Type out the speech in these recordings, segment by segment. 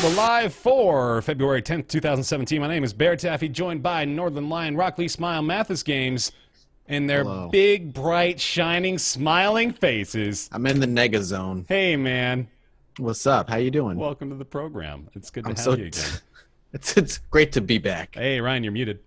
Roundtable live for February 10th, 2017. My name is BaerTaffy, joined by Northernlion, RockLeeSmile, MathasGames, and their big, bright, shining, smiling faces. I'm in the nega zone. Hey, man. What's up? How you doing? Welcome to the program. It's good to have you again. It's great to be back. Hey, Ryan, you're muted.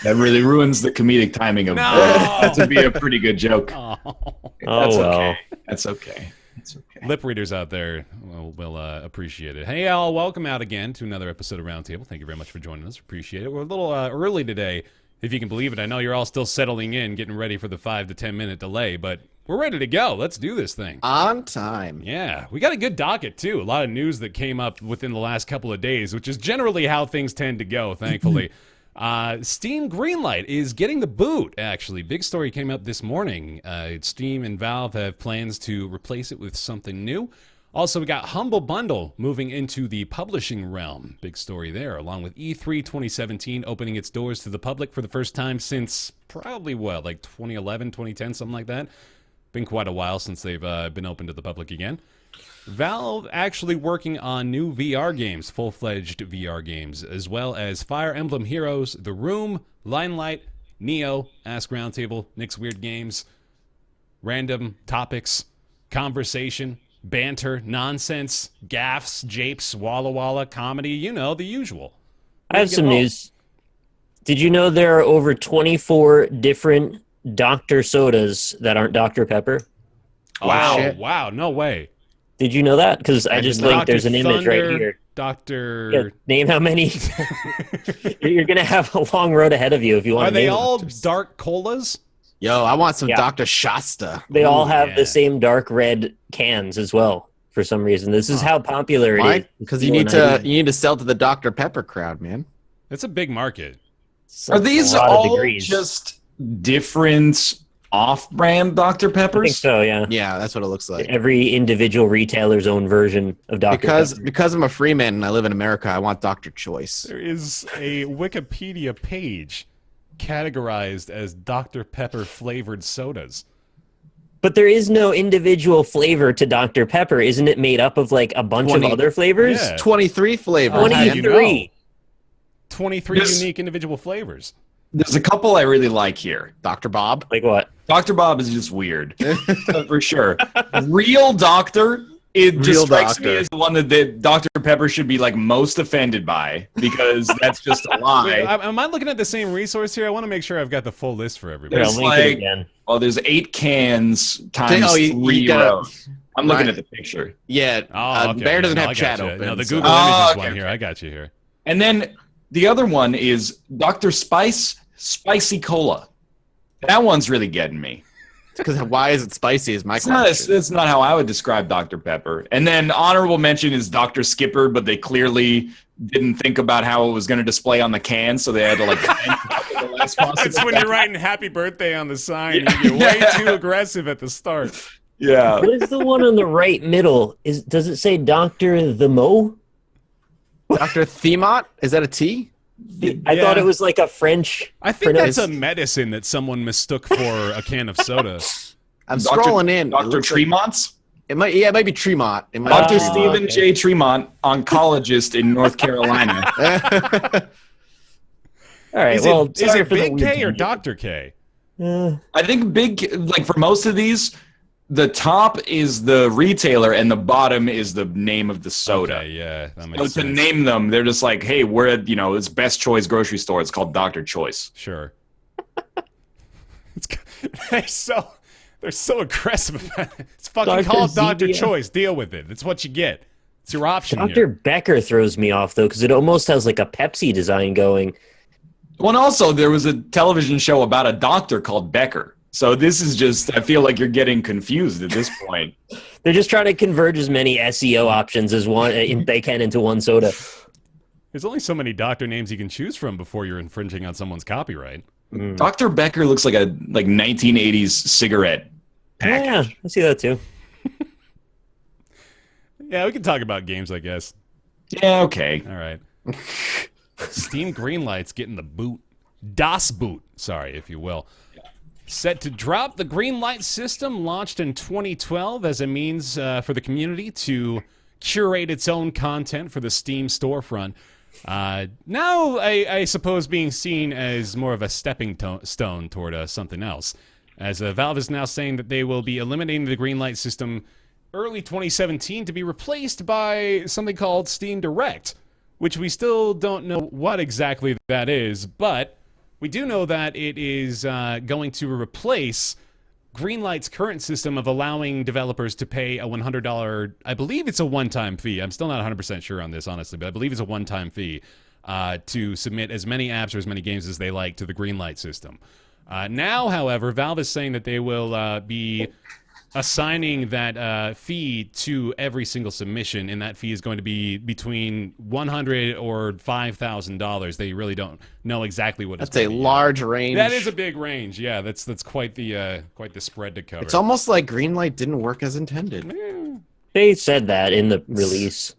That really ruins the comedic timing of that to be a pretty good joke. That's okay. That's okay. It's okay. Lip readers out there will appreciate it. Hey, all, welcome out again to another episode of Roundtable. Thank you very much for joining us. Appreciate it. We're a little early today, if you can believe it. I know you're all still settling in, getting ready for the 5 to 10 minute delay, but we're ready to go. Let's do this thing. On time. Yeah, we got a good docket, too. A lot of news that came up within the last couple of days, which is generally how things tend to go, thankfully. Steam Greenlight is getting the boot, actually. Big story came up this morning. Steam and Valve have plans to replace it with something new. Also, we got Humble Bundle moving into the publishing realm. Big story there, along with E3 2017 opening its doors to the public for the first time since probably, what, like 2011, 2010, something like that? Been quite a while since they've been open to the public again. Valve actually working on new VR games, full-fledged VR games, as well as Fire Emblem Heroes, The Room, Linelight, Nioh, Ask Roundtable, Nick's Weird Games, random topics, conversation, banter, nonsense, gaffs, japes, Walla Walla, comedy, you know, the usual. I have some news. Did you know there are over 24 different Dr. sodas that aren't Dr. Pepper? Wow, wow, no way. Did you know that? Because I just linked, there's an image right here. Dr. Yeah, name how many. You're going to have a long road ahead of you if you want to name them. Are they all dark colas? Yo, I want some Dr. Shasta. They all have the same dark red cans as well, for some reason. This is how popular it is. Because you need to sell to the Dr. Pepper crowd, man. It's a big market. Are these all just different off-brand Dr. Peppers? I think so, yeah. Yeah, that's what it looks like. Every individual retailer's own version of Dr. Pepper. Because I'm a free man and I live in America, I want Dr. Choice. There is a Wikipedia page categorized as Dr. Pepper flavored sodas. But there is no individual flavor to Dr. Pepper. Isn't it made up of like a bunch of other flavors? Yeah. 23 flavors. 23. 23 unique individual flavors. There's a couple I really like here. Dr. Bob. Like what? Dr. Bob is just weird, for sure. Real Doctor, it just strikes me as the one that Dr. Pepper should be like most offended by, because that's just a lie. Wait, am I looking at the same resource here? I want to make sure I've got the full list for everybody. There's like, well, there's 8 cans times 3 rows. I'm looking at the picture. Yeah, Bear doesn't have chat open. No, the Google Images one here. I got you here. And then the other one is Dr. Spicy Cola. That one's really getting me. Because why is it spicy is my question. That's not how I would describe Dr. Pepper. And then honorable mention is Dr. Skipper, but they clearly didn't think about how it was going to display on the can, so they had to like the last That's when you're writing happy birthday on the sign. Yeah. You get way too aggressive at the start. Yeah. What is the one on the right middle? Does it say Dr. The Mo? Dr. Themot? Is that a T? I thought it was like a French. I think that's a medicine that someone mistook for a can of soda. I'm scrolling in. Dr. Tremont's? It might be Tremont. Dr. Stephen J. Tremont, oncologist in North Carolina. All right. Is it Big K or Dr. K? I think Big, like for most of these, the top is the retailer and the bottom is the name of the soda. Okay, yeah, that makes sense. To name them, they're just like, hey, we're at, it's Best Choice grocery store. It's called Dr. Choice. Sure. They're so aggressive about it. It's fucking called Dr. Choice. Deal with it. It's what you get. It's your option. Dr. Becker throws me off, though, because it almost has like a Pepsi design going. Well, and also there was a television show about a doctor called Becker. So this is just, I feel like you're getting confused at this point. They're just trying to converge as many SEO options as they can into one soda. There's only so many doctor names you can choose from before you're infringing on someone's copyright. Dr. Becker looks like a 1980s cigarette package. Yeah, I see that too. Yeah, we can talk about games, I guess. Yeah, okay. All right. Steam Greenlight's getting the boot. DOS boot, sorry, if you will. Set to drop, the Greenlight system launched in 2012 as a means for the community to curate its own content for the Steam storefront. Now, I suppose being seen as more of a stepping stone toward something else. As Valve is now saying that they will be eliminating the Greenlight system early 2017 to be replaced by something called Steam Direct, which we still don't know what exactly that is, but we do know that it is going to replace Greenlight's current system of allowing developers to pay a $100, I believe it's a one-time fee. I'm still not 100% sure on this, honestly, but I believe it's a one-time fee to submit as many apps or as many games as they like to the Greenlight system. Now, however, Valve is saying that they will be assigning that fee to every single submission, and that fee is going to be between $100 or $5,000. They really don't know exactly what. That's a large range. That is a big range. Yeah, that's quite the spread to cover. It's almost like Greenlight didn't work as intended. They said that in the release.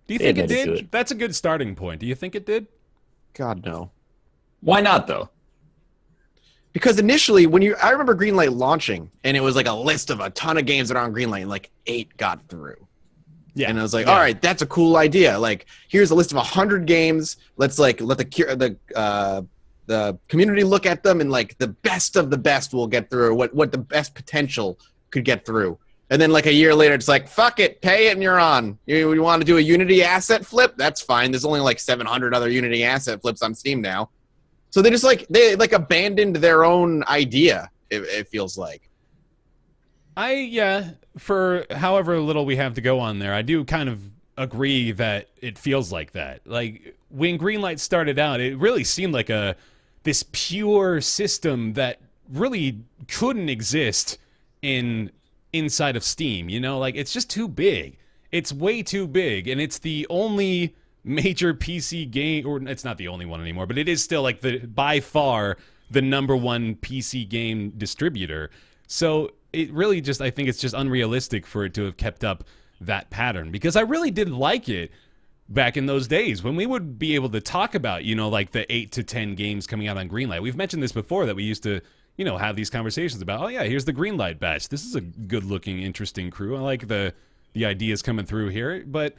Do you think it did? That's a good starting point. Do you think it did? God, no. Why not, though? Because initially, I remember Greenlight launching, and it was like a list of a ton of games that are on Greenlight, and like 8 got through. Yeah, and I was like, all right, that's a cool idea. Like, here's a list of 100 games. Let's like let the community look at them, and like the best of the best will get through. What the best potential could get through. And then like a year later, it's like, fuck it, pay it, and you're on. You want to do a Unity asset flip? That's fine. There's only like 700 other Unity asset flips on Steam now. So they abandoned their own idea, it feels like. For however little we have to go on there, I do kind of agree that it feels like that. Like, when Greenlight started out, it really seemed like this pure system that really couldn't exist inside of Steam, you know? Like, it's just too big. It's way too big, and it's the only major PC game, or it's not the only one anymore, but it is still like by far the #1 PC game distributor. So it really just, I think it's just unrealistic for it to have kept up that pattern, because I really did like it back in those days when we would be able to talk about, you know, like the 8 to 10 games coming out on Greenlight. We've mentioned this before, that we used to, you know, have these conversations about, oh yeah, here's the Greenlight batch. This is a good looking, interesting crew. I like the ideas coming through here, but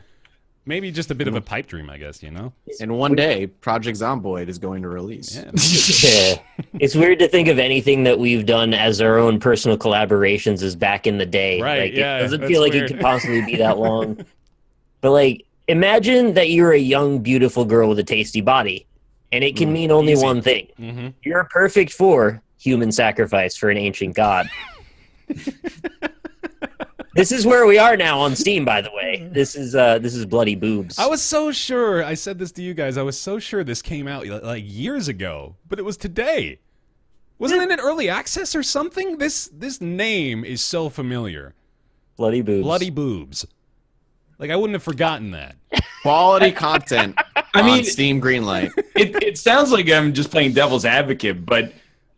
maybe just a bit of a pipe dream, I guess, you know? And one day, Project Zomboid is going to release. Yeah. Yeah. It's weird to think of anything that we've done as our own personal collaborations as back in the day. Right, like, yeah, it doesn't that's feel like weird. it could possibly be that long. But, like, imagine that you're a young, beautiful girl with a tasty body, and it can mean only one thing. Mm-hmm. You're perfect for human sacrifice for an ancient god. This is where we are now on Steam, by the way. This is Bloody Boobs. I was so sure, I said this to you guys, I was so sure this came out like years ago, but it was today. Wasn't it in early access or something? This name is so familiar. Bloody Boobs. Bloody Boobs. Like, I wouldn't have forgotten that. Quality content on Steam Greenlight. It sounds like I'm just playing devil's advocate, but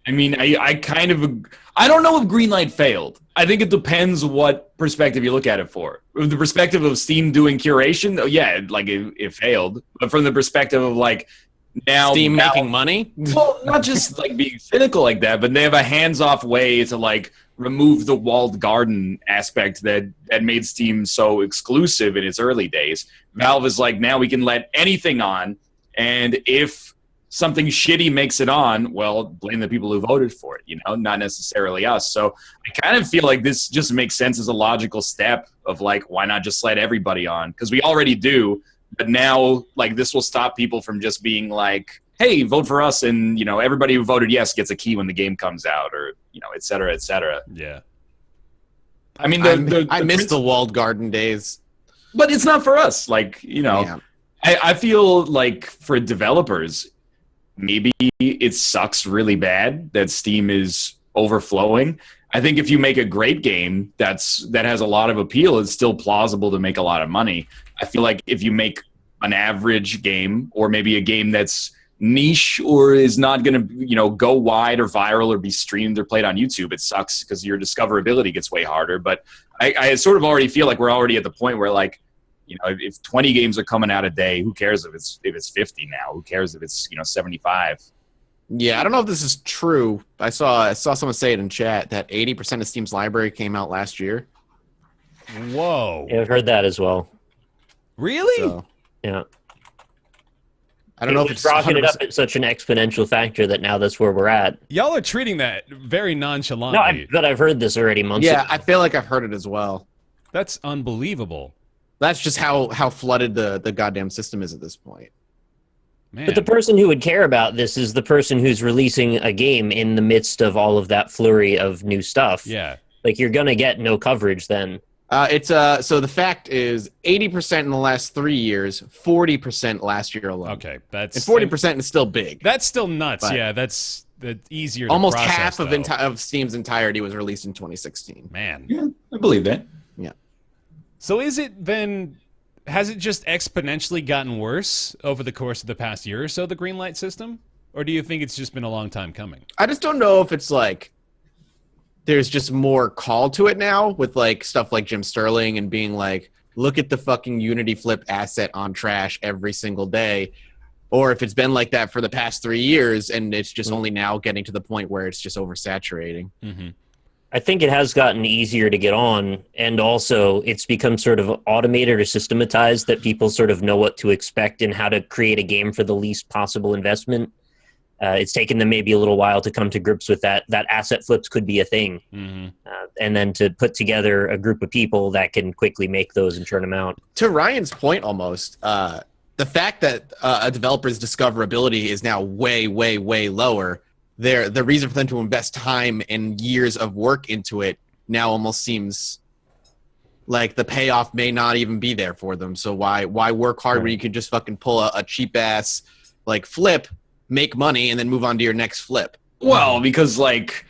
I mean, I don't know if Greenlight failed. I think it depends what perspective you look at it for. With the perspective of Steam doing curation, yeah, like it failed. But from the perspective of like now Steam making money? Well, not just like being cynical like that, but they have a hands-off way to like remove the walled garden aspect that made Steam so exclusive in its early days. Valve is like, now we can let anything on, and if something shitty makes it on, well, blame the people who voted for it, you know, not necessarily us. So I kind of feel like this just makes sense as a logical step of like, why not just let everybody on? Because we already do, but now like this will stop people from just being like, hey, vote for us, and you know, everybody who voted yes gets a key when the game comes out, or you know, et cetera, et cetera. Yeah. I mean, I miss the walled garden days. But it's not for us. Like, you know, Yeah. I feel like for developers, maybe it sucks really bad that Steam is overflowing. I think if you make a great game that has a lot of appeal, it's still plausible to make a lot of money. I feel like if you make an average game, or maybe a game that's niche or is not going to, you know, go wide or viral or be streamed or played on YouTube, it sucks because your discoverability gets way harder. But I sort of already feel like we're already at the point where, like, you know, if 20 games are coming out a day, who cares if it's 50 now? Who cares if it's, you know, 75? Yeah, I don't know if this is true. I saw someone say it in chat that 80% of Steam's library came out last year. Whoa. Yeah, I've heard that as well. Really? So, Yeah. I don't know if it's it's rocketed 100%. up at such an exponential factor that now that's where we're at. Y'all are treating that very No, nonchalantly. but I've heard this already months ago. Yeah, I feel like I've heard it as well. That's unbelievable. That's just how flooded the goddamn system is at this point. Man. But the person who would care about this is the person who's releasing a game in the midst of all of that flurry of new stuff. Yeah. Like, you're going to get no coverage then. So the fact is 80% in the last 3 years, 40% last year alone. Okay, that's And 40% is still big. That's still nuts. But Yeah, that's easier to Almost process, half though. of Steam's entirety was released in 2016. Man. Yeah, I believe that. Yeah. So is it then, has it just exponentially gotten worse over the course of the past year or so, the Greenlight system? Or do you think it's just been a long time coming? I just don't know if it's like there's just more call to it now with like stuff like Jim Sterling and being like, look at the fucking Unity Flip asset on trash every single day. Or if it's been like that for the past 3 years and it's just only now getting to the point where it's just oversaturating. Mm-hmm. I think it has gotten easier to get on, and also it's become sort of automated or systematized that people sort of know what to expect and how to create a game for the least possible investment. It's taken them maybe a little while to come to grips with that asset flips could be a thing. Mm-hmm. And then to put together a group of people that can quickly make those and turn them out. To Ryan's point almost, the fact that a developer's discoverability is now way, way, way lower, the reason for them to invest time and years of work into it now almost seems like the payoff may not even be there for them. So why work hard when you can just fucking pull a cheap-ass like flip, make money, and then move on to your next flip? Well, because like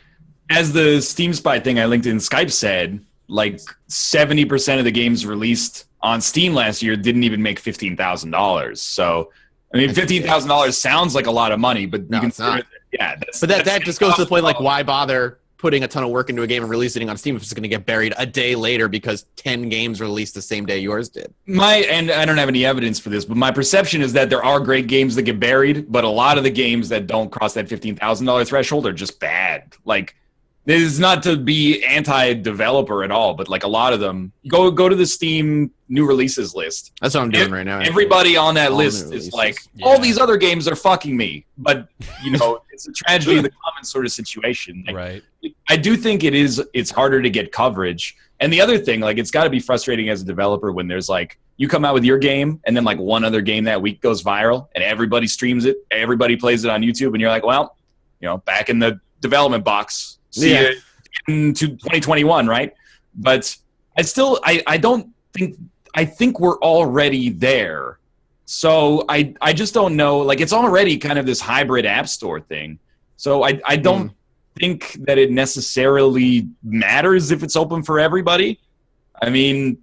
as the Steam Spy thing I linked in Skype said, like 70% of the games released on Steam last year didn't even make $15,000. So I mean, $15,000 sound like a lot of money, but No, you it's not. Yeah, But that just goes to the point, like, why bother putting a ton of work into a game and releasing it on Steam if it's going to get buried a day later because 10 games released the same day yours did? And I don't have any evidence for this, but my perception is that there are great games that get buried, but a lot of the games that don't cross that $15,000 threshold are just bad. Like, this is not to be anti-developer at all, but like a lot of them, go to the Steam new releases list. That's what I'm doing right now. Everybody on that All list new is releases. like, Yeah. all these other games are fucking me. But, you know, it's a tragedy of the common sort of situation. Like, Right. I do think it's harder to get coverage. And the other thing, like, it's got to be frustrating as a developer when there's like, you come out with your game and then like one other game that week goes viral and everybody streams it, everybody plays it on YouTube, and you're like, well, you know, back in the development box, see Yeah. it into 2021, right? But I don't think, I think we're already there. So I just don't know, like, it's already kind of this hybrid app store thing. So I don't think that it necessarily matters if it's open for everybody. I mean,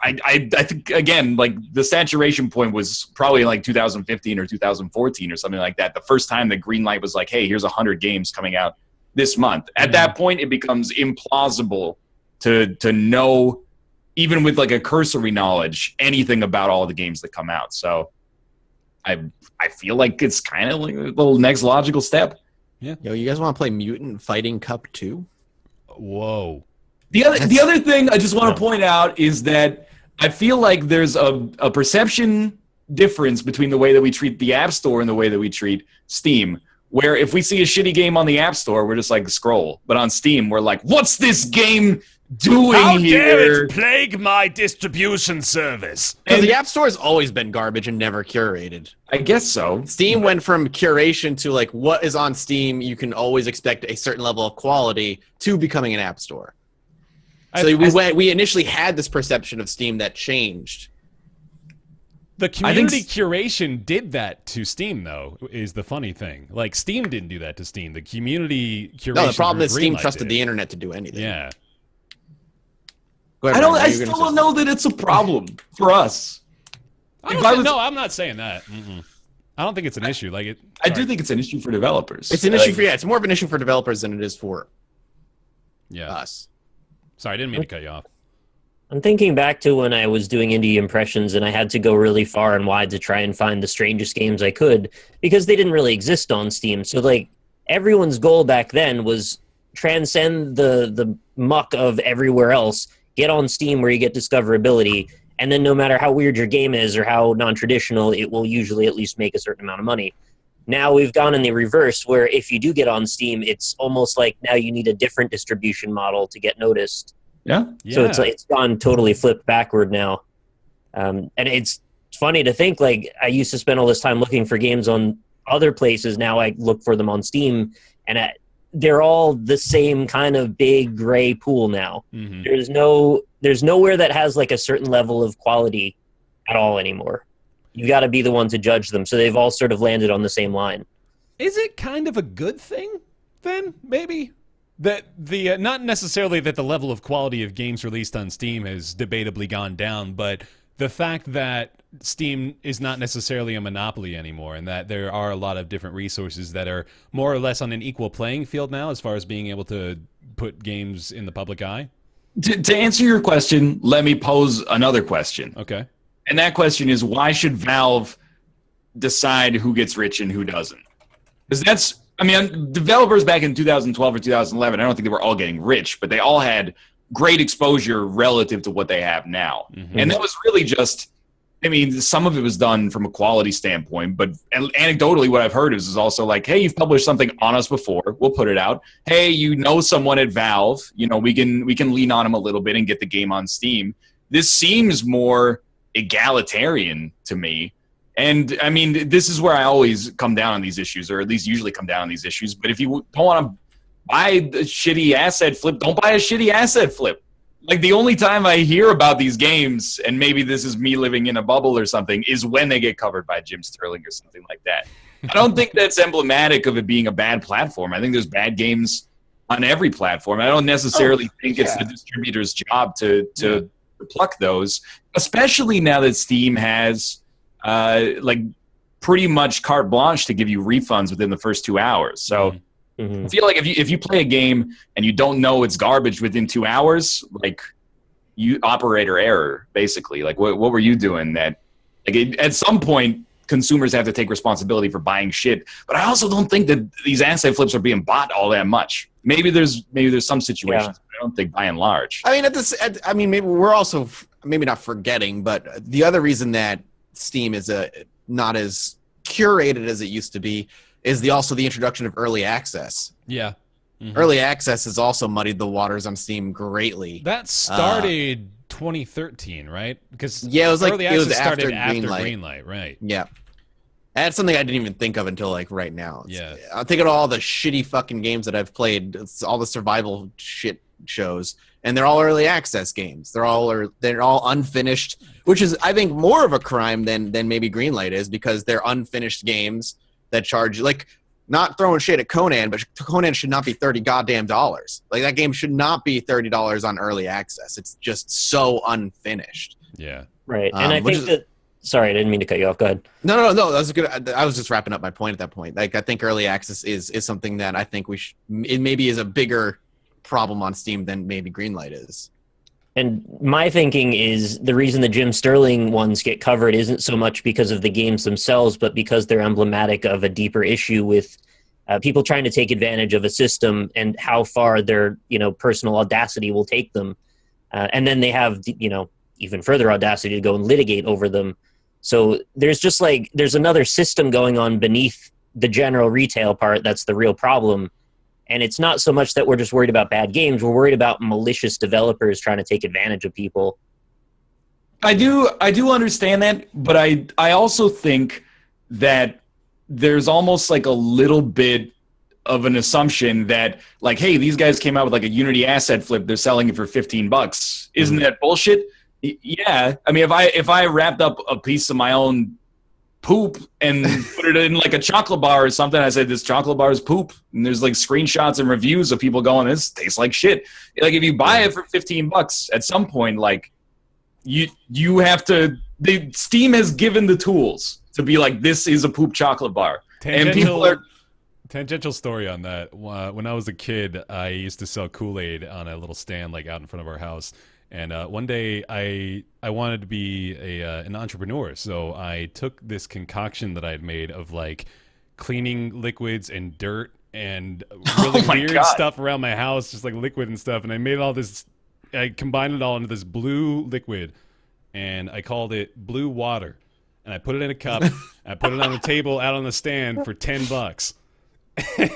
I think, again, like, the saturation point was probably like 2015 or 2014 or something like that. The first time that Greenlight was like, hey, here's 100 games coming out this month. At that point, it becomes implausible to know, even with like a cursory knowledge, anything about all the games that come out. So I feel like it's kind of like a little next logical step. Yo, you guys want to play Mutant Fighting Cup 2? Whoa. The other thing I just want to point out is that I feel like there's a perception difference between the way that we treat the App Store and the way that we treat Steam. Where if we see a shitty game on the App Store, we're just like, scroll. But on Steam, we're like, what's this game doing How here? dare it plague my distribution service? Because the App Store has always been garbage and never curated. I guess so. Steam went from curation to, like, what is on Steam, you can always expect a certain level of quality, to becoming an App Store. So we initially had this perception of Steam that changed. The community curation did that to Steam, though, is the funny thing. Like, Steam didn't do that to Steam. The community curation. No, the problem through is Steam Greenlight trusted did. the internet to do anything. Yeah. Go ahead, I Ryan, still you're gonna don't say know that it's a problem for us. No, I'm not saying that. Mm-mm. I don't think it's an issue. Like it. I do think it's an issue for developers. It's an issue for, it's more of an issue for developers than it is for Yeah. us. Sorry, I didn't mean to cut you off. I'm thinking back to when I was doing indie impressions and I had to go really far and wide to try and find the strangest games I could because they didn't really exist on Steam. So, like, everyone's goal back then was transcend the muck of everywhere else, get on Steam where you get discoverability, and then no matter how weird your game is or how non-traditional, it will usually at least make a certain amount of money. Now we've gone in the reverse, where if you do get on Steam, it's almost like now you need a different distribution model to get noticed. Yeah. So it's gone totally flipped backward now. And it's funny to think, like, I used to spend all this time looking for games on other places. Now I look for them on Steam, and they're all the same kind of big gray pool now. Mm-hmm. There's nowhere that has like a certain level of quality at all anymore. You got to be the one to judge them. So they've all sort of landed on the same line. Is it kind of a good thing then, maybe? That the not necessarily that the level of quality of games released on Steam has debatably gone down, but the fact that Steam is not necessarily a monopoly anymore, and that there are a lot of different resources that are more or less on an equal playing field now as far as being able to put games in the public eye? To answer your question, let me pose another question. Okay. And that question is, why should Valve decide who gets rich and who doesn't? Because developers back in 2012 or 2011, I don't think they were all getting rich, but they all had great exposure relative to what they have now. Mm-hmm. And that was really just, some of it was done from a quality standpoint, but anecdotally what I've heard is also like, hey, you've published something on us before, we'll put it out. Hey, someone at Valve, we can lean on them a little bit and get the game on Steam. This seems more egalitarian to me. And this is where I always come down on these issues, or at least usually come down on these issues. But if you don't want to buy a shitty asset flip, don't buy a shitty asset flip. Like, the only time I hear about these games, and maybe this is me living in a bubble or something, is when they get covered by Jim Sterling or something like that. I don't think that's emblematic of it being a bad platform. I think there's bad games on every platform. I don't necessarily think it's the distributor's job to pluck those, especially now that Steam has pretty much carte blanche to give you refunds within the first 2 hours. So I feel like if you play a game and you don't know it's garbage within 2 hours, like, you operator error, basically. Like, what were you doing that, at some point consumers have to take responsibility for buying shit. But I also don't think that these asset flips are being bought all that much. Maybe there's some situations, but I don't think by and large. Maybe we're also maybe not forgetting, but the other reason that Steam is not as curated as it used to be is also the introduction of early access. Yeah. Mm-hmm. Early access has also muddied the waters on Steam greatly. That started 2013, right? Because it was early access started after Greenlight, right? Yeah. That's something I didn't even think of until right now. Yeah. I'm thinking of all the shitty fucking games that I've played. It's all the survival shit shows, and they're all early access games. They're all unfinished, which is, I think, more of a crime than maybe Greenlight is, because they're unfinished games that charge you, like, not throwing shade at Conan, but Conan should not be $30 goddamn dollars. Like, that game should not be $30 on early access. It's just so unfinished. Yeah. Right. And I think that. Sorry, I didn't mean to cut you off. Go ahead. No. That was good. I was just wrapping up my point at that point. Like, I think early access is something that I think it maybe is a bigger problem on Steam than maybe Greenlight is. And my thinking is the reason the Jim Sterling ones get covered isn't so much because of the games themselves, but because they're emblematic of a deeper issue with people trying to take advantage of a system and how far their personal audacity will take them. And then they have even further audacity to go and litigate over them. So there's another system going on beneath the general retail part that's the real problem. And it's not so much that we're just worried about bad games. We're worried about malicious developers trying to take advantage of people. I do understand that, but I also think that there's almost like a little bit of an assumption that, like, hey, these guys came out with like a Unity asset flip. They're selling it for $15. Isn't that bullshit? Yeah. If I wrapped up a piece of my own poop and put it in like a chocolate bar or something, I said, this chocolate bar is poop, and there's like screenshots and reviews of people going, this tastes like shit. Like, if you buy it for $15, at some point, like, you have to, Steam has given the tools to be like, this is a poop chocolate bar. And people are... Tangential story on that. When I was a kid, I used to sell Kool-Aid on a little stand like out in front of our house. And one day I wanted to be an entrepreneur, so I took this concoction that I had made of like cleaning liquids and dirt and really weird stuff around my house, just like liquid and stuff. And I made all this I combined it all into this blue liquid, and I called it blue water. And I put it in a cup. I put it on the table out on the stand for $10.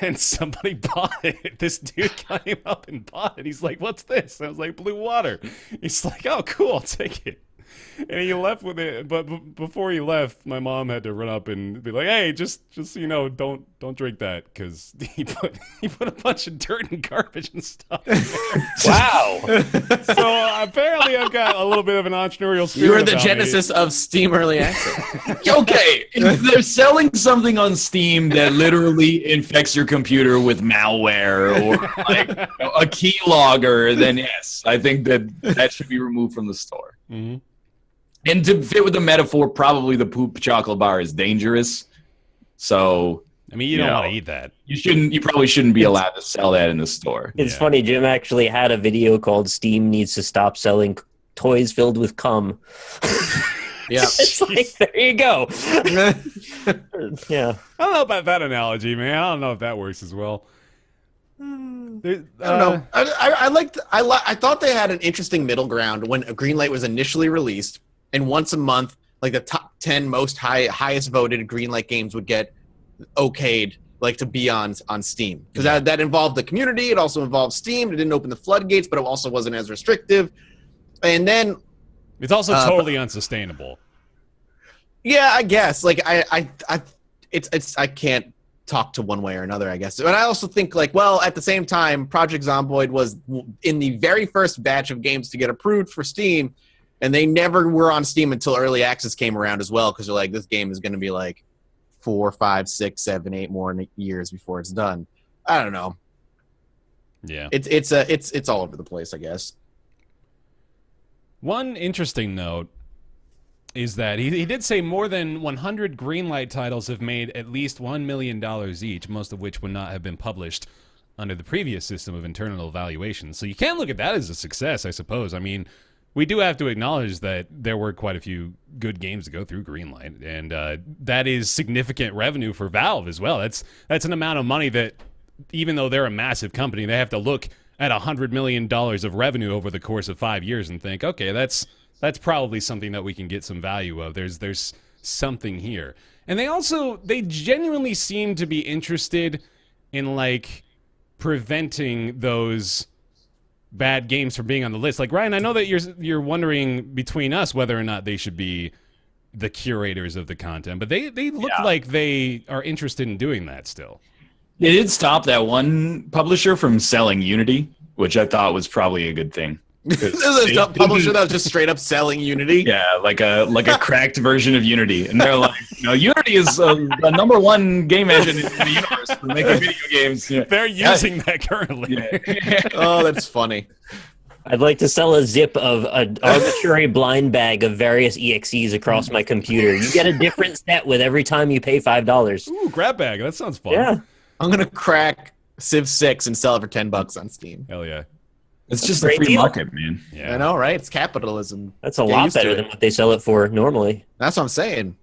And somebody bought it. This dude came up and bought it. He's like, "What's this?" And I was like, "Blue water." He's like, "Oh, cool, I'll take it." And he left with it. But before he left, my mom had to run up and be like, "Hey, just so you know, don't drink that, because he put a bunch of dirt and garbage and stuff in there." Wow. So apparently I've got a little bit of an entrepreneurial spirit. You are the about genesis of Steam Early Access. Okay, if they're selling something on Steam that literally infects your computer with malware or like a keylogger, then yes, I think that should be removed from the store. Mm-hmm. And to fit with the metaphor, probably the poop chocolate bar is dangerous. So I mean, you don't want to eat that. You probably shouldn't be allowed to sell that in the store. It's funny, Jim actually had a video called "Steam Needs to Stop Selling Toys Filled with Cum." Yeah. It's like, there you go. Yeah. I don't know about that analogy, man. I don't know if that works as well. I don't know. I thought they had an interesting middle ground when Greenlight was initially released, and once a month, like the top 10 most highest voted Greenlight games would get okayed, like to be on Steam, because that involved the community. It also involved Steam. It didn't open the floodgates, but it also wasn't as restrictive. And then it's also totally unsustainable. Yeah, I guess. Like I can't talk to one way or another, I guess. And I also think, like, well, at the same time, Project Zomboid was in the very first batch of games to get approved for Steam, and they never were on Steam until early access came around as well, because they're like, this game is going to be like 4, 5, 6, 7, 8 more years before it's done. I don't know. Yeah, it's all over the place, I guess. One interesting note is that he did say more than 100 Greenlight titles have made at least $1 million each, most of which would not have been published under the previous system of internal evaluation. So you can look at that as a success, I suppose. I mean, we do have to acknowledge that there were quite a few good games to go through Greenlight, and that is significant revenue for Valve as well. That's an amount of money that, even though they're a massive company, they have to look at $100 million of revenue over the course of 5 years and think, okay, that's probably something that we can get some value of. There's something here. And they genuinely seem to be interested in, like, preventing those bad games from being on the list. Like, Ryan, I know that you're wondering between us whether or not they should be the curators of the content, but they look like they are interested in doing that still. They did stop that one publisher from selling Unity, which I thought was probly a good thing. This is a publisher that was just straight up selling Unity. Yeah, like a cracked version of Unity, and they're like, Unity is the #1 game engine in the universe for making video games. Yeah. They're using that currently. Yeah. Oh, that's funny. I'd like to sell a zip of an arbitrary blind bag of various EXEs across my computer. You get a different set with every time you pay $5. Ooh, grab bag. That sounds fun. Yeah. I'm gonna crack Civ 6 and sell it for $10 on Steam. Hell yeah. It's just a Great free deal. market, man. Yeah. I know, right? It's capitalism. That's a Get lot used to better it. than what they sell it for normally. That's what I'm saying.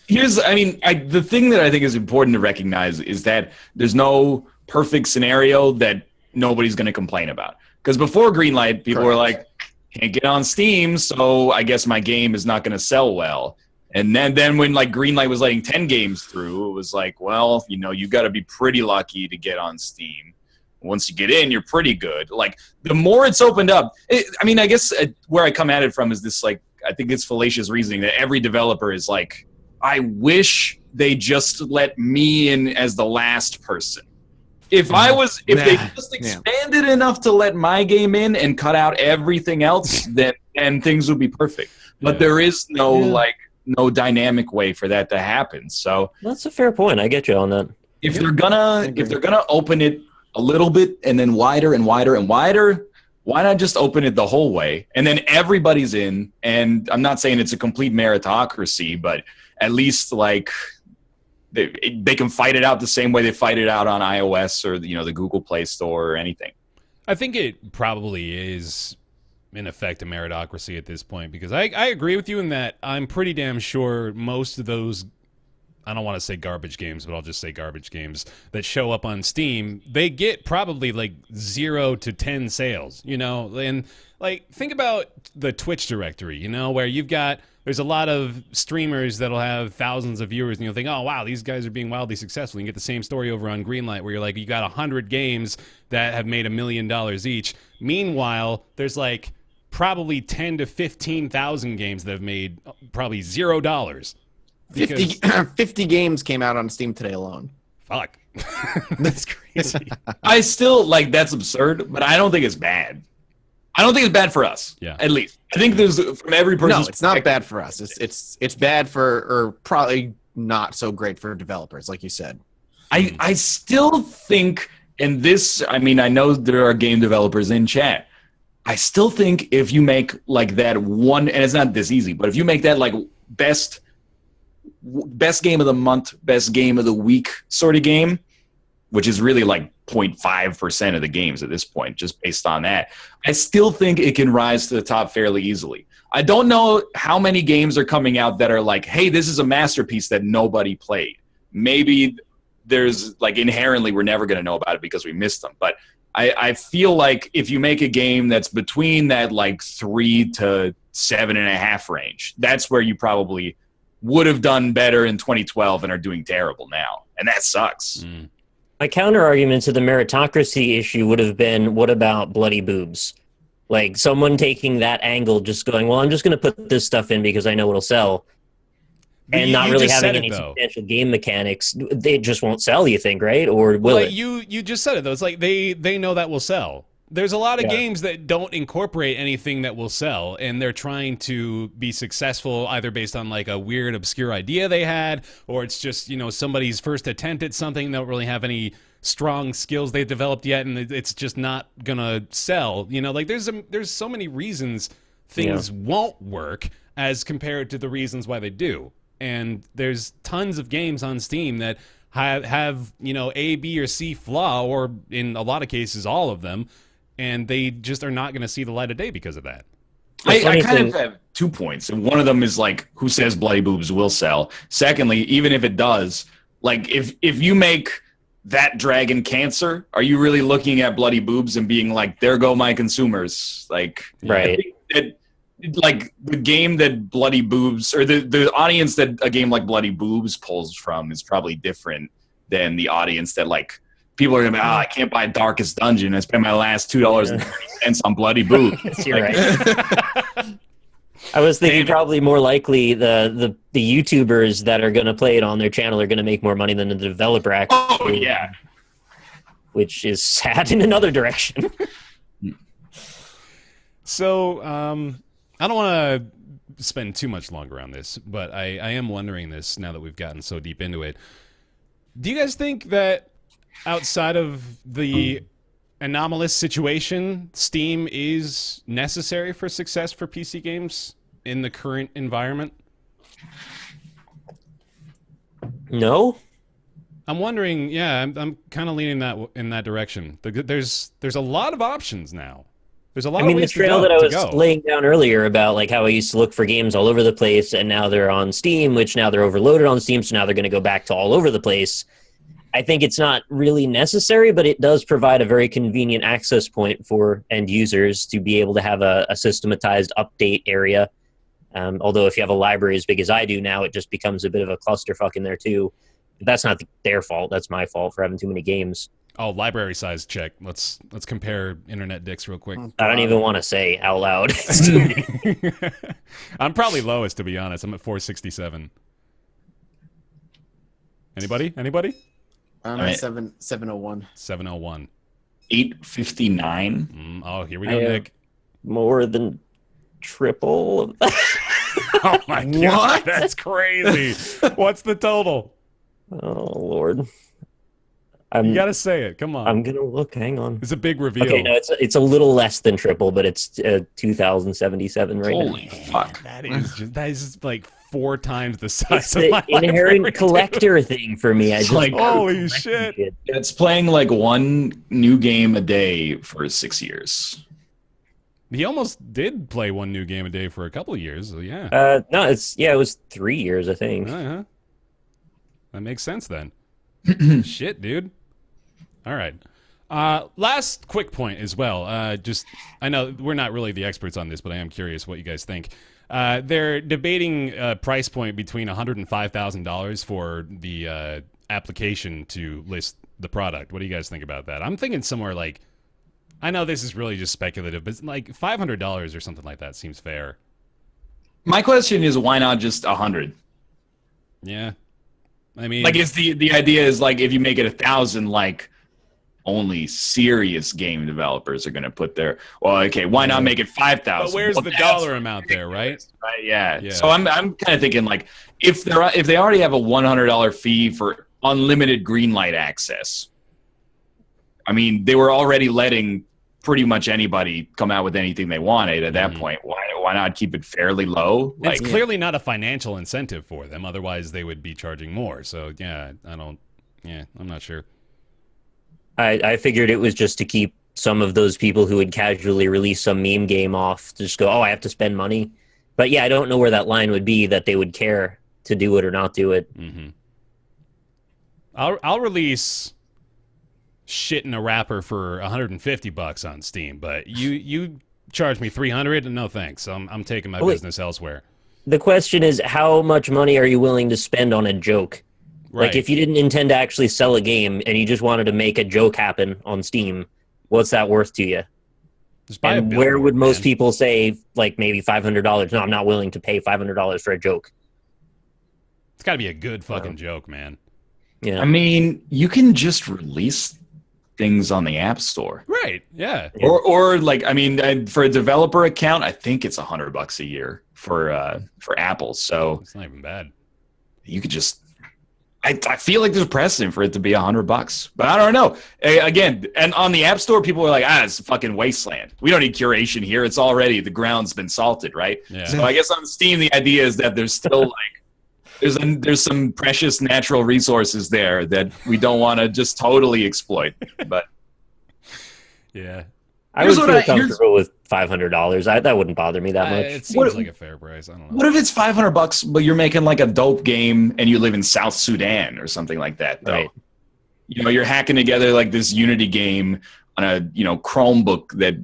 The thing that I think is important to recognize is that there's no perfect scenario that nobody's going to complain about. Because before Greenlight, people were like, can't get on Steam, so I guess my game is not going to sell well. And then when like Greenlight was letting 10 games through, it was like, well, you got to be pretty lucky to get on Steam. Once you get in, you're pretty good. Like, the more it's opened up, I guess where I come at it from is this, like, I think it's fallacious reasoning that every developer is like, I wish they just let me in as the last person. If they just expanded enough to let my game in and cut out everything else, then things would be perfect. But there is no dynamic way for that to happen. So That's a fair point. I get you on that. if they're gonna open it a little bit and then wider and wider and wider, why not just open it the whole way and then everybody's in? And I'm not saying it's a complete meritocracy, but at least like they can fight it out the same way they fight it out on iOS or the Google Play Store or anything. I think it probably is, in effect, a meritocracy at this point, because I agree with you in that I'm pretty damn sure most of those I don't want to say garbage games, but I'll just say garbage games that show up on Steam, they get probably like 0 to 10 sales, you know? And like, think about the Twitch directory, you know, where there's a lot of streamers that'll have thousands of viewers, and you'll think, oh, wow, these guys are being wildly successful. You can get the same story over on Greenlight, where you're like, you got 100 games that have made $1 million each. Meanwhile, there's like probably 10 to 15,000 games that have made probably $0. 50 games came out on Steam today alone. Fuck. That's crazy. I still like that's absurd, but I don't think it's bad. I don't think it's bad for us. Yeah. At least I think there's from every person. No, it's not bad for us. It's bad for, or probably not so great for developers, like you said. I still think, and this, I mean, I know there are game developers in chat. I still think if you make like that one, and it's not this easy, but if you make that like best game of the month, best game of the week sort of game, which is really like 0.5% of the games at this point, just based on that, I still think it can rise to the top fairly easily. I don't know how many games are coming out that are like, hey, this is a masterpiece that nobody played. Maybe there's like inherently we're never going to know about it because we missed them. But I feel like if you make a game that's between that like 3 to 7.5 range, that's where you probably would have done better in 2012 and are doing terrible now. And that sucks. My counter argument to the meritocracy issue would have been, what about bloody boobs? Like someone taking that angle, just going, well, I'm just going to put this stuff in because I know it'll sell. And not really having any substantial game mechanics. They just won't sell, you think, right? Or will it? You just said it, though. It's like they know that will sell. There's a lot of games that don't incorporate anything that will sell, and they're trying to be successful either based on like a weird, obscure idea they had, or it's just, you know, somebody's first attempt at something. They don't really have any strong skills they've developed yet, and it's just not gonna sell. You know, like there's so many reasons things won't work as compared to the reasons why they do. And there's tons of games on Steam that have you know, A, B, or C flaw, or in a lot of cases, all of them, and they just are not going to see the light of day because of that. I kind of have 2 points. And one of them is like, who says bloody boobs will sell? Secondly, even if it does, like if you make that dragon cancer, are you really looking at bloody boobs and being like, there go my consumers? Like, right. Like the game that Bloody Boobs, or the audience that a game like Bloody Boobs pulls from is probably different than the audience that like people are gonna be, I can't buy Darkest Dungeon. I spent my last $2.30 on Bloody Boobs. You're right. I was thinking probably more likely the YouTubers that are gonna play it on their channel are gonna make more money than the developer actually. Oh yeah. Which is sad in another direction. So, I don't want to spend too much longer on this, but I am wondering this now that we've gotten so deep into it. Do you guys think that outside of the anomalous situation, Steam is necessary for success for PC games in the current environment? No. I'm wondering, yeah, I'm kind of leaning in that direction. There's a lot of options now. There's a lot of ways the trail that I was laying down earlier about like how I used to look for games all over the place, and now they're on Steam, which now they're overloaded on Steam, so now they're going to go back to all over the place. I think it's not really necessary, but it does provide a very convenient access point for end users to be able to have a systematized update area. Although if you have a library as big as I do now, it just becomes a bit of a clusterfuck in there too. But that's not their fault. That's my fault for having too many games. Oh, library size check. Let's compare internet dicks real quick. I don't even want to say out loud. I'm probably lowest, to be honest. I'm at 467. Anybody? I'm at 701. 701. 859. Oh, here we go, Nick. More than triple of that. Oh my god, that's crazy. What's the total? Oh Lord. You gotta say it. Come on. I'm gonna look. Hang on. It's a big reveal. Okay, no, it's a little less than triple, but it's 2,077 right now. Holy fuck! That is like 4 times the size It's of the my inherent library, collector thing for me. I just like, holy shit! It's playing like one new game a day for 6 years. He almost did play one new game a day for a couple of years. So yeah. No, it was 3 years, I think. Uh-huh. That makes sense then. Shit, dude. All right. Last quick point as well. I know we're not really the experts on this, but I am curious what you guys think. They're debating a price point between $100,000 and $5,000 for the application to list the product. What do you guys think about that? I'm thinking somewhere like, I know this is really just speculative, but like $500 or something like that seems fair. My question is, why not just 100? Yeah. I mean, like, is the idea is like, if you make it 1,000, like only serious game developers are going to put their, well, okay, why not make it 5,000? But where's the dollar amount there, right? Right. Yeah. So I'm kind of thinking like, if they already have a $100 fee for unlimited Greenlight access, I mean, they were already letting pretty much anybody come out with anything they wanted at that point. Why not keep it fairly low? It's clearly not a financial incentive for them. Otherwise, they would be charging more. So, yeah, I'm not sure. I figured it was just to keep some of those people who would casually release some meme game off to just go, oh, I have to spend money. But yeah, I don't know where that line would be that they would care to do it or not do it. Mm-hmm. I'll release shit in a wrapper for $150 on Steam, but you charge me $300, and no thanks. I'm taking my business elsewhere. The question is, how much money are you willing to spend on a joke? Right. Like, if you didn't intend to actually sell a game and you just wanted to make a joke happen on Steam, what's that worth to you? And where would most people say, like, maybe $500? No, I'm not willing to pay $500 for a joke. It's got to be a good fucking joke, man. Yeah. I mean, you can just release things on the App Store. Right, yeah. Or like, I mean, for a developer account, I think it's $100 a year for Apple. So it's not even bad. You could just... I feel like there's precedent for it to be $100, but I don't know. Again, and on the App Store, people are like, it's a fucking wasteland. We don't need curation here. It's already, the ground's been salted, right? Yeah. So I guess on Steam, the idea is that there's still like, there's some precious natural resources there that we don't want to just totally exploit. But yeah. I would feel comfortable with $500. That wouldn't bother me that much. It seems like a fair price. I don't know. What if it's $500, but you're making like a dope game and you live in South Sudan or something like that, though? Right. You know, you're hacking together like this Unity game on a Chromebook that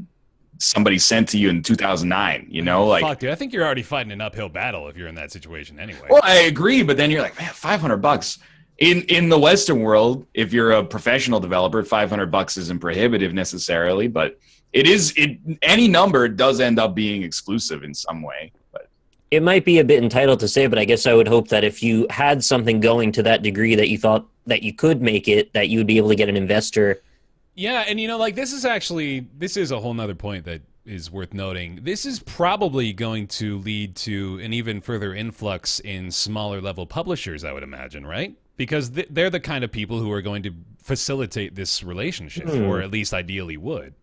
somebody sent to you in 2009. You know, like, fuck, dude. I think you're already fighting an uphill battle if you're in that situation anyway. Well, I agree, but then you're like, man, $500. In the Western world, if you're a professional developer, $500 isn't prohibitive necessarily, but any number does end up being exclusive in some way. But it might be a bit entitled to say, but I guess I would hope that if you had something going to that degree that you thought that you could make it, that you would be able to get an investor. Yeah, and like this is a whole nother point that is worth noting. This is probably going to lead to an even further influx in smaller level publishers, I would imagine, right? Because they're the kind of people who are going to facilitate this relationship, or at least ideally would.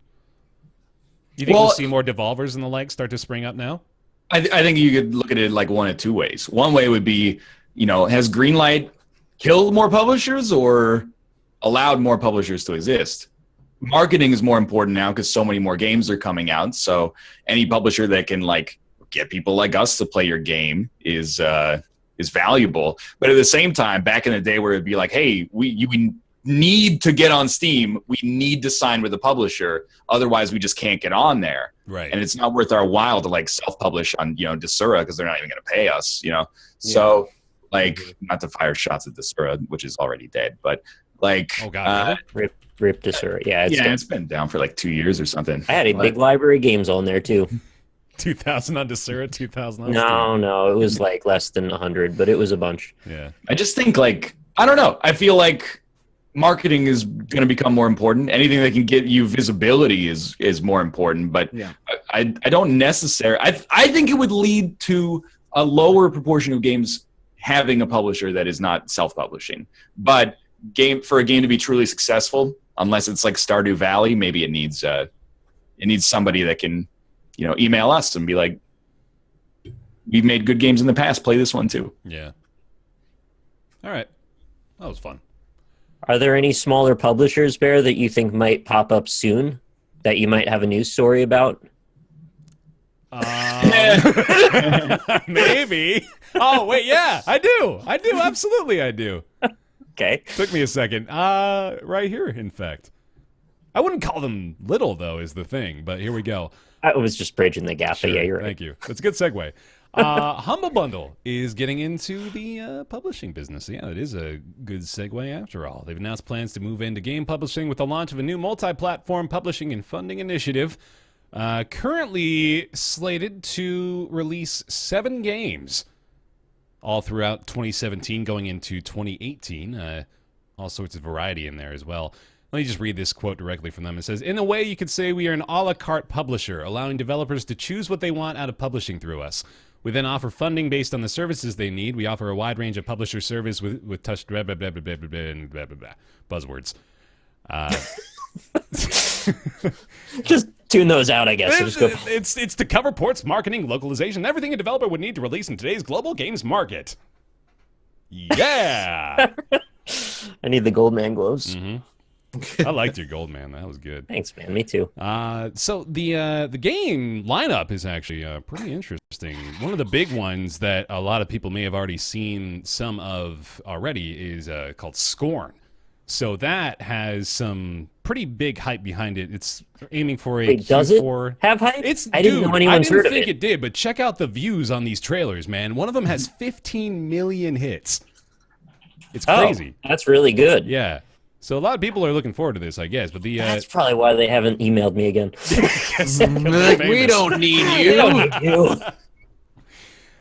You think we'll see more devolvers and the like start to spring up now? I think you could look at it like one of two ways. One way would be, has Greenlight killed more publishers or allowed more publishers to exist? Marketing is more important now because so many more games are coming out. So any publisher that can like get people like us to play your game is valuable. But at the same time, back in the day where it'd be like, hey, we need to get on Steam, we need to sign with a publisher, otherwise we just can't get on there. Right. And it's not worth our while to like self-publish on Desura because they're not even going to pay us. So like, not to fire shots at Desura, which is already dead, but like, oh god, rip Desura. Yeah, it's been down for like 2 years or something. I had a big library of games on there too. 2,000 on Desura, 2,000 on Steam. No, it was like less than 100, but it was a bunch. Yeah. I just think like, I don't know. I feel like marketing is going to become more important. Anything that can get you visibility is more important. But I don't necessarily. I think it would lead to a lower proportion of games having a publisher that is not self-publishing. But for a game to be truly successful, unless it's like Stardew Valley, maybe it needs somebody that can email us and be like, we've made good games in the past. Play this one too. Yeah. All right. That was fun. Are there any smaller publishers, Bear, that you think might pop up soon that you might have a news story about? Maybe. Oh, wait, yeah, I do. Absolutely, I do. Okay. Took me a second. Right here, in fact. I wouldn't call them little, though, is the thing, but here we go. I was just bridging the gap, Sure, but yeah, you're right. thank you. That's a good segue. Humble Bundle is getting into the publishing business. Yeah, it is a good segue after all. They've announced plans to move into game publishing with the launch of a new multi-platform publishing and funding initiative. Currently slated to release 7 games all throughout 2017 going into 2018. All sorts of variety in there as well. Let me just read this quote directly from them. It says, "In a way, you could say we are an a la carte publisher, allowing developers to choose what they want out of publishing through us. We then offer funding based on the services they need. We offer a wide range of publisher service with touch blah, blah, blah, blah, blah, blah, blah, blah, blah, blah. Buzzwords." Just tune those out, I guess. It's to cover ports, marketing, localization, everything a developer would need to release in today's global games market. Yeah. I need the Goldman gloves. Mm-hmm. I liked your gold, man. That was good. Thanks, man. Me too. So the game lineup is actually pretty interesting. One of the big ones that a lot of people may have already seen some of already is called Scorn. So that has some pretty big hype behind it. It's aiming for a Wait, does it Q4. have hype? I didn't know I anyone's didn't heard of think it. it did, but check out the views on these trailers, man. One of them has 15 million hits. It's crazy. Oh, that's really good. Yeah. So a lot of people are looking forward to this, I guess. But the That's probably why they haven't emailed me again. Like, we don't need We you. don't need you.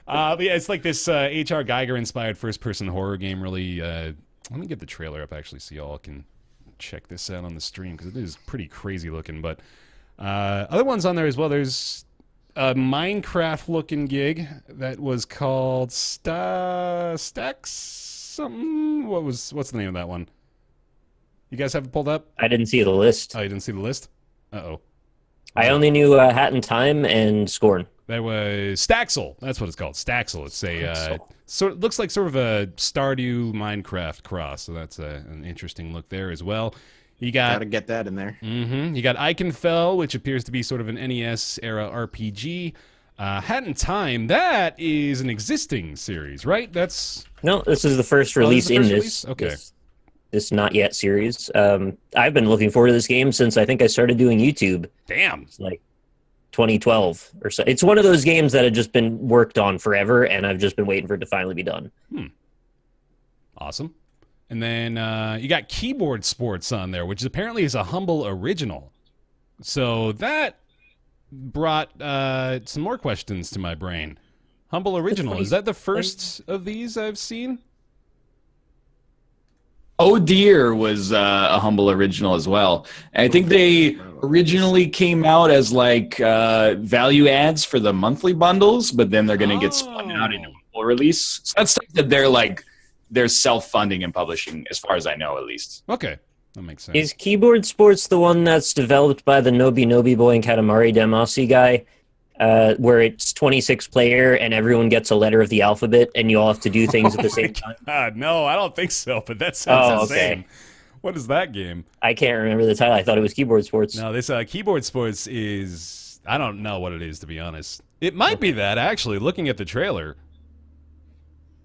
But yeah, it's like this H.R. Geiger-inspired first-person horror game. Really, let me get the trailer up actually, so y'all can check this out on the stream because it is pretty crazy looking. But other ones on there as well. There's a Minecraft-looking gig that was called Stacks something. What's the name of that one? You guys have it pulled up? I didn't see the list. Oh, you didn't see the list? Uh-oh. I only knew Hat in Time and Scorn. That was Staxel. That's what it's called. Staxel. It's a Staxel. it looks like sort of a Stardew Minecraft cross. So that's an interesting look there as well. You Gotta get that in there. Mm-hmm. You got Eichenfell, which appears to be sort of an NES era RPG. Hat in Time. That is an existing series, right? No, this is the first release this is the in first this. release? Okay. This not yet series. I've been looking forward to this game since I think I started doing YouTube. Damn. It's like 2012 or so. It's one of those games that had just been worked on forever, and I've just been waiting for it to finally be done. Awesome. And then you got Keyboard Sports on there, which apparently is a Humble original. So that brought some more questions to my brain. Humble original. Is that the first of these I've seen? Oh Dear was a Humble original as well. And I think they originally came out as like value adds for the monthly bundles, but then they're going to get spun out into a full release. So that's stuff that they're self-funding and publishing, as far as I know, at least. Okay, that makes sense. Is Keyboard Sports the one that's developed by the Nobi Boy and Katamari Damacy guy, where it's 26 player and everyone gets a letter of the alphabet and you all have to do things at the same time? No, I don't think so, but that sounds insane. Okay. What is that game? I can't remember the title. I thought it was Keyboard Sports. No, this Keyboard Sports is... I don't know what it is, to be honest. It might be that, actually, looking at the trailer.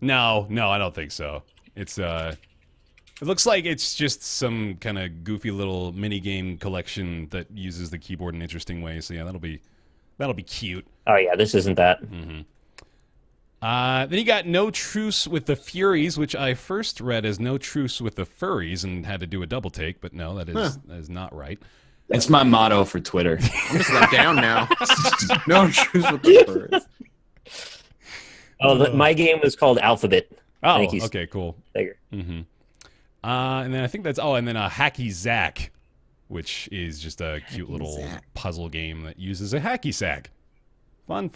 No, I don't think so. It's it looks like it's just some kind of goofy little mini game collection that uses the keyboard in interesting ways. So yeah, that'll be cute. Oh yeah, this isn't that. Mm-hmm. Then you got No Truce with the Furies, which I first read as No Truce with the Furries and had to do a double take, but no, that is not right. That's my motto for Twitter. I'm just let down now. No shoes with the birds. Oh, my game was called Alphabet. Oh, Thank you. okay, cool. Mm-hmm. And then I think that's and then Hacky Zack, which is just a cute little puzzle game that uses a hacky sack. Fun.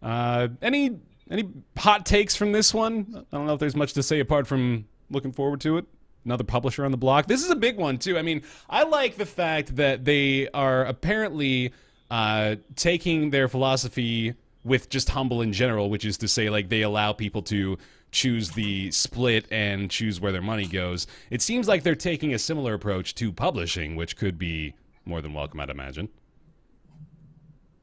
Any hot takes from this one? I don't know if there's much to say apart from looking forward to it. Another publisher on the block. This is a big one too. I mean, I like the fact that they are apparently taking their philosophy with just Humble in general, which is to say, like, they allow people to choose the split and choose where their money goes. It seems like they're taking a similar approach to publishing, which could be more than welcome, I'd imagine.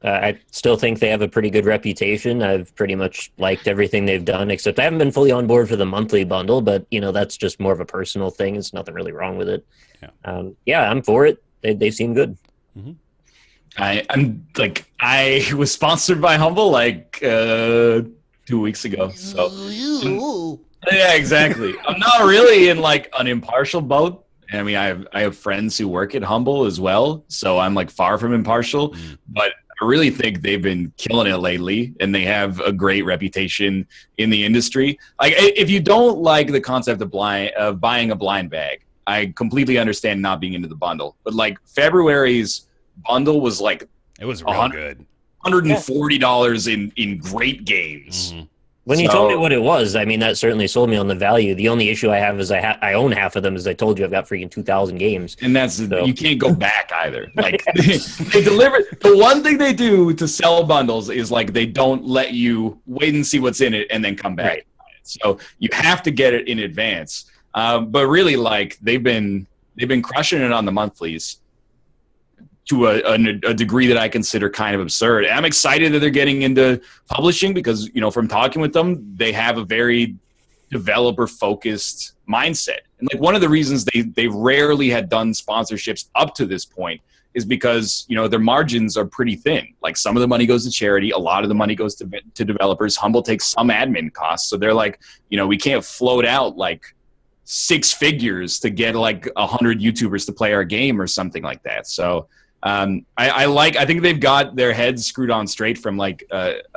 I still think they have a pretty good reputation. I've pretty much liked everything they've done, except I haven't been fully on board for the monthly bundle, but, that's just more of a personal thing. There's nothing really wrong with it. Yeah, I'm for it. They seem good. Mm-hmm. I was sponsored by Humble 2 weeks ago. So yeah, exactly. I'm not really in an impartial boat. I mean, I have friends who work at Humble as well, so I'm far from impartial. But I really think they've been killing it lately, and they have a great reputation in the industry. If you don't like the concept of buying a blind bag, I completely understand not being into the bundle. But February's bundle was it was real good. $140 in great games. Mm-hmm. When you told me what it was, I mean, that certainly sold me on the value. The only issue I have is I own half of them. As I told you, I've got freaking 2,000 games. And you can't go back either. They deliver. The one thing they do to sell bundles is they don't let you wait and see what's in it and then come back. Right. So you have to get it in advance. But really, they've been crushing it on the monthlies to a degree that I consider kind of absurd. And I'm excited that they're getting into publishing because, from talking with them, they have a very developer-focused mindset. And one of the reasons they rarely had done sponsorships up to this point is because, their margins are pretty thin. Some of the money goes to charity, a lot of the money goes to developers. Humble takes some admin costs. So they're we can't float out 6 figures to get 100 YouTubers to play our game or something like that. So I think they've got their heads screwed on straight from a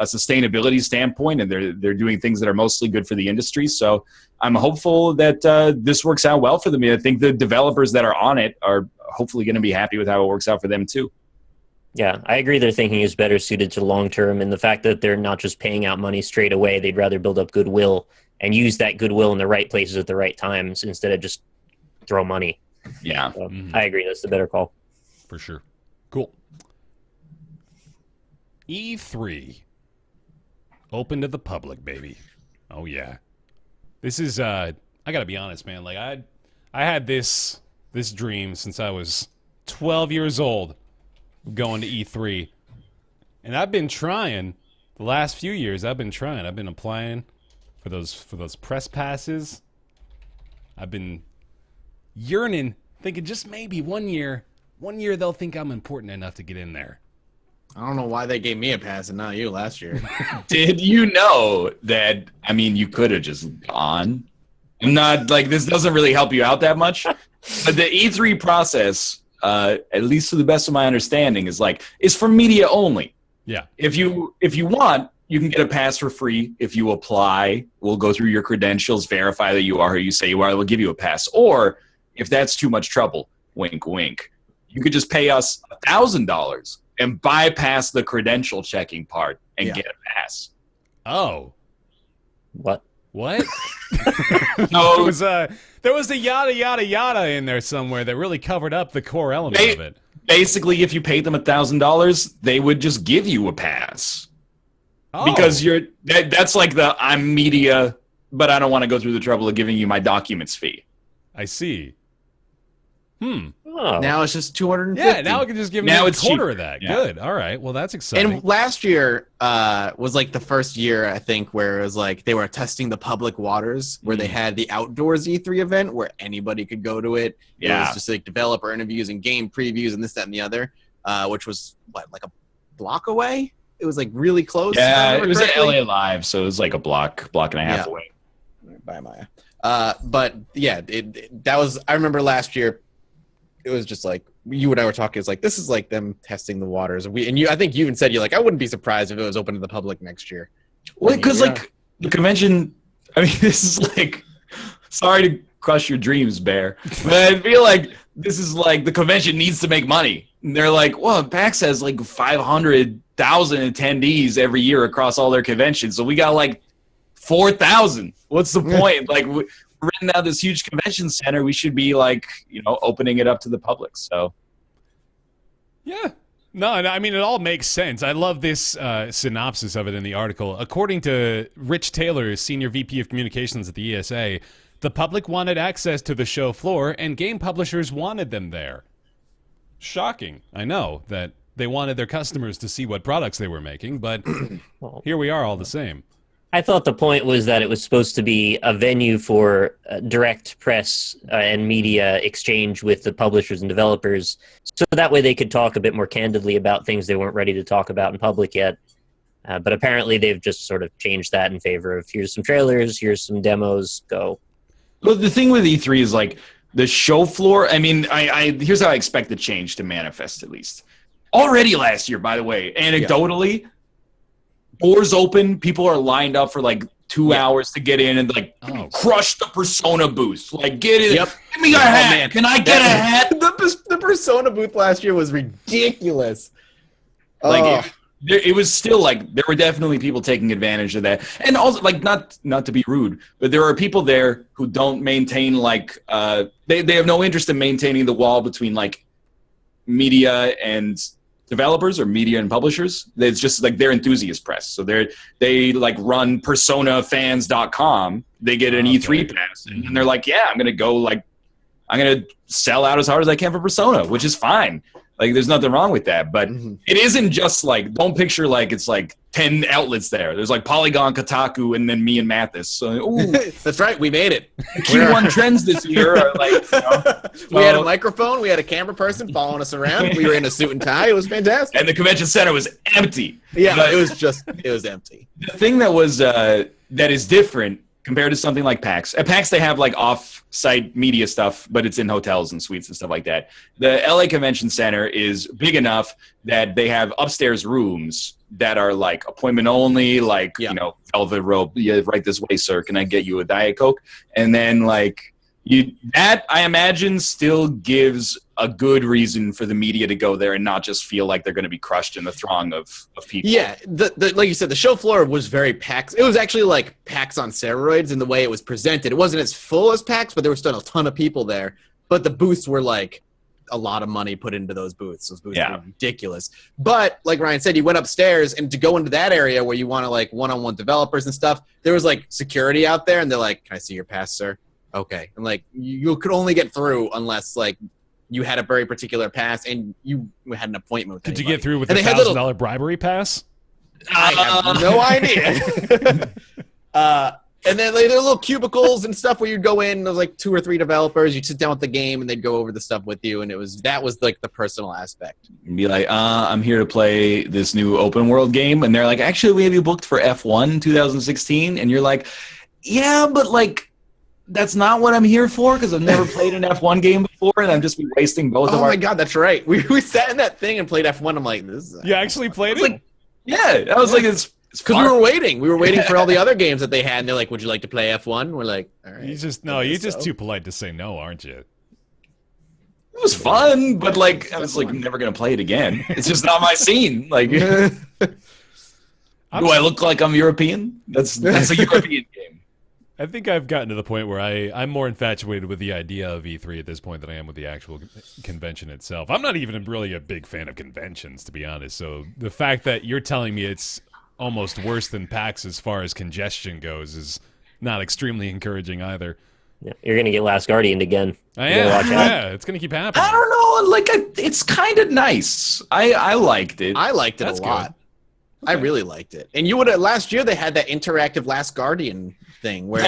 sustainability standpoint, and they're doing things that are mostly good for the industry. So I'm hopeful that this works out well for them. I think the developers that are on it are hopefully going to be happy with how it works out for them too. Yeah, I agree. Their thinking is better suited to long term, and the fact that they're not just paying out money straight away, they'd rather build up goodwill and use that goodwill in the right places at the right times instead of just throw money. Yeah, so, I agree. That's the better call. For sure. Cool. E3. Open to the public, baby. Oh, yeah. This is, I gotta be honest, man. I had this dream since I was 12 years old, going to E3. And I've been trying, the last few years, I've been applying for those press passes. I've been yearning, thinking just maybe one year they'll think I'm important enough to get in there. I don't know why they gave me a pass and not you last year. Did you know that, you could have just gone? I'm not, this doesn't really help you out that much. But the E3 process, at least to the best of my understanding, is for media only. Yeah. If you want, you can get a pass for free. If you apply, we'll go through your credentials, verify that you are who you say you are, we'll give you a pass. Or, if that's too much trouble, wink, wink, you could just pay us $1,000 and bypass the credential checking part and get a pass. Oh. What? No, there was a yada yada yada in there somewhere that really covered up the core element of it. Basically, if you paid them $1,000, they would just give you a pass. Oh. Because that's the I'm media, but I don't want to go through the trouble of giving you my documents fee. I see. Oh. Now it's just $250. Yeah, now we can just give them a quarter cheaper. of that. Yeah. Good. All right. Well, that's exciting. And last year was the first year, I think, where it was they were testing the public waters, where they had the outdoors E3 event where anybody could go to it. Yeah. It was just developer interviews and game previews and this, that, and the other, which was a block away? It was really close. Yeah, it was at LA Live, so it was a block and a half away. Bye, Maya. But yeah, that was, I remember last year, it was just you and I were talking. It's this is them testing the waters. And I think you even said I wouldn't be surprised if it was open to the public next year. Well, because the convention. This is sorry to crush your dreams, Bear, but I feel this is the convention needs to make money. And they're well, PAX has 500,000 attendees every year across all their conventions, so we got 4,000. What's the point? We're renting out this huge convention center. We should be opening it up to the public. So, yeah. No, it all makes sense. I love this synopsis of it in the article. According to Rich Taylor, Senior VP of Communications at the ESA, the public wanted access to the show floor, and game publishers wanted them there. Shocking. I know that they wanted their customers to see what products they were making, but Well, here we are all the same. I thought the point was that it was supposed to be a venue for direct press and media exchange with the publishers and developers, so that way they could talk a bit more candidly about things they weren't ready to talk about in public yet. But apparently they've just sort of changed that in favor of here's some trailers, here's some demos, go. Well, the thing with E3 is like the show floor. I mean, here's how I expect the change to manifest, at least. Already last year, by the way, anecdotally, doors open, people are lined up for like 2 hours to get in and like crush the Persona booth. Like, get it. Yep. Give me a hat. Man. Can I get a hat? The Persona booth last year was ridiculous. Like, it was still like there were definitely people taking advantage of that, and also like not to be rude, but there are people there who don't maintain like they have no interest in maintaining the wall between like media and developers or media and publishers. It's just like they're enthusiast press, so they like run personafans.com. They get an E3 pass, and they're like, yeah, I'm gonna sell out as hard as I can for Persona, which is fine. Like, there's nothing wrong with that, but it isn't just like, don't picture like it's like 10 outlets there. There's like Polygon, Kotaku, and then me and Mathas. So, ooh, that's right, we made it. The Q1 trends this year are like, we had a microphone, we had a camera person following us around. We were in a suit and tie. It was fantastic. And the convention center was empty. Yeah, but it was empty. The thing that was that is different compared to something like PAX. At PAX, they have like off-site media stuff, but it's in hotels and suites and stuff like that. The LA Convention Center is big enough that they have upstairs rooms that are like appointment only, like, you know, velvet rope. Yeah, right this way, sir. Can I get you a Diet Coke? And then like that, I imagine, still gives a good reason for the media to go there and not just feel like they're going to be crushed in the throng of people. Yeah, the like you said, the show floor was very PAX. It was actually like PAX on steroids in the way it was presented. It wasn't as full as PAX, but there was still a ton of people there. But the booths were like a lot of money put into those booths. Those booths were ridiculous. But like Ryan said, you went upstairs, and to go into that area where you want to like one-on-one developers and stuff, there was like security out there, and they're like, "Can I see your pass, sir?" Okay. And like you could only get through unless like you had a very particular pass and you had an appointment with Did anybody. you get through with a $1,000 bribery pass? I have no idea. And then like, there were little cubicles and stuff where you'd go in, there was like 2 or 3 developers, you'd sit down with the game and they'd go over the stuff with you, and that was like the personal aspect. And be like, I'm here to play this new open world game, and they're like, actually, we have you booked for F1 2016, and you're like, yeah, but like that's not what I'm here for, because I've never played an F1 game before, and I'm just wasting both of our... Oh my god, that's right. We sat in that thing and played F1. I'm like, this is... You actually played it? Like, yeah, I was like, it's because we were waiting. We were waiting for all the other games that they had, and they're like, would you like to play F1? We're like, all right. You're just too polite to say no, aren't you? It was fun, but like, I was like, I'm never going to play it again. It's just not my scene. Like, do I look like I'm European? That's a European game. I think I've gotten to the point where I'm more infatuated with the idea of E3 at this point than I am with the actual convention itself. I'm not even really a big fan of conventions, to be honest. So the fact that you're telling me it's almost worse than PAX as far as congestion goes is not extremely encouraging either. Yeah, you're going to get Last Guardian again. Yeah, it's going to keep happening. I don't know. Like, it's kind of nice. I liked it. I liked it That's a lot. good. I really liked it. And you would have last year they had that interactive Last Guardian thing where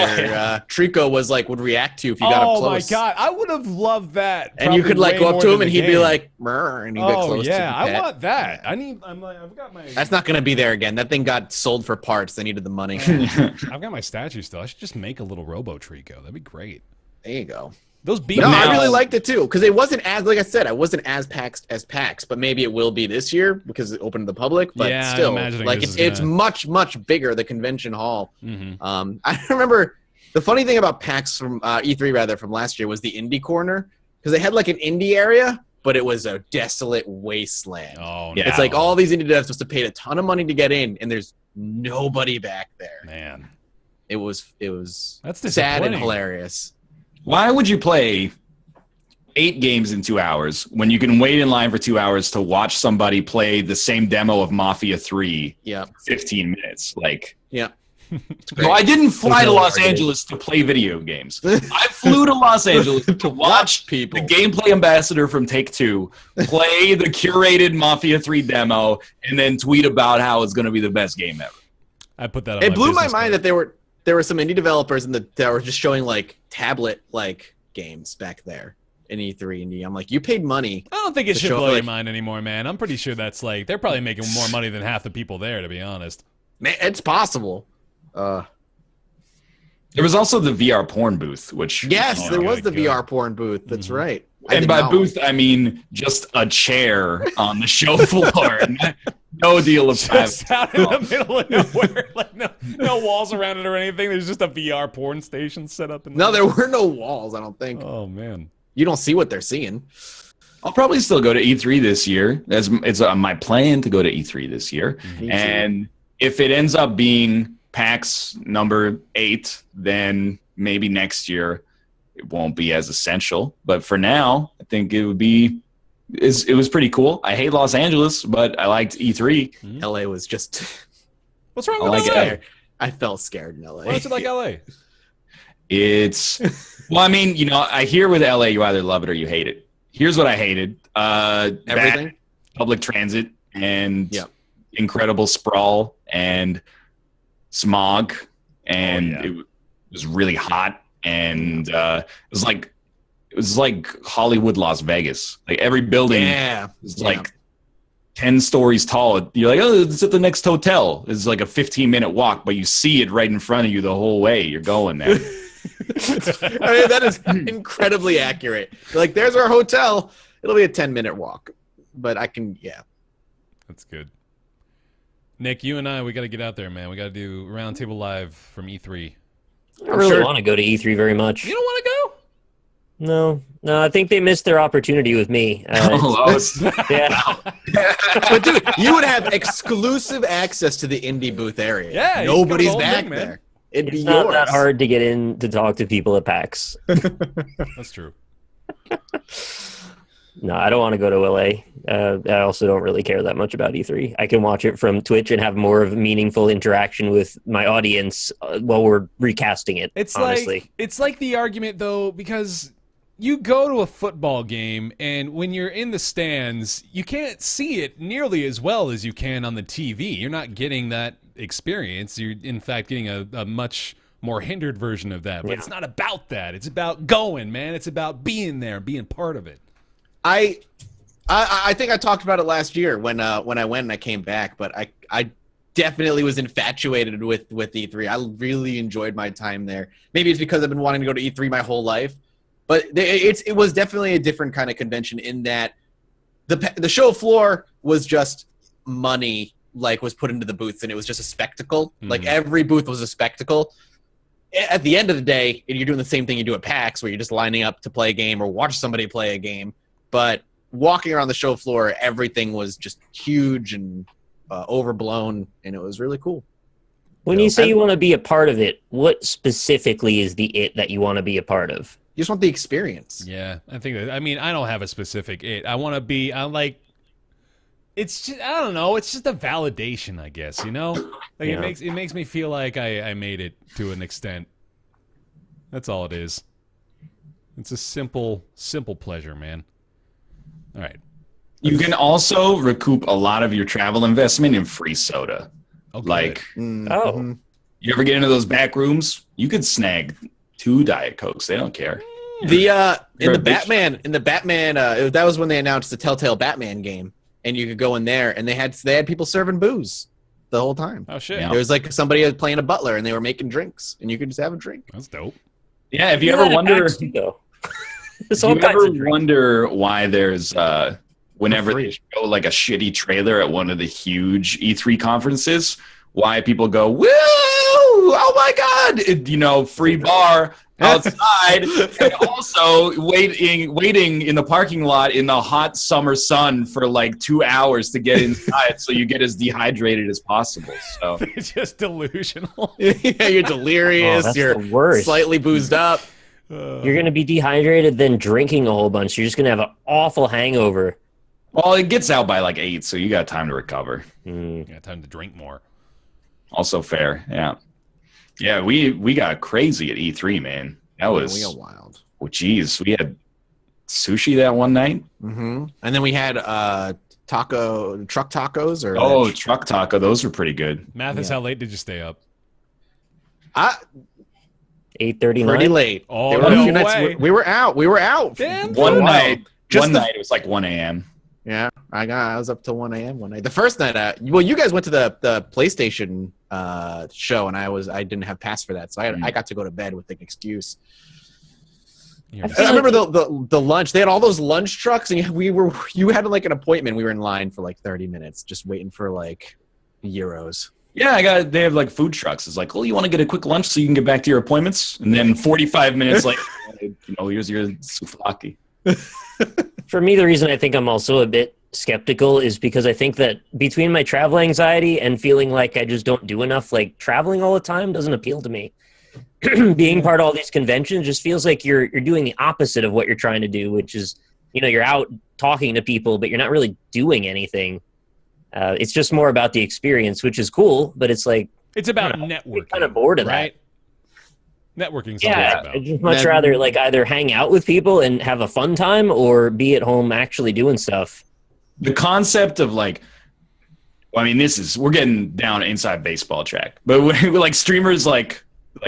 Trico would react to you if you got up close. Oh my god, I would have loved that. And you could like go up to him and he'd be like, "Brr," and he'd get close to yeah, the pet. I want that. I've got my. That's not going to be there again. That thing got sold for parts. They needed the money. I've got my statue still. I should just make a little Robo Trico. That'd be great. There you go. Those beat. No, I really liked it too because it wasn't as, like I said, I wasn't as packed as PAX, but maybe it will be this year because it opened to the public. But yeah, still, I'm imagining like it's much bigger. The convention hall. Mm-hmm. I remember the funny thing about PAX from E3 rather from last year was the indie corner because they had like an indie area, but it was a desolate wasteland. Oh, yeah. It's like all these indie devs must have paid a ton of money to get in, and there's nobody back there. Man, it was that's sad and hilarious. Why would you play 8 games in 2 hours when you can wait in line for 2 hours to watch somebody play the same demo of Mafia 3 15 minutes? Like, yeah. No, I didn't fly to Los targeted. Angeles to play video games. I flew to Los Angeles to watch people. the gameplay ambassador from Take-Two play the curated Mafia 3 demo and then tweet about how it's going to be the best game ever. I put that on It blew my business mind card. that there were some indie developers that were just showing like tablet like games back there in E3 and I'm like, you paid money. I don't think it to should show blow off, your like- mind anymore, man. I'm pretty sure that's like they're probably making more money than half the people there, to be honest. Man, it's possible. There was also the VR porn booth, which Yes, there was the good. VR porn booth. That's right. I and did by not- booth I mean just a chair on the show floor. No deal of Just privacy. out in the middle of nowhere, like no walls around it or anything. There's just a VR porn station set up. In No, there were no walls. I don't think. Oh man. You don't see what they're seeing. I'll probably still go to E3 this year. It's my plan to go to E3 this year. Me too. And if it ends up being PAX number 8, then maybe next year it won't be as essential. But for now, I think it would be. It was pretty cool. I hate Los Angeles, but I liked E3. LA was just. What's wrong I with like LA? it. I felt scared in LA. Why is it like LA? It's well, I mean, I hear with LA, you either love it or you hate it. Here's what I hated: Everything. bad public transit and Yep. incredible sprawl and smog, and Oh, yeah. it was really hot, and it was like Hollywood, Las Vegas. Like every building Yeah. is like 10 stories tall. You're like, oh, it's at the next hotel. It's like a 15-minute walk, but you see it right in front of you the whole way you're going there. I mean, that is incredibly accurate. Like, there's our hotel. It'll be a 10-minute walk. But I can, yeah. That's good. Nick, you and I, we got to get out there, man. We got to do Roundtable Live from E3. I don't really sure- want to go to E3 very much. You don't want to go? No, I think they missed their opportunity with me. Yeah. But, dude, you would have exclusive access to the indie booth area. Yeah, you can go Nobody's the whole back thing, man. there. It'd It's be not yours. that hard to get in to talk to people at PAX. That's true. No, I don't want to go to LA. I also don't really care that much about E3. I can watch it from Twitch and have more of a meaningful interaction with my audience while we're recasting it. It's honestly. like the argument though, because you go to a football game and when you're in the stands, you can't see it nearly as well as you can on the TV. You're not getting that experience. You're in fact getting a much more hindered version of that. But it's not about that. It's about going, man. It's about being there, being part of it. I think I talked about it last year when I went and I came back, but I definitely was infatuated with E3. I really enjoyed my time there. Maybe it's because I've been wanting to go to E3 my whole life, but it was definitely a different kind of convention in that the show floor was just money was put into the booths and it was just a spectacle. Like every booth was a spectacle. At the end of the day, you're doing the same thing you do at PAX where you're just lining up to play a game or watch somebody play a game. But walking around the show floor, everything was just huge and overblown, and it was really cool. When you say you want to be a part of it, what specifically is the it that you want to be a part of? You just want the experience. Yeah, I think that. I mean, I don't have a specific it. I want to be. It's just. I don't know. It's just a validation, I guess. You know, like Yeah. it makes me feel like I made it to an extent. That's all it is. It's a simple pleasure, man. All right. You can also recoup a lot of your travel investment in free soda. Okay. Like, Oh. you ever get into those back rooms? You could snag 2 Diet Cokes. They don't care. The You're in a the bitch. Batman that was when they announced the Telltale Batman game, and you could go in there and they had people serving booze the whole time. Oh shit. Yeah. There was like somebody playing a butler and they were making drinks, and you could just have a drink. That's dope. Yeah, if you ever wonder, There's if all you kinds ever of drinks. wonder why there's whenever free. they show like a shitty trailer at one of the huge E3 conferences, why people go, woo, oh my god, free bar outside, and also waiting in the parking lot in the hot summer sun for like 2 hours to get inside, so you get as dehydrated as possible. So It's just delusional. Yeah, you're delirious. Oh, that's you're the worst. slightly boozed up. You're going to be dehydrated, then drinking a whole bunch. You're just going to have an awful hangover. well, it gets out by like 8, so you got time to recover. Yeah, time to drink more. Also fair, yeah. Yeah, we got crazy at E3, man. That was we got wild. Oh, geez, we had sushi that one night. Mm-hmm. And then we had truck tacos or truck taco. Those were pretty good. Mathas, how late did you stay up? 8:39. Pretty late. Oh, There were a no few nights way. we were out. Damn. One night Just it was like 1 a.m. Yeah, I was up till 1 a.m. one night. The first night, you guys went to the PlayStation show, and I didn't have pass for that, so I got to go to bed with an excuse. I remember the lunch. They had all those lunch trucks, and you had like an appointment. We were in line for like 30 minutes, just waiting for like euros. Yeah, they have like food trucks. It's like, oh, you want to get a quick lunch so you can get back to your appointments, and then 45 minutes later, here's your souvlaki. For me, the reason I think I'm also a bit skeptical is because I think that between my travel anxiety and feeling like I just don't do enough, like traveling all the time doesn't appeal to me. Being part of all these conventions just feels like you're doing the opposite of what you're trying to do, which is, you're out talking to people, but you're not really doing anything. It's just more about the experience, which is cool, but it's like... It's about networking. Kind of bored of right? that. Networking's Yeah, about. I'd just much rather like either hang out with people and have a fun time or be at home actually doing stuff. The concept of like, we're getting down inside baseball track, but we're like streamers like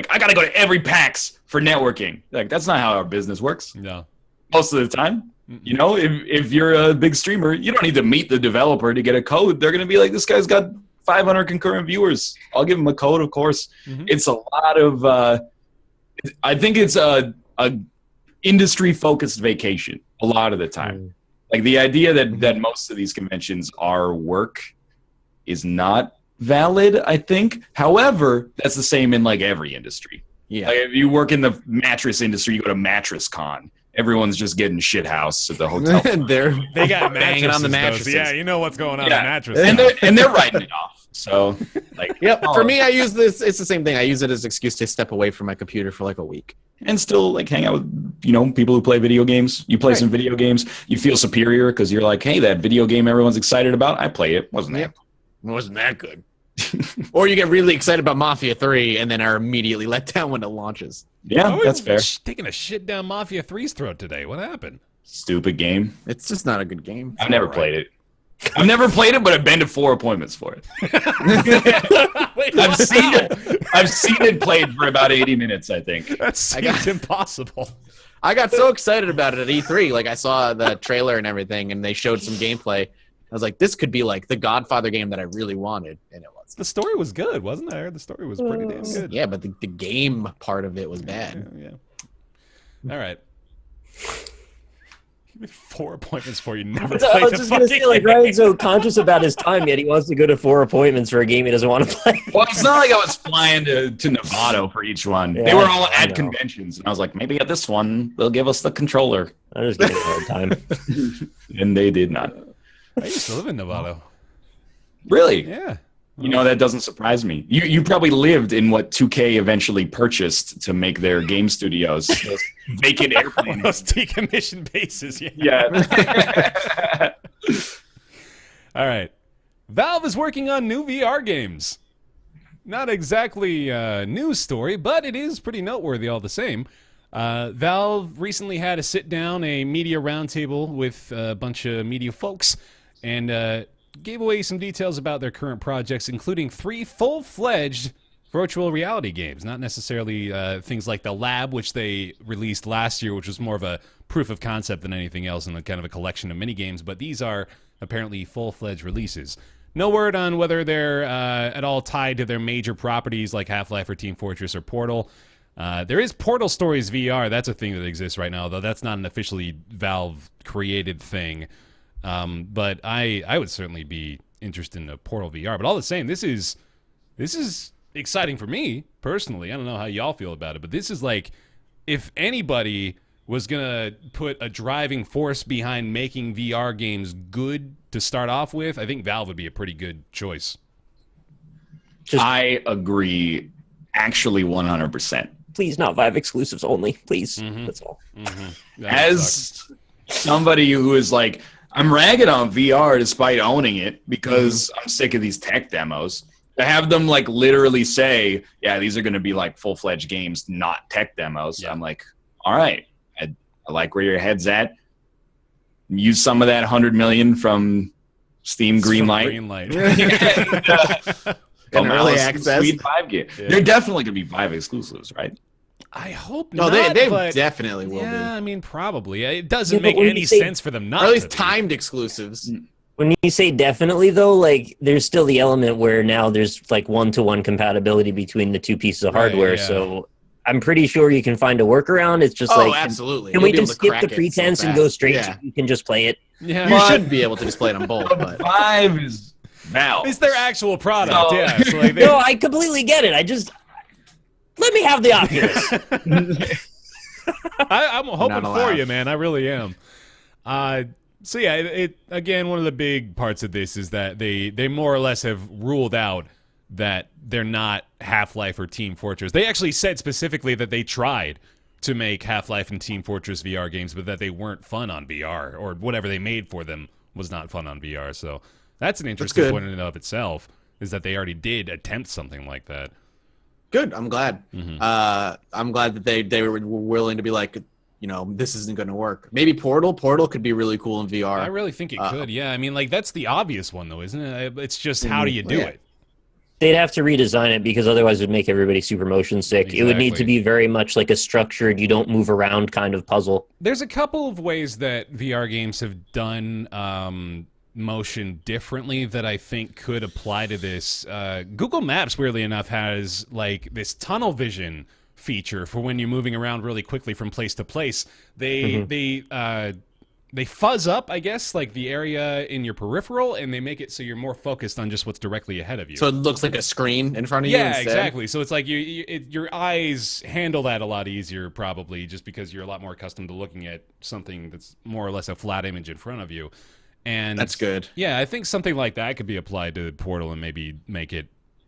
I gotta go to every PAX for networking. Like that's not how our business works. No. Most of the time, if you're a big streamer, you don't need to meet the developer to get a code. They're gonna be like, this guy's got 500 concurrent viewers. I'll give him a code, of course. Mm-hmm. It's a lot of. I think it's a industry-focused vacation a lot of the time. Like the idea that most of these conventions are work is not valid, I think. However, that's the same in like every industry. Yeah. Like if you work in the mattress industry, you go to Mattress Con. Everyone's just getting shit house at the hotel. They got banging on the mattresses. Yeah, you know what's going on in mattress. And they're writing it off. So, like, yep. For me, I use this. It's the same thing. I use it as an excuse to step away from my computer for like a week and still like hang out with people who play video games. You play some video games. You feel superior because you're like, hey, that video game everyone's excited about. I play it. Wasn't that good? Or you get really excited about Mafia 3 and then are immediately let down when it launches. Yeah, that's fair. Taking a shit down Mafia 3's throat today. What happened? Stupid game. It's just not a good game. I've never played it. I've never played it, but I've been to 4 appointments for it. Wait, I've seen it played for about 80 minutes, I think. That seems impossible. I got so excited about it at E3. Like I saw the trailer and everything, and they showed some gameplay. I was like, this could be like the Godfather game that I really wanted, and it was. The story was good, wasn't it? I heard the story was pretty damn good. Yeah, but the game part of it was bad. Yeah. All right. 4 appointments for you. Never I was just going to say, like, Ryan's so conscious about his time, yet he wants to go to 4 appointments for a game he doesn't want to play. Well, it's not like I was flying to Nevada for each one. They were all at conventions, and I was like, maybe at this one, they'll give us the controller. I was giving a hard time. And they did not. I used to live in Nevada. Really? Yeah. That doesn't surprise me. You probably lived in what 2K eventually purchased to make their game studios. Those vacant airplanes. Those decommissioned bases. Yeah. All right. Valve is working on new VR games. Not exactly a news story, but it is pretty noteworthy all the same. Valve recently had a sit-down, a media roundtable with a bunch of media folks, and gave away some details about their current projects, including 3 full-fledged virtual reality games. Not necessarily things like The Lab, which they released last year, which was more of a proof of concept than anything else and kind of a collection of mini-games, but these are apparently full-fledged releases. No word on whether they're at all tied to their major properties like Half-Life or Team Fortress or Portal. There is Portal Stories VR. That's a thing that exists right now, though that's not an officially Valve-created thing. But I would certainly be interested in the Portal VR. But all the same, this is exciting for me personally. I don't know how y'all feel about it, but this is like, if anybody was gonna put a driving force behind making VR games good to start off with, I think Valve would be a pretty good choice. I agree, actually 100%. Please, not Vive exclusives only. Please, that's all. As somebody who is like, I'm ragging on VR despite owning it because I'm sick of these tech demos. To have them like literally say, yeah, these are going to be like full-fledged games, not tech demos. I'm like, all right, I like where your head's at. Use some of that 100 million from Steam Greenlight. And early access. Sweet Vive game. Yeah. They're definitely going to be Vive exclusives, right? I hope not. No, they definitely will be. Yeah, I mean, probably. It doesn't make any sense for them not or at least to timed exclusives. When you say definitely, though, like there's still the element where now there's like one-to-one compatibility between the two pieces of hardware. Yeah. So I'm pretty sure you can find a workaround. It's just absolutely. Can we just skip the pretense and go straight to you can just play it? Yeah, you should be able to just play it on both. But Vive is Valve. It's their actual product. So, yeah. So like no, I completely get it. Let me have the Oculus. I'm hoping for you, man. I really am. So yeah, it again, one of the big parts of this is that they more or less have ruled out that they're not Half-Life or Team Fortress. They actually said specifically that they tried to make Half-Life and Team Fortress VR games, but that they weren't fun on VR, or whatever they made for them was not fun on VR. So that's an interesting point in and of itself, is that they already did attempt something like that. Good. I'm glad. Mm-hmm. I'm glad that they were willing to be like, this isn't going to work. Maybe Portal. Portal could be really cool in VR. I really think it could. Yeah. I mean, like that's the obvious one, though, isn't it? It's just how do you do it? They'd have to redesign it because otherwise it would make everybody super motion sick. Exactly. It would need to be very much like a structured, you don't move around kind of puzzle. There's a couple of ways that VR games have done motion differently that I think could apply to this. Google Maps, weirdly enough, has like this tunnel vision feature for when you're moving around really quickly from place to place. They fuzz up, I guess, like the area in your peripheral, and they make it so you're more focused on just what's directly ahead of you. So it looks like a screen in front of you instead? Yeah, exactly. So it's like your eyes handle that a lot easier, probably, just because you're a lot more accustomed to looking at something that's more or less a flat image in front of you. And that's good. Yeah, I think something like that could be applied to Portal and maybe make it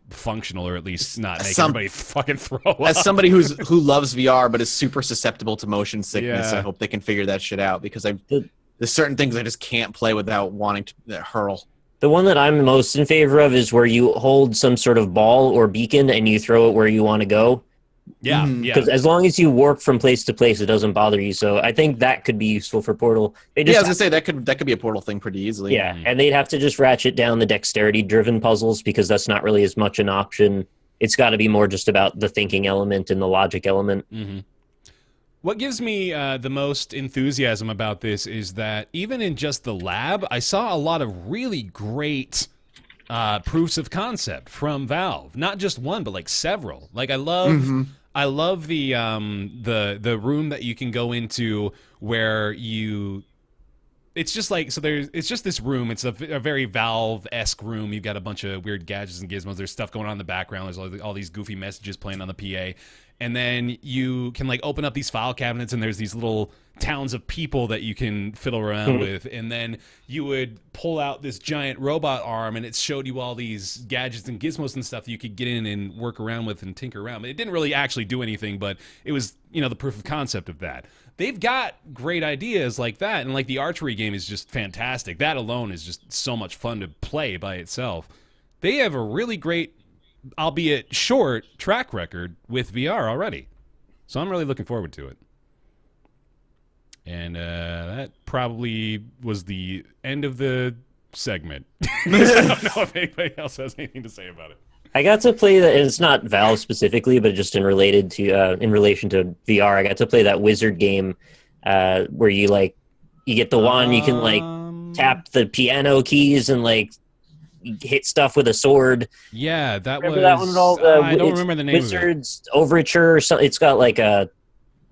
functional, or at least not make everybody fucking throw up. As somebody who loves VR but is super susceptible to motion sickness, I hope they can figure that shit out, because there's certain things I just can't play without wanting to hurl. The one that I'm most in favor of is where you hold some sort of ball or beacon and you throw it where you want to go. Yeah, because as long as you warp from place to place, it doesn't bother you. So I think that could be useful for Portal. I was gonna say that could be a Portal thing pretty easily. Yeah, and they'd have to just ratchet down the dexterity-driven puzzles, because that's not really as much an option. It's got to be more just about the thinking element and the logic element. Mm-hmm. What gives me the most enthusiasm about this is that even in just the lab, I saw a lot of really great proofs of concept from Valve. Not just one, but like several. Like I love the room that you can go into where it's just like, so it's just this room. It's a very Valve-esque room. You've got a bunch of weird gadgets and gizmos. There's stuff going on in the background. There's all these goofy messages playing on the PA. And then you can like open up these file cabinets, and there's these little towns of people that you can fiddle around with. And then you would pull out this giant robot arm, and it showed you all these gadgets and gizmos and stuff that you could get in and work around with and tinker around. But it didn't really actually do anything, but it was, the proof of concept of that. They've got great ideas like that, and like the archery game is just fantastic. That alone is just so much fun to play by itself. They have a really great, albeit short, track record with VR already. So I'm really looking forward to it. And that probably was the end of the segment. I don't know if anybody else has anything to say about it. I got to play that, and it's not Valve specifically, but just in relation to VR. I got to play that wizard game where you get the wand, you can tap the piano keys and hit stuff with a sword. Yeah, remember that one at all? I don't remember the name Wizard's Overture or something. It's got like a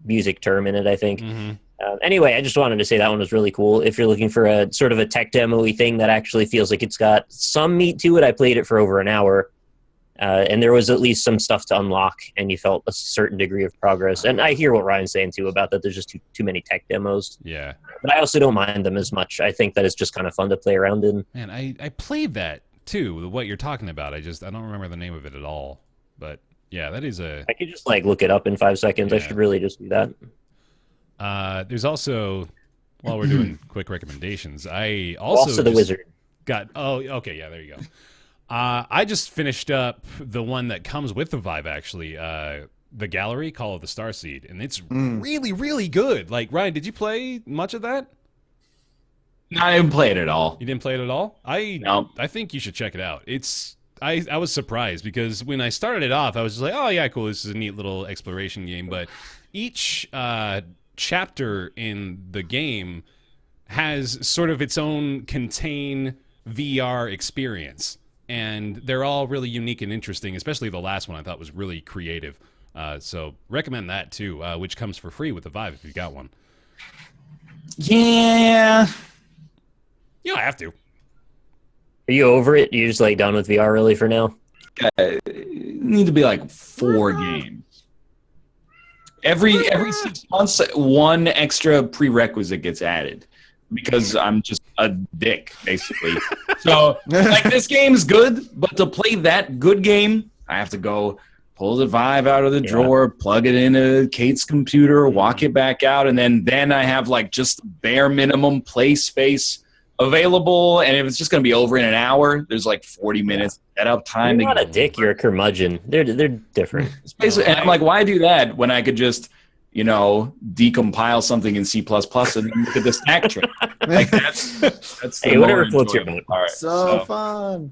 music term in it, I think. Mm-hmm. Anyway, I just wanted to say that one was really cool. If you're looking for a sort of a tech demo-y thing that actually feels like it's got some meat to it, I played it for over an hour. And there was at least some stuff to unlock, and you felt a certain degree of progress. And I hear what Ryan's saying, too, about that there's just too many tech demos. Yeah. But I also don't mind them as much. I think that it's just kind of fun to play around in. Man, I played that, too, what you're talking about. I don't remember the name of it at all. But, yeah, that is a... I could just, look it up in 5 seconds. Yeah. I should really just do that. There's also, while we're doing quick recommendations, I also the Wizard. Oh, okay, yeah, there you go. I just finished up the one that comes with the Vive, actually. The Gallery, Call of the Starseed, and it's really, really good. Like, Ryan, did you play much of that? No, I didn't play it at all. You didn't play it at all? No. I think you should check it out. I was surprised because when I started it off, I was just like, oh yeah, cool, this is a neat little exploration game. But each chapter in the game has sort of its own contain VR experience. And they're all really unique and interesting, especially the last one I thought was really creative. So recommend that too, which comes for free with the Vive if you got one. Yeah. You don't have to. Are you over it? You just like done with VR really for now? Need to be like 4 games. Every 6 months, one extra prerequisite gets added because I'm just a dick, basically. So, like, this game's good, but to play that good game, I have to go pull the Vive out of the drawer, plug it into Kate's computer, walk it back out, and then I have, like, just bare minimum play space available, and if it's just going to be over in an hour, there's like 40 minutes setup time. You're not a dick, you're a curmudgeon. They're different. And I'm like, why do that when I could just, decompile something in C++ and then look at the stack track? Like, that's the Hey, whatever more floats your enjoyable boat. part. So fun.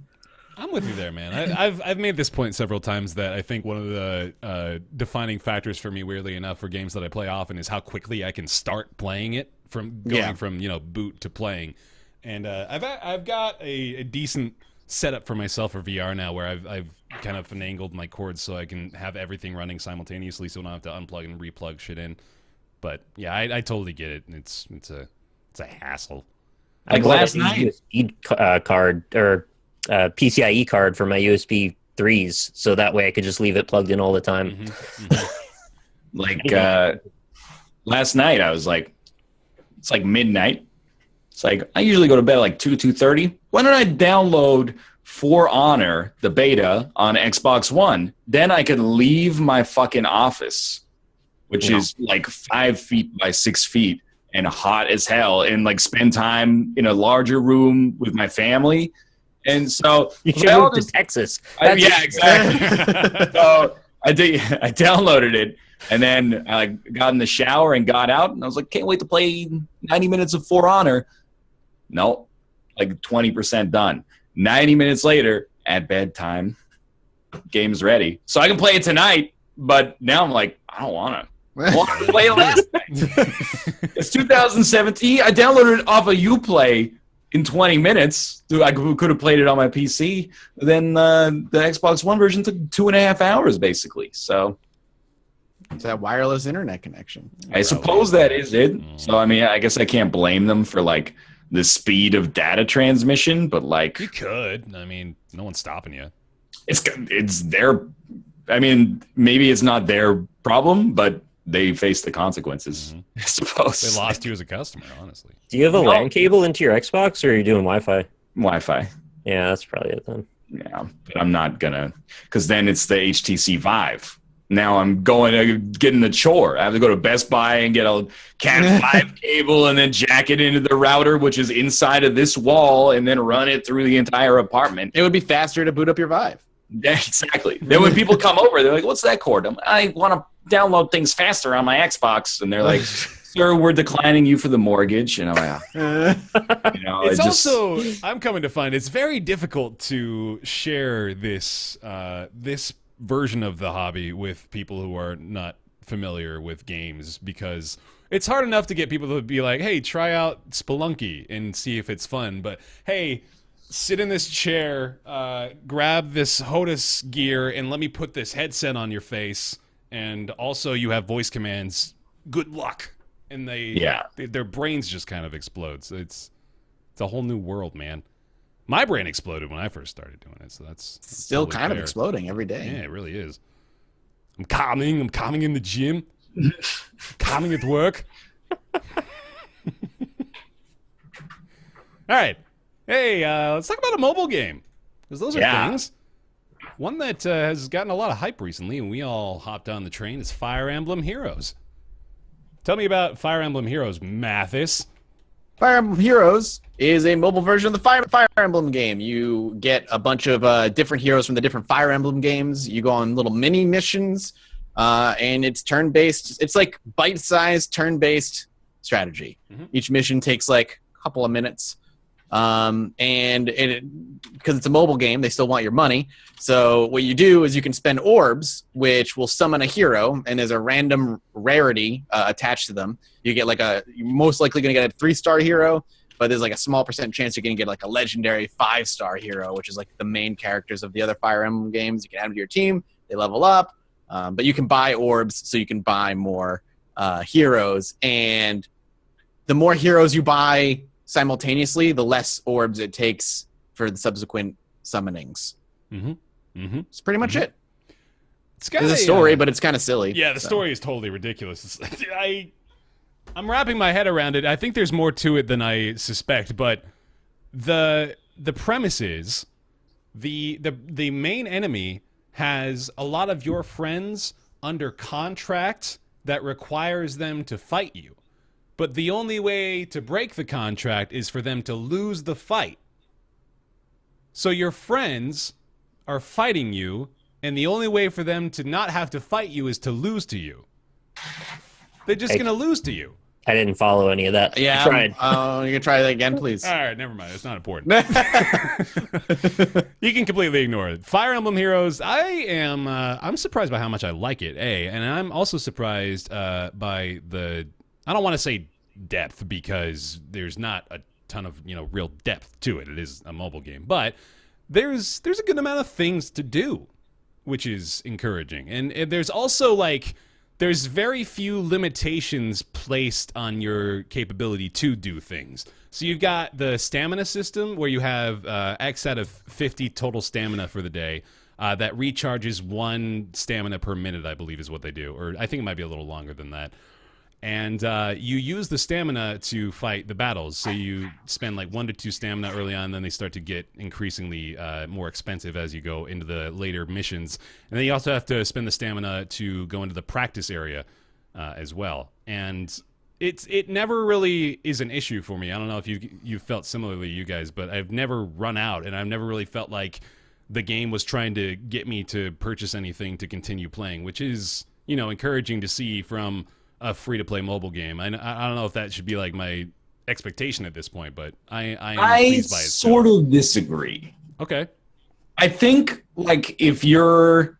I'm with you there, man. I've made this point several times that I think one of the defining factors for me, weirdly enough, for games that I play often is how quickly I can start playing it from going from boot to playing. And I've got a decent setup for myself for VR now, where I've kind of finagled my cords so I can have everything running simultaneously, so I don't have to unplug and replug shit in. But yeah, I totally get it. It's a hassle. Like last night, USB card or PCIe card for my USB 3s, so that way I could just leave it plugged in all the time. Last night I was like, it's like midnight. It's like, I usually go to bed at like 2:30. Why don't I download For Honor, the beta, on Xbox One? Then I could leave my fucking office, which is like 5 feet by 6 feet and hot as hell, and like spend time in a larger room with my family. And so You should move to Texas. yeah, exactly. So I downloaded it, and then I got in the shower and got out, and I was like, can't wait to play 90 minutes of For Honor. No, like 20% done. 90 minutes later, at bedtime, game's ready. So I can play it tonight, but now I'm like, I don't want to. I want to play it last night. It's 2017. I downloaded it off of Uplay in 20 minutes. I could have played it on my PC. Then the Xbox One version took 2.5 hours, basically. So It's that wireless internet connection. I suppose that is it. So, I mean, I guess I can't blame them for, like, the speed of data transmission, but, like... You could. I mean, no one's stopping you. It's their... I mean, maybe it's not their problem, but they face the consequences, I suppose. They lost you as a customer, honestly. Do you have a LAN cable into your Xbox, or are you doing Wi-Fi? Wi-Fi. Yeah, that's probably it then. Yeah, but I'm not gonna... Because then it's the HTC Vive. Now I'm going to get in the chore. I have to go to Best Buy and get a Cat 5 cable and then jack it into the router, which is inside of this wall, and then run it through the entire apartment. It would be faster to boot up your Vive. Yeah, exactly. Then when people come over, they're like, what's that cord? I want to download things faster on my Xbox. And they're like, sir, we're declining you for the mortgage. And I'm like, it's also, I'm coming to find, it's very difficult to share this this version of the hobby with people who are not familiar with games, because it's hard enough to get people to be like, hey, try out Spelunky and see if it's fun. But, hey, sit in this chair, grab this HOTAS gear, and let me put this headset on your face. And also you have voice commands. Good luck. And their brains just kind of explode. So it's a whole new world, man. My brain exploded when I first started doing it, so that's still totally kind fair. of exploding every day. Yeah, it really is. I'm calming in the gym. Calming at work. All right. Hey, let's talk about a mobile game, because those are things. One that has gotten a lot of hype recently, and we all hopped on the train, is Fire Emblem Heroes. Tell me about Fire Emblem Heroes, Mathas. Fire Emblem Heroes is a mobile version of the Fire Emblem game. You get a bunch of different heroes from the different Fire Emblem games. You go on little mini missions, and it's turn-based. It's like bite-sized turn-based strategy. Mm-hmm. Each mission takes like a couple of minutes. And because it's a mobile game, they still want your money. So what you do is you can spend orbs, which will summon a hero, and there's a random rarity attached to them. You get you're most likely going to get a 3-star hero, but there's like a small percent chance you're going to get like a legendary 5-star hero, which is like the main characters of the other Fire Emblem games. You can add them to your team, they level up, but you can buy orbs, so you can buy more heroes. And the more heroes you buy simultaneously, the less orbs it takes for the subsequent summonings. Mm-hmm. Mm-hmm. It's pretty much it. There's a story, but it's kind of silly. Yeah, the story is totally ridiculous. I'm wrapping my head around it. I think there's more to it than I suspect, but the premise is the main enemy has a lot of your friends under contract that requires them to fight you. But the only way to break the contract is for them to lose the fight. So your friends are fighting you, and the only way for them to not have to fight you is to lose to you. They're just going to lose to you. I didn't follow any of that. Yeah. You can try that again, please. All right, never mind. It's not important. You can completely ignore it. Fire Emblem Heroes, I'm surprised by how much I like it, and I'm also surprised by the, I don't want to say depth, because there's not a ton of real depth to it. It is a mobile game, but there's a good amount of things to do, which is encouraging. And there's also there's very few limitations placed on your capability to do things. So you've got the stamina system where you have X out of 50 total stamina for the day. That recharges 1 stamina per minute, I believe is what they do. Or I think it might be a little longer than that. And you use the stamina to fight the battles. So you spend 1 to 2 stamina early on, and then they start to get increasingly more expensive as you go into the later missions. And then you also have to spend the stamina to go into the practice area as well. And it never really is an issue for me. I don't know if you felt similarly, you guys, but I've never run out, and I've never really felt like the game was trying to get me to purchase anything to continue playing, which is encouraging to see from a free-to-play mobile game. I don't know if that should be my expectation at this point, but I am pleased by it. I sort of disagree. Okay. I think if you're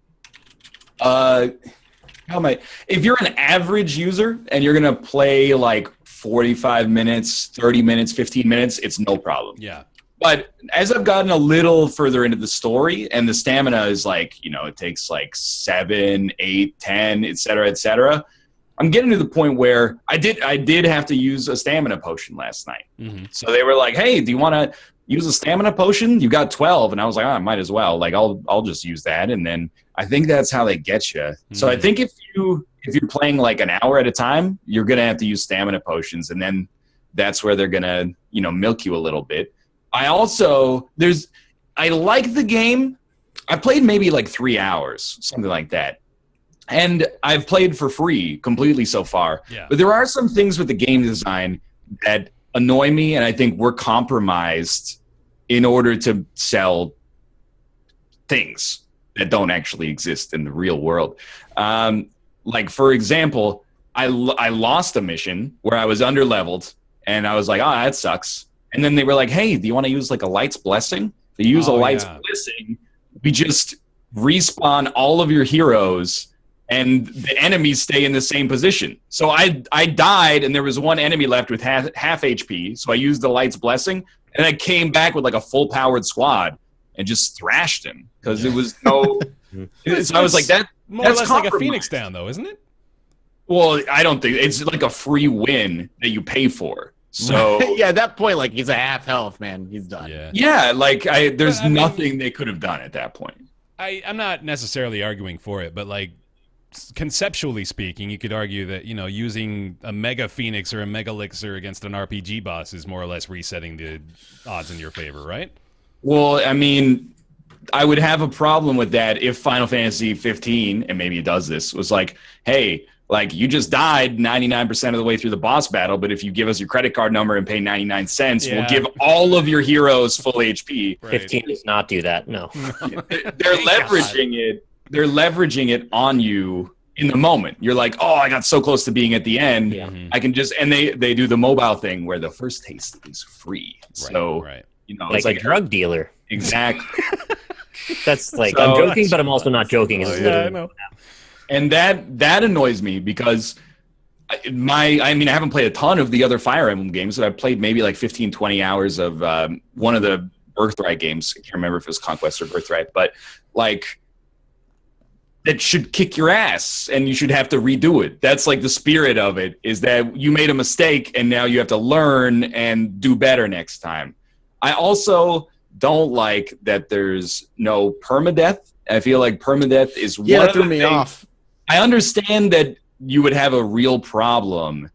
if you're an average user and you're gonna play 45 minutes, 30 minutes, 15 minutes, it's no problem. Yeah. But as I've gotten a little further into the story, and the stamina is it takes 7, 8, 10, et cetera, I'm getting to the point where I did have to use a stamina potion last night. Mm-hmm. So they were like, "Hey, do you want to use a stamina potion? You got 12." And I was like, "Oh, I might as well. I'll just use that." And then I think that's how they get you. Mm-hmm. So I think if you're playing an hour at a time, you're gonna have to use stamina potions, and then that's where they're gonna milk you a little bit. I like the game. I played maybe 3 hours, something like that. And I've played for free completely so far. Yeah. But there are some things with the game design that annoy me, and I think we're compromised in order to sell things that don't actually exist in the real world. For example, I lost a mission where I was underleveled, and I was like, "Oh, that sucks." And then they were like, "Hey, do you want to use a Light's Blessing?" If you use a Light's Blessing, we just respawn all of your heroes, and the enemies stay in the same position. So I died, and there was one enemy left with half HP, so I used the Light's Blessing, and I came back with a full-powered squad and just thrashed him, because it was no... So I was like, that's more or less like a Phoenix Down, though, isn't it? Well, I don't think... It's a free win that you pay for. So yeah, at that point, he's a half health, man. He's done. Yeah, there's nothing they could have done at that point. I'm not necessarily arguing for it, but conceptually speaking, you could argue that using a Mega Phoenix or a Mega Elixir against an RPG boss is more or less resetting the odds in your favor, right? Well, I mean, I would have a problem with that if Final Fantasy 15, and maybe it does this, was hey, Like, you just died 99% of the way through the boss battle, but if you give us your credit card number and pay 99 cents, we'll give all of your heroes full HP. Right. 15 does not do that, no. They're leveraging it. They're leveraging it on you in the moment. You're like, oh, I got so close to being at the end. Yeah. I can just, and they do the mobile thing where the first taste is free. Right, So, right. you know, Like it's a like drug dealer. Exactly. That's like, So- I'm joking, but I'm also not joking. It's Yeah, literally- I know. And that annoys me because I haven't played a ton of the other Fire Emblem games, but I've played maybe like 15, 20 hours of one of the Birthright games. I can't remember if it was Conquest or Birthright, but like, that should kick your ass and you should have to redo it. That's like the spirit of it, is that you made a mistake and now you have to learn and do better next time. I also don't like that there's no permadeath. I feel like permadeath is one that of threw the me things- off. I understand that you would have a real problem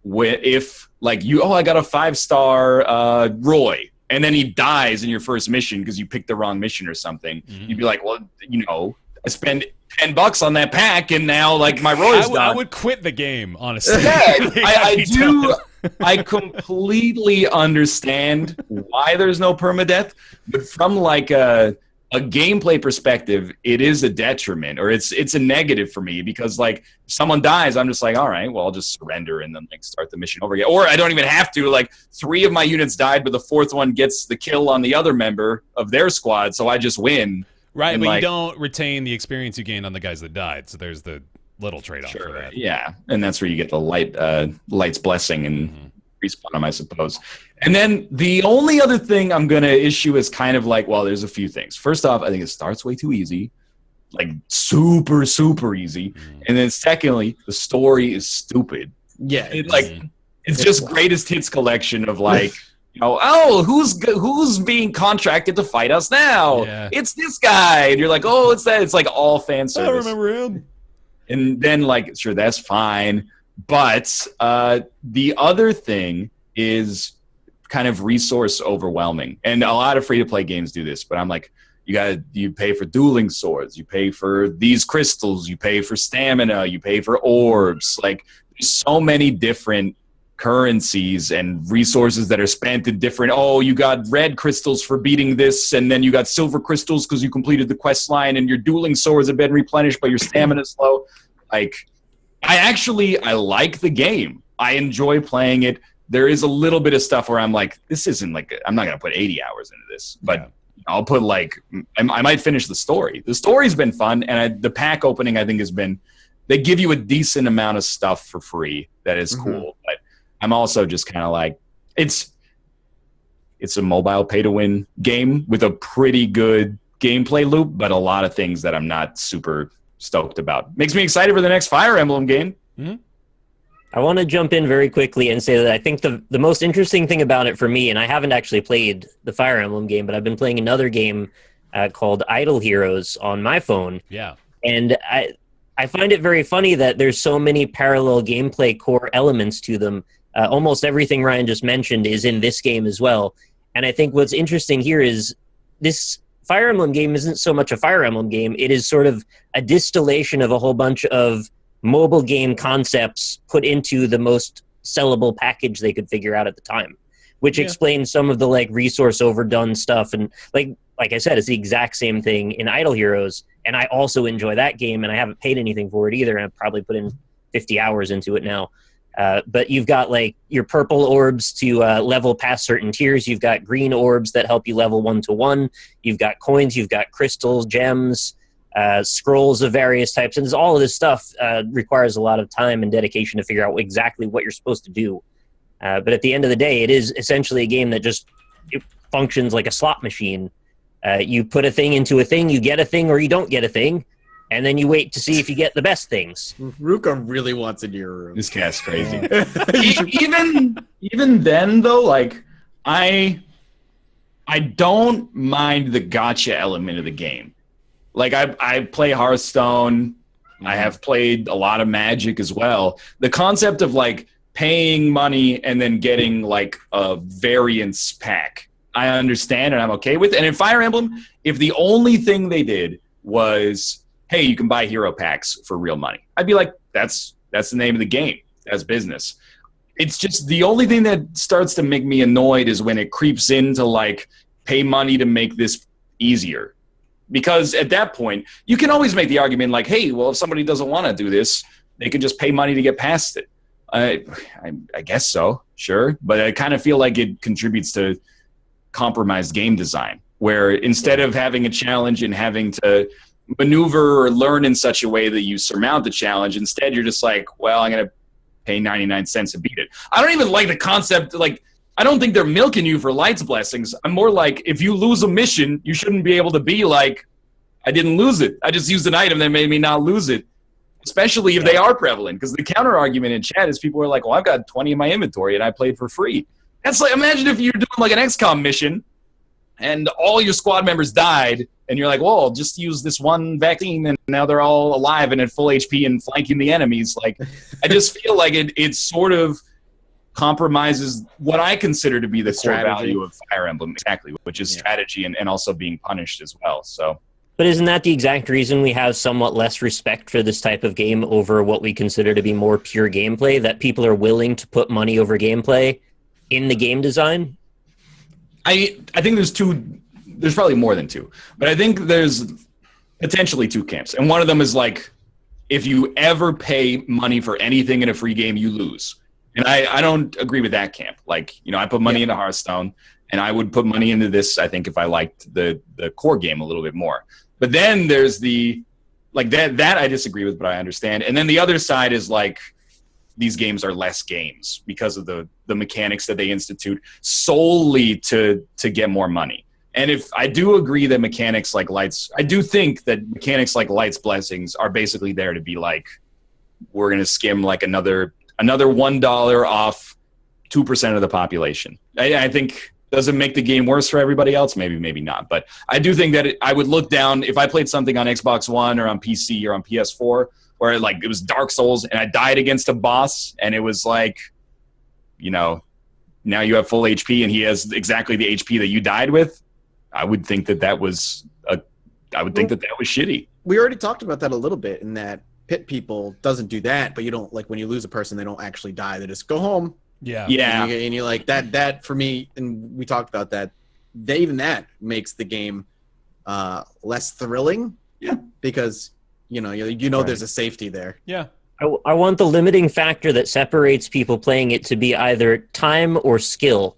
if like I got a 5-star Roy, and then he dies in your first mission because you picked the wrong mission or something. Mhm. You'd be like, well, I spend $10 on that pack, and now like my Roy's I done. would quit the game, honestly. Yeah, Like, I I'd be do. done. I completely understand why there's no permadeath, but from like a gameplay perspective, it is a detriment, or it's a negative for me, because like if someone dies, I'm just like, all right, well, I'll just surrender and then like start the mission over again. Or I don't even have to. Like 3 of my units died, but the 4th one gets the kill on the other member of their squad, so I just win. Right, And, but like- you don't retain the experience you gained on the guys that died. So there's the little trade-off for that. Yeah, and that's where you get the light's blessing and Mhm. respawn them, I suppose. And then the only other thing I'm going to issue is kind of like, well, there's a few things. First off, I think it starts way too easy, like super, super easy. Mhm. And then secondly, the story is stupid. Yeah, It's like, Mhm. it's just greatest hits collection of like, oh, who's being contracted to fight us now? Yeah. It's this guy. And you're like, oh, it's that. It's like all fan I service. remember him. And then, like, sure, that's fine. But the other thing is kind of resource overwhelming. And a lot of free-to-play games do this. But I'm like, you pay for dueling swords. You pay for these crystals. You pay for stamina. You pay for orbs. Like, there's so many different currencies and resources that are spent in different, you got red crystals for beating this, and then you got silver crystals because you completed the quest line, and your dueling swords have been replenished, but your stamina's low. Like, I like the game. I enjoy playing it. There is a little bit of stuff where I'm like, this isn't like, I'm not going to put 80 hours into this, but Yeah. I'll put like, I might finish the story. The story's been fun, and the pack opening, I think, has been, they give you a decent amount of stuff for free that is cool, but I'm also just kind of like, it's a mobile pay-to-win game with a pretty good gameplay loop, but a lot of things that I'm not super stoked about. Makes me excited for the next Fire Emblem game. I want to jump in very quickly and say that I think the most interesting thing about it for me, and I haven't actually played the Fire Emblem game, but I've been playing another game called Idle Heroes on my phone. Yeah. And I find it very funny that there's so many parallel gameplay core elements to them. Almost everything Ryan just mentioned is in this game as well. And I think what's interesting here is this Fire Emblem game isn't so much a Fire Emblem game. It is sort of a distillation of a whole bunch of mobile game concepts put into the most sellable package they could figure out at the time, which explains some of the like resource overdone stuff. And like I said, it's the exact same thing in Idle Heroes. And I also enjoy that game, and I haven't paid anything for it either. And I've probably put in 50 hours into it now. But you've got like your purple orbs to level past certain tiers. You've got green orbs that help you level 1-to-1. You've got coins. You've got crystals, gems, scrolls of various types. And all of this stuff requires a lot of time and dedication to figure out exactly what you're supposed to do. But at the end of the day, it is essentially a game that it functions like a slot machine. You put a thing into a thing, you get a thing or you don't get a thing. And then you wait to see if you get the best things. Ruka really wants into your room. This cat's crazy. Even then, though, like I don't mind the gotcha element of the game. Like I play Hearthstone. I have played a lot of Magic as well. The concept of like paying money and then getting like a variance pack, I understand and I'm okay with. And in Fire Emblem, if the only thing they did was, hey, you can buy hero packs for real money, I'd be like, that's That's the name of the game. That's business. It's just the only thing that starts to make me annoyed is when it creeps into like pay money to make this easier. Because at that point, you can always make the argument like, hey, well, if somebody doesn't want to do this, they can just pay money to get past it. I guess so, sure. But I kind of feel like it contributes to compromised game design, where instead of having a challenge and having to maneuver or learn in such a way that you surmount the challenge, instead you're just like, well, I'm going to pay 99 cents to beat it. I don't even like the concept, like, I don't think they're milking you for Light's blessings. I'm more like, if you lose a mission, you shouldn't be able to be like, I didn't lose it. I just used an item that made me not lose it. Especially if they are prevalent. Because the counter argument in chat is people are like, well, I've got 20 in my inventory and I played for free. That's like, imagine if you're doing like an XCOM mission and all your squad members died and you're like, well, just use this one vaccine and now they're all alive and at full HP and flanking the enemies. Like, I just feel like it sort of compromises what I consider to be the core value of Fire Emblem, exactly, which is strategy and also being punished as well. So, but isn't that the exact reason we have somewhat less respect for this type of game over what we consider to be more pure gameplay, that people are willing to put money over gameplay in the game design? I think there's probably more than two, but I think there's potentially two camps. And one of them is like, if you ever pay money for anything in a free game, you lose. And I don't agree with that camp. Like, you know, I put money into Hearthstone, and I would put money into this, I think, if I liked the core game a little bit more. But then there's the, like, that I disagree with, but I understand. And then the other side is, like, these games are less games because of the mechanics that they institute solely to get more money. And if I do agree that mechanics like Light's, I do think that mechanics like Light's Blessings are basically there to be like, we're going to skim like another $1 off 2% of the population. I think, does it make the game worse for everybody else? Maybe not. But I do think that I would look down, if I played something on Xbox One or on PC or on PS4, where like it was Dark Souls and I died against a boss and it was like, you know, now you have full HP and he has exactly the HP that you died with, I would think that was shitty. We already talked about that a little bit, in that Pit People doesn't do that, but you don't, like, when you lose a person, they don't actually die. They just go home. Yeah. And you're like, that for me, and we talked about that, even that makes the game less thrilling. Yeah. Because, you know there's a safety there. Yeah. I want the limiting factor that separates people playing it to be either time or skill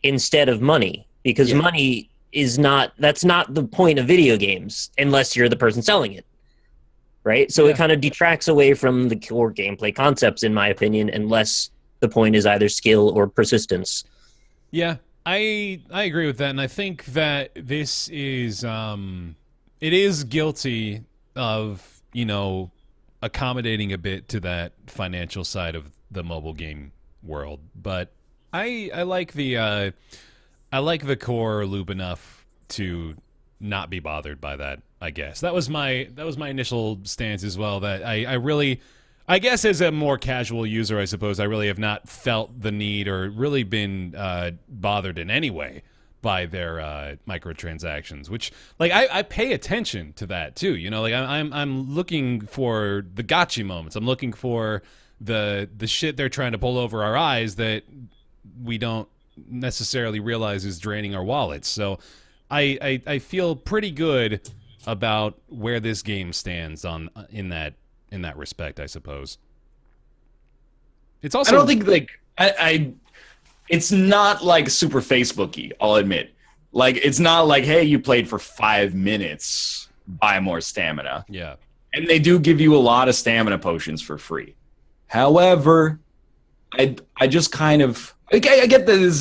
instead of money. Because money that's not the point of video games unless you're the person selling it. Right? So it kind of detracts away from the core gameplay concepts, in my opinion, unless the point is either skill or persistence. Yeah, I agree with that, and I think that this is it is guilty of, you know, accommodating a bit to that financial side of the mobile game world. But I like the core loop enough to not be bothered by that. I guess that was my initial stance as well. That I really, I guess as a more casual user, I suppose I really have not felt the need or really been bothered in any way by their microtransactions. Which, like, I pay attention to that too. You know, like I'm looking for the gotcha moments. I'm looking for the shit they're trying to pull over our eyes that we don't necessarily realize is draining our wallets. So I feel pretty good about where this game stands in that respect, I suppose. It's also, I don't think, like, it's not like super Facebooky, I'll admit. Like, it's not like, hey, you played for 5 minutes, buy more stamina. Yeah. And they do give you a lot of stamina potions for free. However, I just kind of, I get that this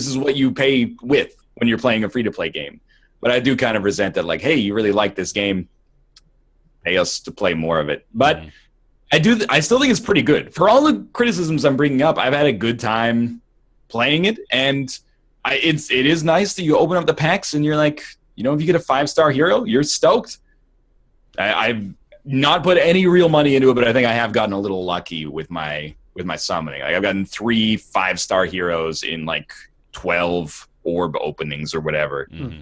is what you pay with when you're playing a free-to-play game. But I do kind of resent that, like, hey, you really like this game, pay us to play more of it. But I still think it's pretty good. For all the criticisms I'm bringing up, I've had a good time playing it, and it is nice that you open up the packs and you're like, you know, if you get a 5-star hero, you're stoked. I've not put any real money into it, but I think I have gotten a little lucky with my summoning. Like, I've gotten 3 5-star heroes in like 12 orb openings or whatever. Mm-hmm.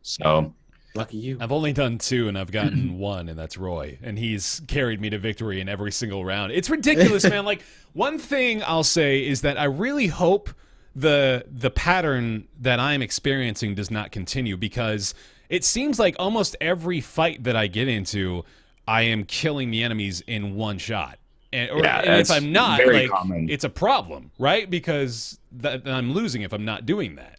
So Lucky you. I've only done 2, and I've gotten 1, and that's Roy. And he's carried me to victory in every single round. It's ridiculous, man. Like, one thing I'll say is that I really hope the pattern that I'm experiencing does not continue, because it seems like almost every fight that I get into, I am killing the enemies in one shot. And if I'm not, like, it's a problem, right? Because I'm losing if I'm not doing that.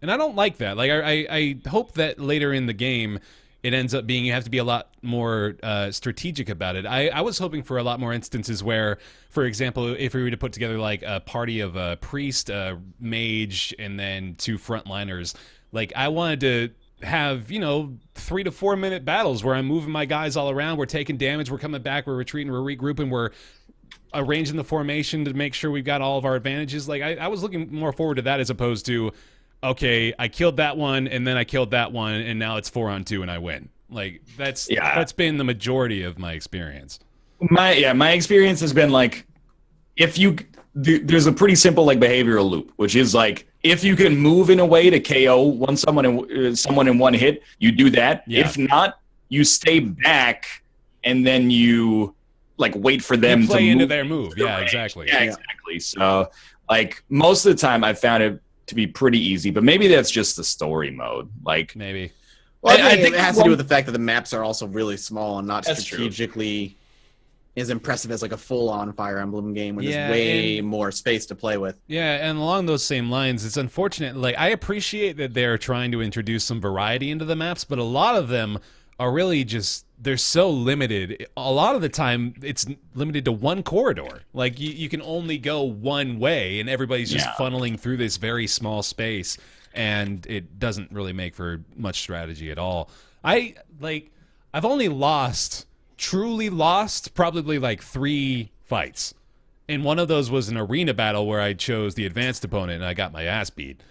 And I don't like that. Like, I hope that later in the game, it ends up being you have to be a lot more strategic about it. I was hoping for a lot more instances where, for example, if we were to put together like a party of a priest, a mage, and then 2 frontliners, like I wanted to have, 3 to 4 minute battles where I'm moving my guys all around, we're taking damage, we're coming back, we're retreating, we're regrouping, we're arranging the formation to make sure we've got all of our advantages. Like I was looking more forward to that as opposed to, okay, I killed that one, and then I killed that one, and now it's 4-on-2, and I win. Like that's been the majority of my experience. My experience has been like, there's a pretty simple like behavioral loop, which is like if you can move in a way to KO someone in one hit, you do that. Yeah. If not, you stay back, and then you like wait for them to play into their move. Yeah, exactly. Yeah, exactly. So like most of the time, I found it to be pretty easy, but maybe that's just the story mode. Like maybe. Well, I think it has to do with the fact that the maps are also really small and not strategically as impressive as like a full-on Fire Emblem game where there's way more space to play with. Yeah, and along those same lines, it's unfortunate. Like I appreciate that they're trying to introduce some variety into the maps, but a lot of them are really just they're so limited. A lot of the time, it's limited to one corridor. Like you can only go one way, and everybody's just funneling through this very small space, and it doesn't really make for much strategy at all. I've only truly lost, probably like 3 fights, and one of those was an arena battle where I chose the advanced opponent and I got my ass beat.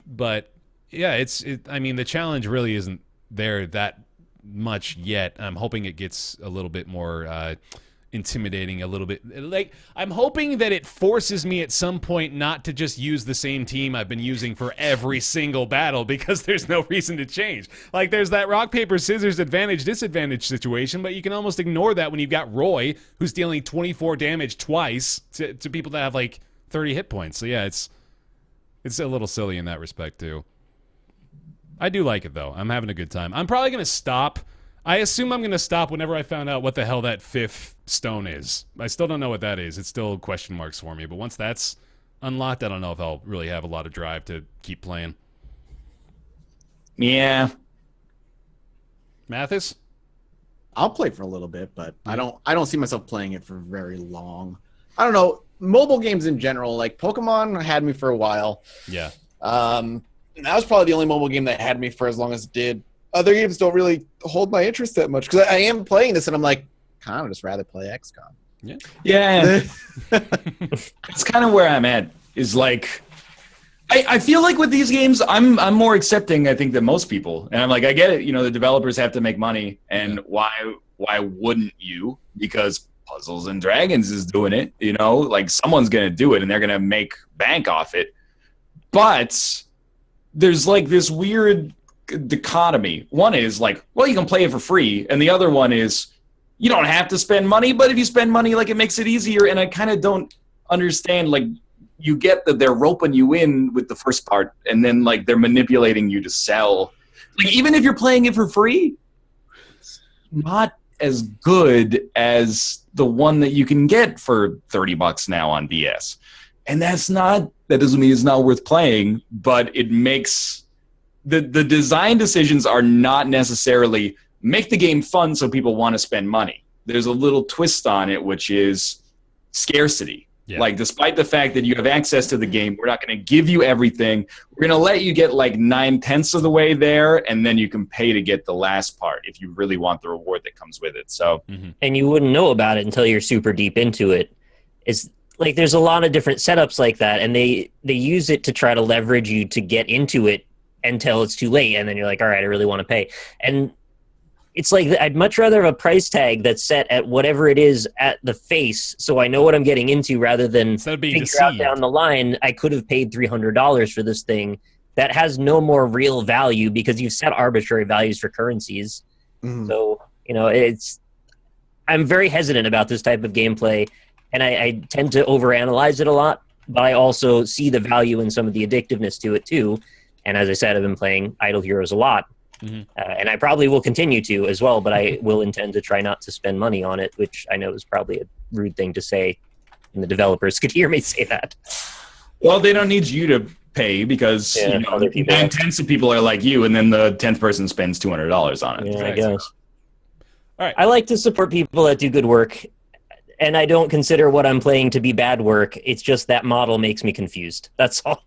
But yeah, I mean, the challenge really isn't there that much yet. I'm hoping it gets a little bit more intimidating, a little bit. Like I'm hoping that it forces me at some point not to just use the same team I've been using for every single battle, because there's no reason to change. Like there's that rock paper scissors advantage disadvantage situation, but you can almost ignore that when you've got Roy who's dealing 24 damage twice to people that have like 30 hit points. So yeah, it's a little silly in that respect too. I do like it, though. I'm having a good time. I'm probably going to stop. I assume I'm going to stop whenever I found out what the hell that 5th stone is. I still don't know what that is. It's still question marks for me. But once that's unlocked, I don't know if I'll really have a lot of drive to keep playing. Yeah. Mathas? I'll play for a little bit, but I don't see myself playing it for very long. I don't know. Mobile games in general, like Pokemon had me for a while. Yeah. That was probably the only mobile game that had me for as long as it did. Other games don't really hold my interest that much because I am playing this and I'm like, kind of just rather play XCOM. Yeah. It's kind of where I'm at. Is like, I feel like with these games, I'm more accepting, I think, than most people. And I'm like, I get it. The developers have to make money, and why wouldn't you? Because Puzzles and Dragons is doing it. Like someone's gonna do it, and they're gonna make bank off it. But there's like this weird dichotomy. One is like, well, you can play it for free, and the other one is you don't have to spend money, but if you spend money, like it makes it easier. And I kind of don't understand, like you get that they're roping you in with the first part, and then like they're manipulating you to sell. Like even if you're playing it for free, it's not as good as the one that you can get for $30 now on DS. And that doesn't mean it's not worth playing, but it makes the design decisions are not necessarily make the game fun so people want to spend money. There's a little twist on it, which is scarcity. Yeah. Like, despite the fact that you have access to the game, we're not going to give you everything. We're going to let you get like 9/10 of the way there, and then you can pay to get the last part if you really want the reward that comes with it. So, and you wouldn't know about it until you're super deep into it. It's like there's a lot of different setups like that, and they use it to try to leverage you to get into it until it's too late, and then you're like, all right, I really want to pay. And it's like I'd much rather have a price tag that's set at whatever it is at the face, so I know what I'm getting into, rather than figure out down the line I could have paid $300 for this thing, that has no more real value because you've set arbitrary values for currencies. So, I'm very hesitant about this type of gameplay, and I tend to overanalyze it a lot, but I also see the value in some of the addictiveness to it too. And as I said, I've been playing Idle Heroes a lot, and I probably will continue to as well, but I will intend to try not to spend money on it, which I know is probably a rude thing to say, and the developers could hear me say that. Well, they don't need you to pay because other people 9/10 of people are like you, and then the 10th person spends $200 on it. Yeah, I guess. All right. I like to support people that do good work, and I don't consider what I'm playing to be bad work. It's just that model makes me confused. That's all.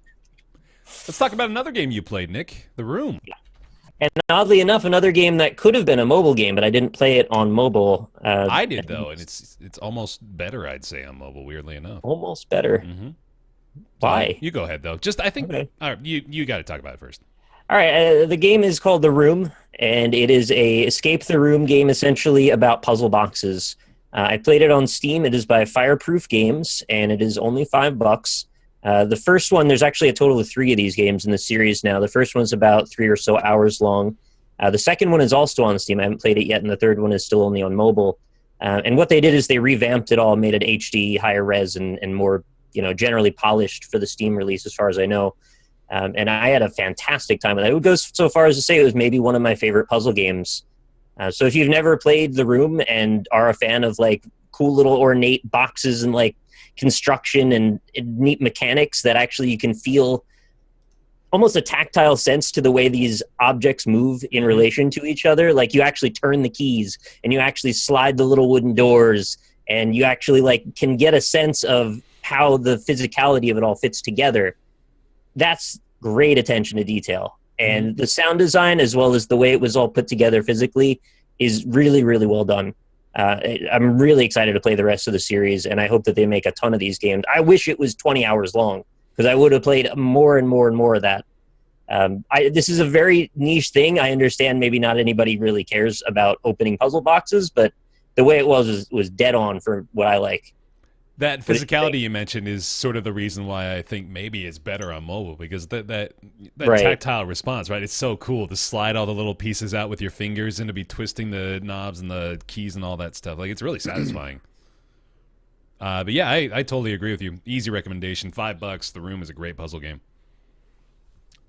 Let's talk about another game you played, Nick. The Room. Yeah. And oddly enough, another game that could have been a mobile game, but I didn't play it on mobile. I did, though, and it's almost better, I'd say, on mobile, weirdly enough. Almost better. Why? You go ahead, though. Just, I think, Okay. all right, you got to talk about it first. All right, the game is called The Room, and it is a escape the room game essentially about puzzle boxes. I played it on Steam. It is by Fireproof Games, and it is only $5. The first one, there's actually a total of 3 of these games in the series now. The first one's about 3 or so hours long. The second one is also on Steam. I haven't played it yet, and the third one is still only on mobile. And what they did is they revamped it all, made it HD, higher res, and more generally polished for the Steam release, as far as I know. And I had a fantastic time with it. I would go so far as to say it was maybe one of my favorite puzzle games. So if you've never played The Room and are a fan of like cool little ornate boxes and like construction and neat mechanics that actually you can feel almost a tactile sense to the way these objects move in relation to each other. Like you actually turn the keys and you actually slide the little wooden doors and you actually like can get a sense of how the physicality of it all fits together. That's great attention to detail. And the sound design, as well as the way it was all put together physically, is really, really well done. I'm really excited to play the rest of the series, and I hope that they make a ton of these games. I wish it was 20 hours long, because I would have played more and more and more of that. This is a very niche thing. I understand maybe not anybody really cares about opening puzzle boxes, but the way it was dead on for what I like. That physicality you mentioned is sort of the reason why I think maybe it's better on mobile, because that Right. tactile response, right? It's so cool to slide all the little pieces out with your fingers and to be twisting the knobs and the keys and all that stuff. Like, it's really satisfying. But yeah, I totally agree with you. Easy recommendation. $5. The Room is a great puzzle game.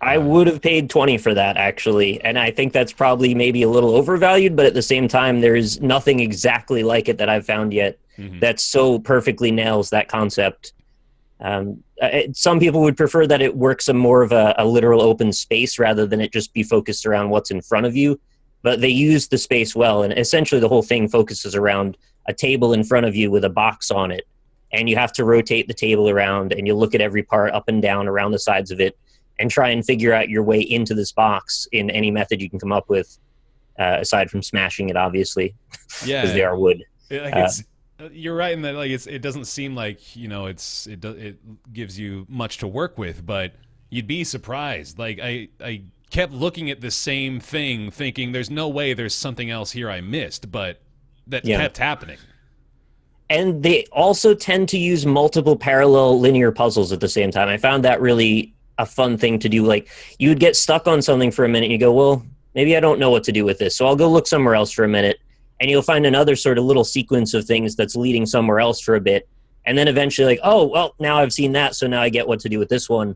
I would have paid 20 for that, actually, and I think that's probably maybe a little overvalued, but at the same time, there's nothing exactly like it that I've found yet that so perfectly nails that concept. Some people would prefer that it works in more of a literal open space rather than it just be focused around what's in front of you, but they use the space well, and essentially the whole thing focuses around a table in front of you with a box on it, and you have to rotate the table around, and you look at every part up and down around the sides of it, and try and figure out your way into this box in any method you can come up with, aside from smashing it, obviously, because they are wood. You're right in that it doesn't seem like it gives you much to work with, but you'd be surprised. Like I kept looking at the same thing, thinking there's no way there's something else here I missed, but that kept happening. And they also tend to use multiple parallel linear puzzles at the same time. I found that really a fun thing to do. Like, you would get stuck on something for a minute and you go, well, maybe I don't know what to do with this, so I'll go look somewhere else for a minute, and you'll find another sort of little sequence of things that's leading somewhere else for a bit, and then eventually like, oh, well, now I've seen that, so now I get what to do with this one.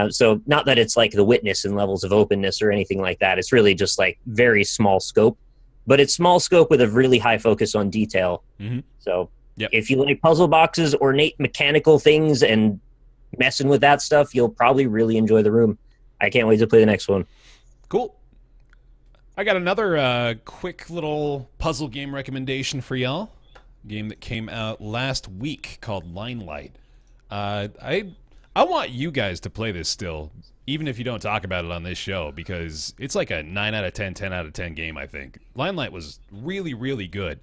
So not that it's like The Witness in levels of openness or anything like that. It's really just like very small scope, but it's small scope with a really high focus on detail. So if you like puzzle boxes, ornate mechanical things, and messing with that stuff, you'll probably really enjoy The Room. I can't wait to play the next one. Cool. I got another quick little puzzle game recommendation for y'all. A game that came out last week called Linelight. I want you guys to play this still, even if you don't talk about it on this show, because it's like a 9 out of 10, 10 out of 10 game, I think. Linelight was really, really good.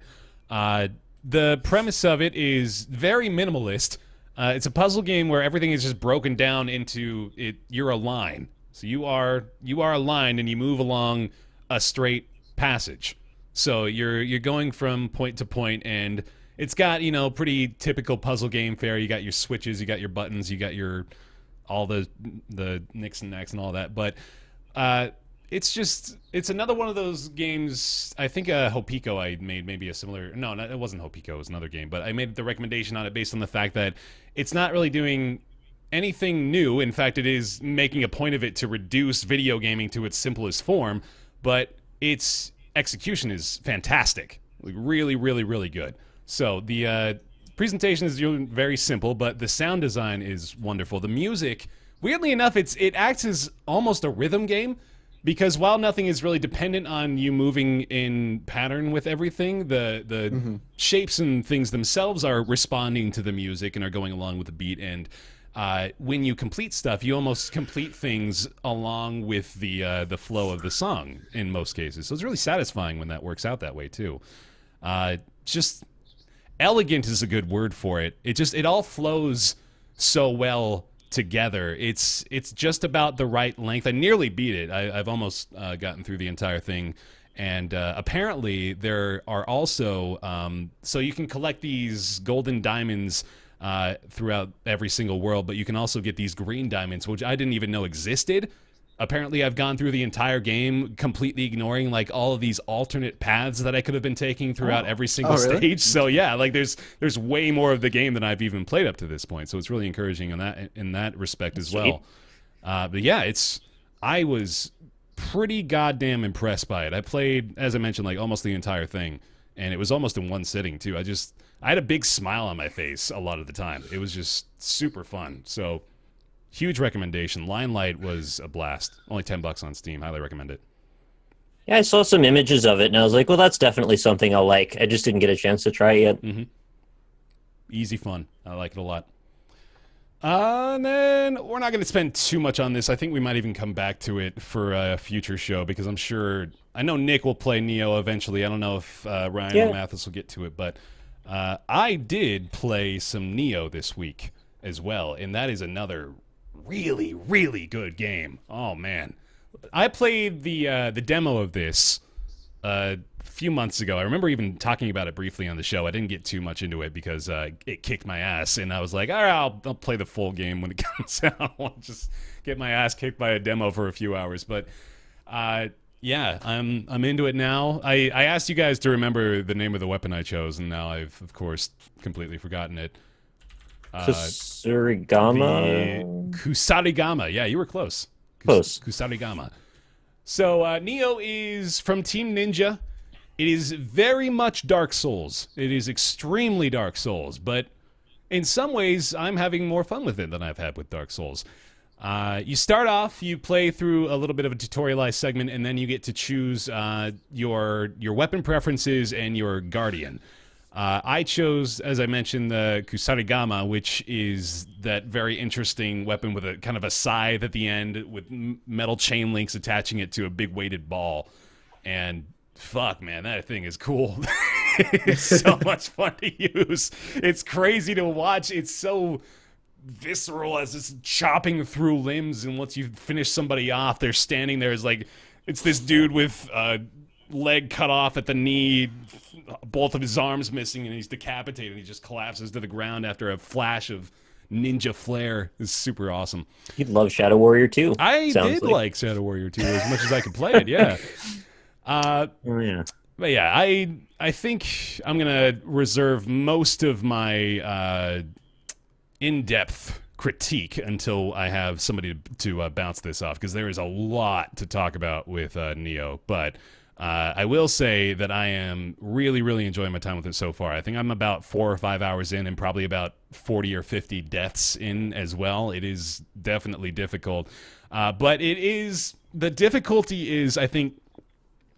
The premise of it is very minimalist. It's a puzzle game where everything is just broken down into it. You're a line, so you are a line, and you move along a straight passage. So you're going from point to point, and it's got pretty typical puzzle game fare. You got your switches, you got your buttons, you got your all the nicks and knacks and all that. But it's another one of those games. I think Hopiko I made maybe a similar. No, it wasn't Hopiko. It was another game. But I made the recommendation on it based on the fact that it's not really doing anything new. In fact, it is making a point of it to reduce video gaming to its simplest form. But its execution is fantastic. Like really, really, really good. So the presentation is very simple, but the sound design is wonderful. The music, weirdly enough, it acts as almost a rhythm game. Because while nothing is really dependent on you moving in pattern with everything, the shapes and things themselves are responding to the music and are going along with the beat. And when you complete stuff, you almost complete things along with the flow of the song in most cases. So it's really satisfying when that works out that way too. Just elegant is a good word for it. It all flows so well together. It's just about the right length. I nearly beat it. I've almost gotten through the entire thing. And apparently there are also so you can collect these golden diamonds throughout every single world, but you can also get these green diamonds, which I didn't even know existed. Apparently I've gone through the entire game completely ignoring like all of these alternate paths that I could have been taking throughout every single stage. So yeah, like there's way more of the game than I've even played up to this point. So it's really encouraging in that respect as well. But yeah, I was pretty goddamn impressed by it. I played, as I mentioned, like almost the entire thing, and it was almost in one sitting too. I had a big smile on my face a lot of the time. It was just super fun. So huge recommendation. Linelight was a blast. Only $10 on Steam. Highly recommend it. Yeah, I saw some images of it, and I was like, well, that's definitely something I'll like. I just didn't get a chance to try it yet. Mm-hmm. Easy fun. I like it a lot. And then we're not going to spend too much on this. I think we might even come back to it for a future show, because I know Nick will play Nioh eventually. I don't know if Ryan or Mathas will get to it, but I did play some Nioh this week as well, and that is another really, really good game. Oh man, I played the demo of this a few months ago. I remember even talking about it briefly on the show. I didn't get too much into it because it kicked my ass, and I was like, all right, I'll play the full game when it comes out. I won't just get my ass kicked by a demo for a few hours. But yeah, I'm into it now. I asked you guys to remember the name of the weapon I chose, and now I've of course completely forgotten it. Kusarigama. Yeah, you were close. Kusarigama. So Nioh is from Team Ninja. It is very much Dark Souls. It is extremely Dark Souls, but in some ways I'm having more fun with it than I've had with Dark Souls. You start off, you play through a little bit of a tutorialized segment, and then you get to choose your weapon preferences and your guardian. I chose, as I mentioned, the Kusarigama, which is that very interesting weapon with a kind of a scythe at the end with metal chain links attaching it to a big weighted ball. And fuck, man, that thing is cool. It's so much fun to use. It's crazy to watch. It's so visceral as it's chopping through limbs, and once you finish somebody off, they're standing there as like, it's this dude with leg cut off at the knee, both of his arms missing, and he's decapitated. He just collapses to the ground after a flash of ninja flare. It's super awesome. You'd love Shadow Warrior 2. I did like Shadow Warrior 2 as much as I could play it, yeah. Yeah. But yeah, I think I'm going to reserve most of my in-depth critique until I have somebody to bounce this off, because there is a lot to talk about with Nioh. But I will say that I am really, really enjoying my time with it so far. I think I'm about 4 or 5 hours in, and probably about 40 or 50 deaths in as well. It is definitely difficult. But the difficulty is, I think,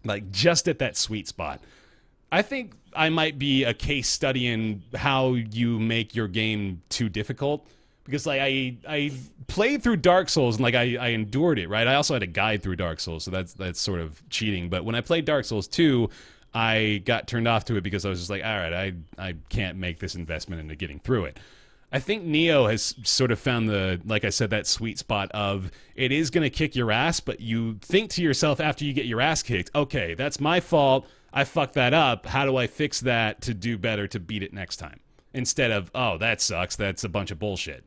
like just at that sweet spot. I think I might be a case study in how you make your game too difficult. Because like I played through Dark Souls and like I endured it, right? I also had a guide through Dark Souls, so that's sort of cheating. But when I played Dark Souls 2, I got turned off to it because I was just like, all right, I can't make this investment into getting through it. I think Nioh has sort of found like I said, that sweet spot of it is going to kick your ass, but you think to yourself after you get your ass kicked, okay, that's my fault. I fucked that up. How do I fix that to do better, to beat it next time? Instead of, oh, that sucks. That's a bunch of bullshit.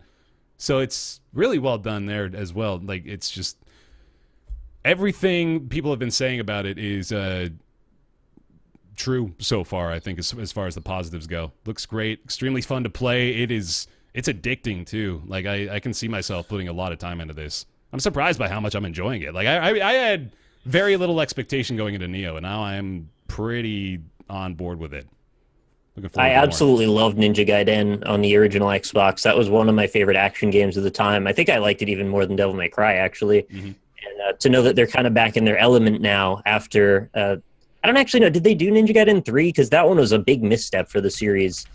So it's really well done there as well. Like, it's just everything people have been saying about it is true so far, I think, as far as the positives go. Looks great, extremely fun to play. It's addicting too. Like, I can see myself putting a lot of time into this. I'm surprised by how much I'm enjoying it. Like, I had very little expectation going into Nioh, and now I'm pretty on board with it. Looking forward I to more. absolutely loved Ninja Gaiden on the original Xbox. That was one of my favorite action games of the time. I think I liked it even more than Devil May Cry, actually. Mm-hmm. And to know that they're kind of back in their element now after... I don't actually know. Did they do Ninja Gaiden 3? Because that one was a big misstep for the series.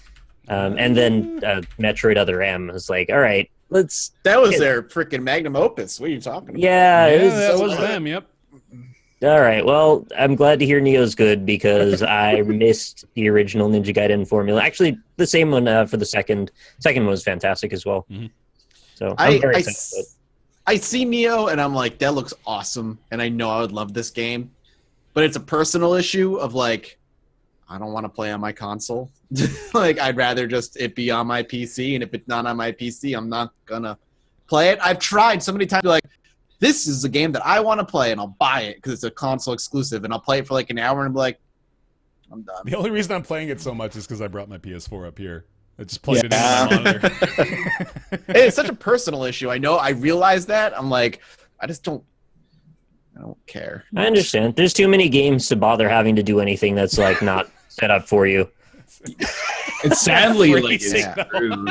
And then Metroid Other M was like, all right, let's... That was their freaking magnum opus. What are you talking about? Yeah, That was them, yep. All right. Well, I'm glad to hear Nioh's good because I missed the original Ninja Gaiden formula. Actually, the same one for the second. Second one was fantastic as well. Mm-hmm. So I'm very excited. I see Nioh and I'm like, that looks awesome, and I know I would love this game, but it's a personal issue of like, I don't want to play on my console. Like, I'd rather just it be on my PC, and if it's not on my PC, I'm not gonna play it. I've tried so many times, like, this is a game that I want to play, and I'll buy it because it's a console exclusive, and I'll play it for like an hour and be like, I'm done. The only reason I'm playing it so much is because I brought my PS4 up here. I just plugged it into my monitor. It's such a personal issue. I know. I realize that. I'm like, I don't care. I understand. There's too many games to bother having to do anything that's like not set up for you. It's sadly like Phrasing, it's true.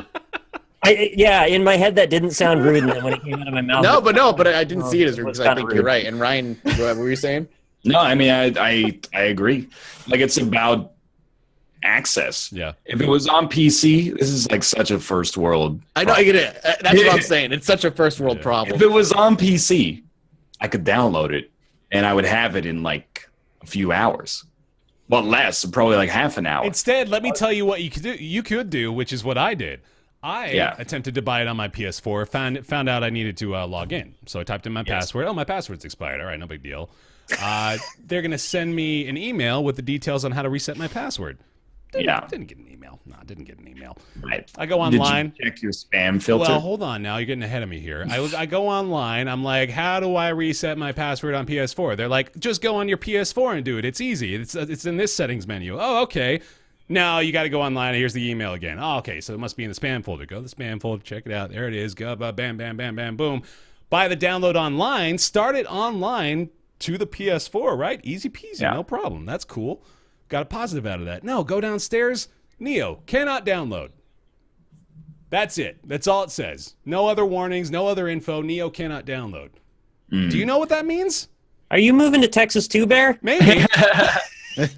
Yeah, in my head that didn't sound rude, and then when it came out of my mouth, But I didn't see it as rude because I think you're rude. right. And Ryan, what were you saying? No, I mean I agree. Like, it's about access. Yeah. If it was on PC, this is like such a first world. I know. I get it. That's what I'm saying. It's such a first world problem. If it was on PC, I could download it and I would have it in like a few hours. Well, less, probably like half an hour. Instead, let me tell you what you could do. You could do, which is what I did. I attempted to buy it on my PS4, found out I needed to log in. So I typed in my password. Oh, my password's expired. All right, no big deal. They're going to send me an email with the details on how to reset my password. Didn't get an email. No, I didn't get an email. Right. I go online. Did you check your spam filter? Well, hold on now. You're getting ahead of me here. I go online. I'm like, how do I reset my password on PS4? They're like, just go on your PS4 and do it. It's easy. It's in this settings menu. Oh, okay. Now you got to go online. Here's the email again. Oh, okay. So it must be in the spam folder. Go to the spam folder. Check it out. There it is. Go, bam, bam, bam, bam, boom. Buy the download online. Start it online to the PS4, right? Easy peasy. Yeah. No problem. That's cool. Got a positive out of that. No, go downstairs. Nioh cannot download. That's it. That's all it says. No other warnings, no other info. Nioh cannot download. Do you know what that means? Are you moving to Texas too, Bear? Maybe.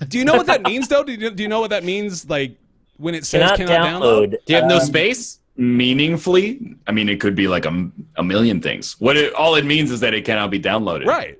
Do you know what that means, though? Do you know what that means, like, when it says cannot download? Do you have no space? Meaningfully, I mean, it could be like a million things. All it means is that it cannot be downloaded. Right.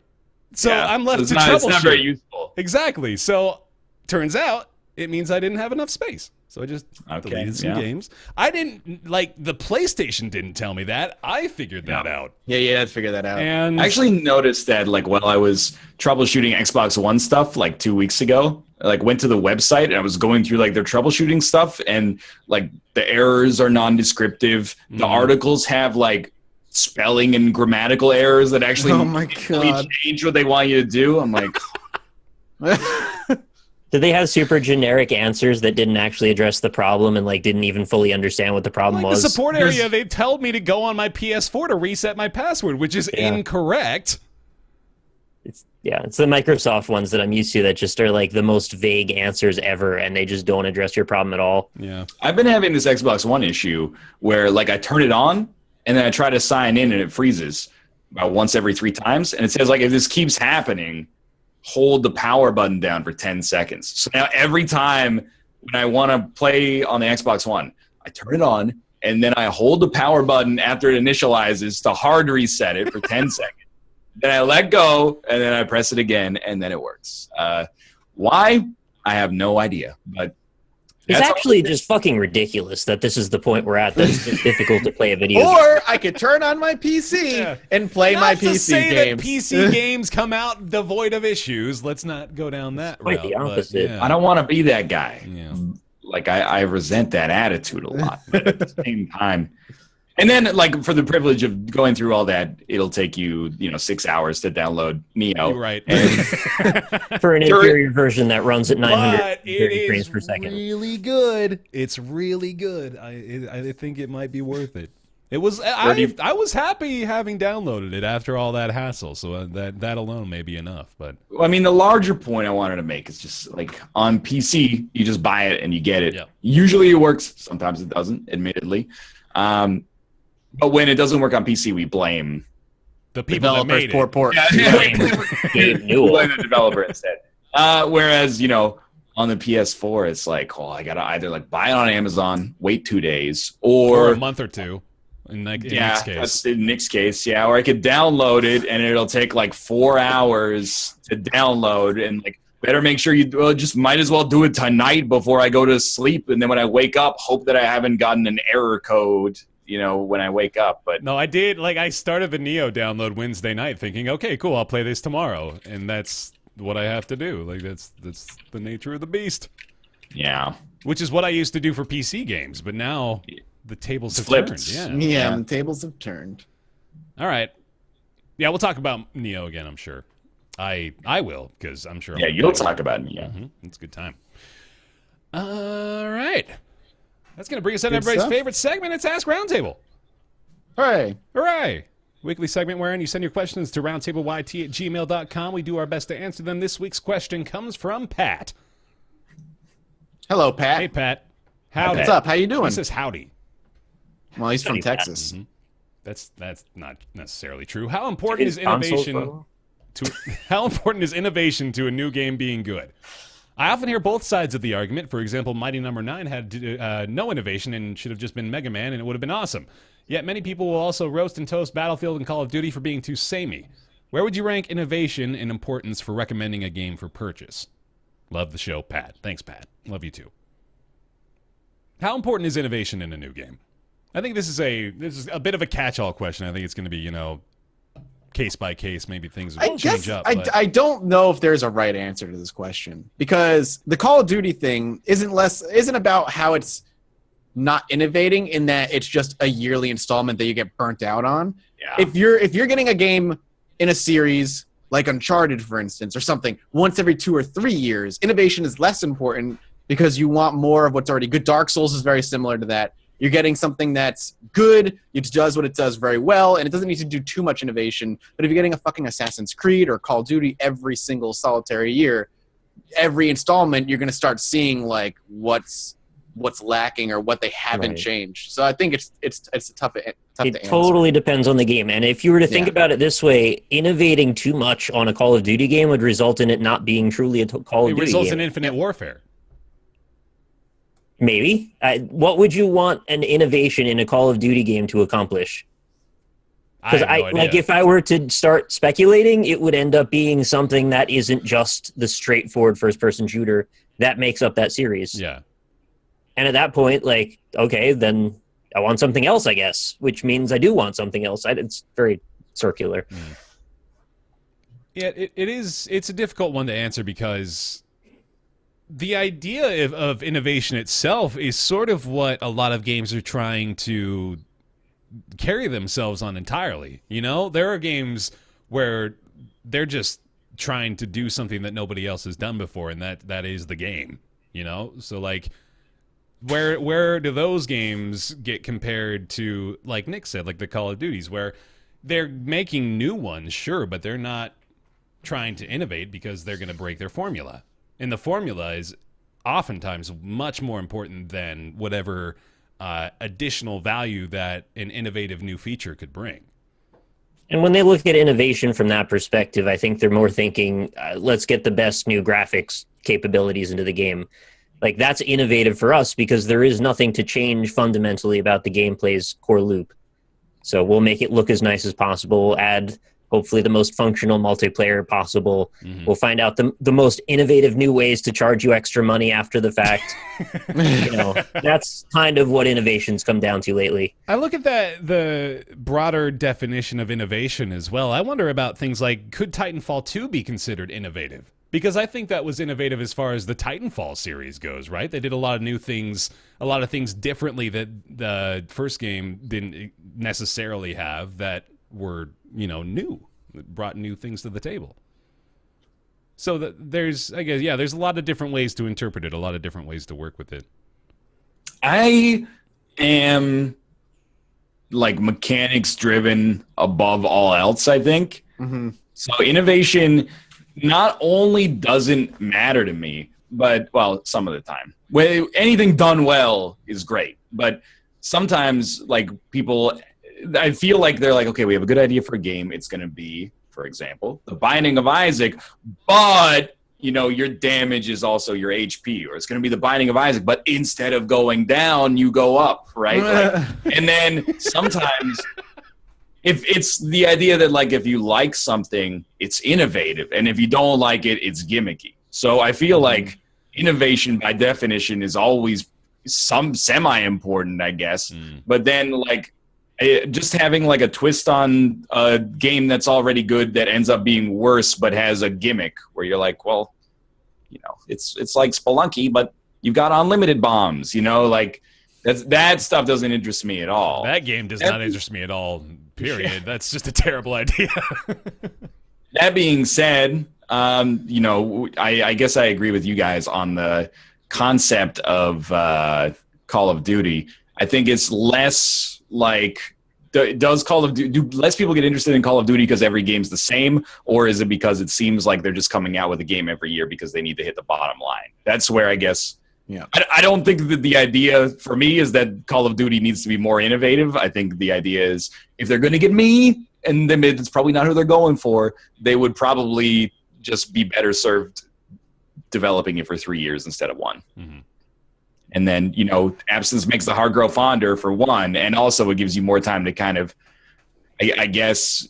So Yeah. I'm left So to it's troubleshoot. not very useful. Exactly. So turns out it means I didn't have enough space. So I just Okay, deleted some yeah. games. I didn't, like, the PlayStation didn't tell me that. I figured that out. Yeah, I'd figure that out. And I actually noticed that, like, while I was troubleshooting Xbox One stuff like 2 weeks ago, I, like, went to the website and I was going through like their troubleshooting stuff, and like the errors are non-descriptive. The articles have like spelling and grammatical errors that actually Oh my God. change what they want you to do. I'm like, Did they have super generic answers that didn't actually address the problem and like didn't even fully understand what the problem like was? the support area, they told me to go on my PS4 to reset my password, which is incorrect. It's the Microsoft ones that I'm used to that just are like the most vague answers ever, and they just don't address your problem at all. Yeah. I've been having this Xbox One issue where like I turn it on and then I try to sign in and it freezes about once every 3 times, and it says like if this keeps happening, hold the power button down for 10 seconds. So now every time when I want to play on the Xbox One, I turn it on and then I hold the power button after it initializes to hard reset it for 10 seconds. Then I let go and then I press it again and then it works. Why? I have no idea. But It's that's actually just fucking ridiculous that this is the point we're at. That it's difficult to play a video game. Or I could turn on my PC and play my Not to PC say games. that PC games come out devoid of issues. Let's not go down that quite route. the opposite. But, I don't want to be that guy. Yeah. Like I resent that attitude a lot. But at the same time, And then, like, for the privilege of going through all that, it'll take you, 6 hours to download Nioh. Right. For an inferior version that runs at 900 But it frames is per second. really good. It's really good. I think it might be worth it. It was. I was happy having downloaded it after all that hassle. So that alone may be enough. But I mean, the larger point I wanted to make is just like on PC, you just buy it and you get it. Yeah. Usually it works. Sometimes it doesn't, admittedly. But when it doesn't work on PC, we blame the people that made poor it. port. we Newell. blame the developer instead. Whereas, on the PS4, it's like, I gotta either like buy it on Amazon, wait 2 days, Or a month or two. In Nick's case. That's in Nick's case, yeah. Or I could download it and it'll take like 4 hours to download, and like better make sure you just might as well do it tonight before I go to sleep, and then when I wake up, hope that I haven't gotten an error code, when I wake up. But No, I did. Like, I started the Nioh download Wednesday night thinking, okay, cool, I'll play this tomorrow. And that's what I have to do. Like, that's the nature of the beast. yeah. Which is what I used to do for PC games, but now the tables have flipped. turned. Yeah, the tables have turned. All right. Yeah, we'll talk about Nioh again, I'm sure. I will, because I'm sure. Yeah, you'll talk about it. Yeah. Mm-hmm. It's a good time. All right. That's going to bring us into Good everybody's stuff. favorite segment. It's Ask Roundtable. Hooray. Hooray! Weekly segment wherein you send your questions to roundtableyt@gmail.com. We do our best to answer them. This week's question comes from Pat. Hello, Pat. Hey, Pat. Howdy. What's up? How you doing? He says howdy. Well, he's from Howdy, Pat. Texas. That's not necessarily true. How important is His console innovation photo? how important is innovation to a new game being good? I often hear both sides of the argument. For example, Mighty Number 9 had no innovation and should have just been Mega Man, and it would have been awesome. Yet many people will also roast and toast Battlefield and Call of Duty for being too samey. Where would you rank innovation and importance for recommending a game for purchase? Love the show, Pat. Thanks, Pat. Love you too. How important is innovation in a new game? I think this is a bit of a catch-all question. I think it's going to be, case by case. Maybe things will change up. I don't know if there's a right answer to this question, because the Call of Duty thing isn't about how it's not innovating, in that it's just a yearly installment that you get burnt out on. Yeah. If you're getting a game in a series like Uncharted, for instance, or something once every 2 or 3 years, innovation is less important because you want more of what's already good. Dark Souls is very similar to that. You're getting something that's good, it does what it does very well, and it doesn't need to do too much innovation. But if you're getting a fucking Assassin's Creed or Call of Duty every single solitary year, every installment, you're going to start seeing like what's lacking or what they haven't Right. changed. So I think it's tough to It answer. totally depends on the game. And if you were to think Yeah. about it this way, innovating too much on a Call of Duty game would result in it not being truly a Call of It Duty results game. in infinite warfare. Maybe. What would you want an innovation in a Call of Duty game to accomplish? I Because have no idea. like if I were to start speculating, it would end up being something that isn't just the straightforward first-person shooter that makes up that series. Yeah. And at that point, like, okay, then I want something else, I guess, which means I do want something else. It's very circular. Yeah, it's a difficult one to answer because the idea of innovation itself is sort of what a lot of games are trying to carry themselves on entirely. There are games where they're just trying to do something that nobody else has done before, and that is the game. So like, where do those games get compared to, like Nick said, like the Call of Duties, where they're making new ones, sure, but they're not trying to innovate because they're going to break their formula. And the formula is oftentimes much more important than whatever additional value that an innovative new feature could bring. And when they look at innovation from that perspective, I think they're more thinking, let's get the best new graphics capabilities into the game. Like, that's innovative for us because there is nothing to change fundamentally about the gameplay's core loop. So we'll make it look as nice as possible. We'll add, hopefully, the most functional multiplayer possible. Mm-hmm. We'll find out the most innovative new ways to charge you extra money after the fact. That's kind of what innovations come down to lately. I look at the broader definition of innovation as well. I wonder about things like, could Titanfall 2 be considered innovative? Because I think that was innovative as far as the Titanfall series goes, right? They did a lot of new things, a lot of things differently that the first game didn't necessarily have that were, new. It brought new things to the table. So there's a lot of different ways to interpret it, a lot of different ways to work with it. I am mechanics driven above all else, I think. Mm-hmm. So innovation not only doesn't matter to me, but, well, some of the time. Anything done well is great. But sometimes, people, I feel like they're like, okay, we have a good idea for a game. It's going to be, for example, The Binding of Isaac, but, your damage is also your HP. Or it's going to be The Binding of Isaac, but instead of going down, you go up, right? And then sometimes... If it's the idea that, if you like something, it's innovative, and if you don't like it, it's gimmicky. So I feel like innovation, by definition, is always some semi-important, I guess. But then, just having, a twist on a game that's already good that ends up being worse but has a gimmick where you're like, well, it's like Spelunky, but you've got unlimited bombs, that stuff doesn't interest me at all. That game does not interest me at all. Period. That's just a terrible idea. That being said, I guess I agree with you guys on the concept of Call of Duty. I think it's less does Call of Duty, do less people get interested in Call of Duty because every game's the same, or is it because it seems like they're just coming out with a game every year because they need to hit the bottom line? That's where I guess. Yeah, I don't think that the idea for me is that Call of Duty needs to be more innovative. I think the idea is if they're going to get me, and then it's probably not who they're going for, they would probably just be better served developing it for 3 years instead of 1. Mm-hmm. And then, absence makes the heart grow fonder for one, and also it gives you more time to kind of, I guess,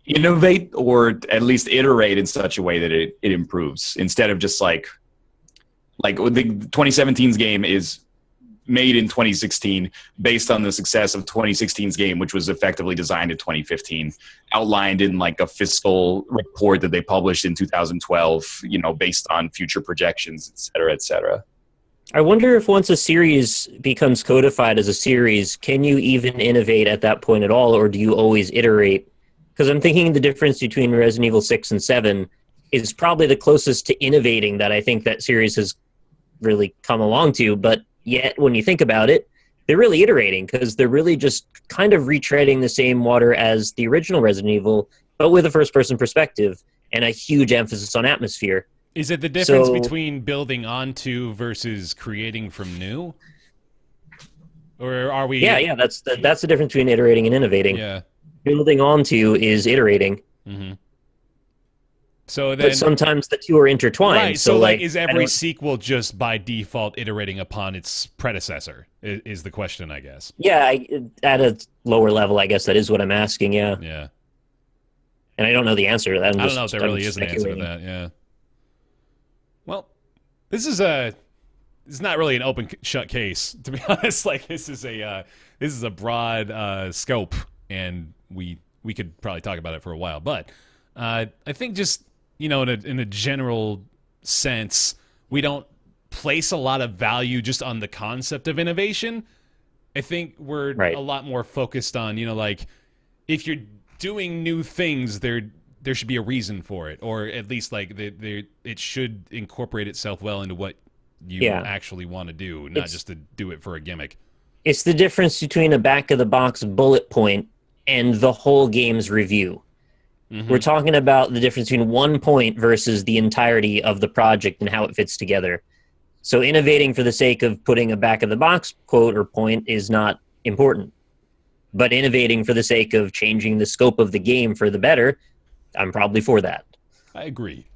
innovate or at least iterate in such a way that it improves instead of just like the 2017's game is made in 2016 based on the success of 2016's game, which was effectively designed in 2015, outlined in a fiscal report that they published in 2012, based on future projections, et cetera, et cetera. I wonder if once a series becomes codified as a series, can you even innovate at that point at all, or do you always iterate? Because I'm thinking the difference between Resident Evil 6 and 7 is probably the closest to innovating that I think that series has really come along to, but yet when you think about it, they're really iterating because they're really just kind of retreading the same water as the original Resident Evil, but with a first-person perspective and a huge emphasis on atmosphere. Is it the difference between building onto versus creating from new? Or are we... Yeah, that's the difference between iterating and innovating. Yeah. Building onto is iterating. Mm-hmm. So then, but sometimes the two are intertwined. Right, so is every sequel just by default iterating upon its predecessor, is the question, I guess. Yeah, at a lower level, I guess that is what I'm asking, yeah. Yeah. And I don't know the answer to that. I don't know if there really is an answer to that, yeah. Well, this is not really an open shut case, to be honest. This is a broad scope, and we could probably talk about it for a while. But I think just, in a general sense, we don't place a lot of value just on the concept of innovation. I think we're a lot more focused on, if you're doing new things, there should be a reason for it, or at least it should incorporate itself well into what you actually want to do, not just to do it for a gimmick. It's the difference between a back-of-the-box bullet point and the whole game's review. Mm-hmm. We're talking about the difference between 1 point versus the entirety of the project and how it fits together. So innovating for the sake of putting a back-of-the-box quote or point is not important. But innovating for the sake of changing the scope of the game for the better, I'm probably for that. I agree.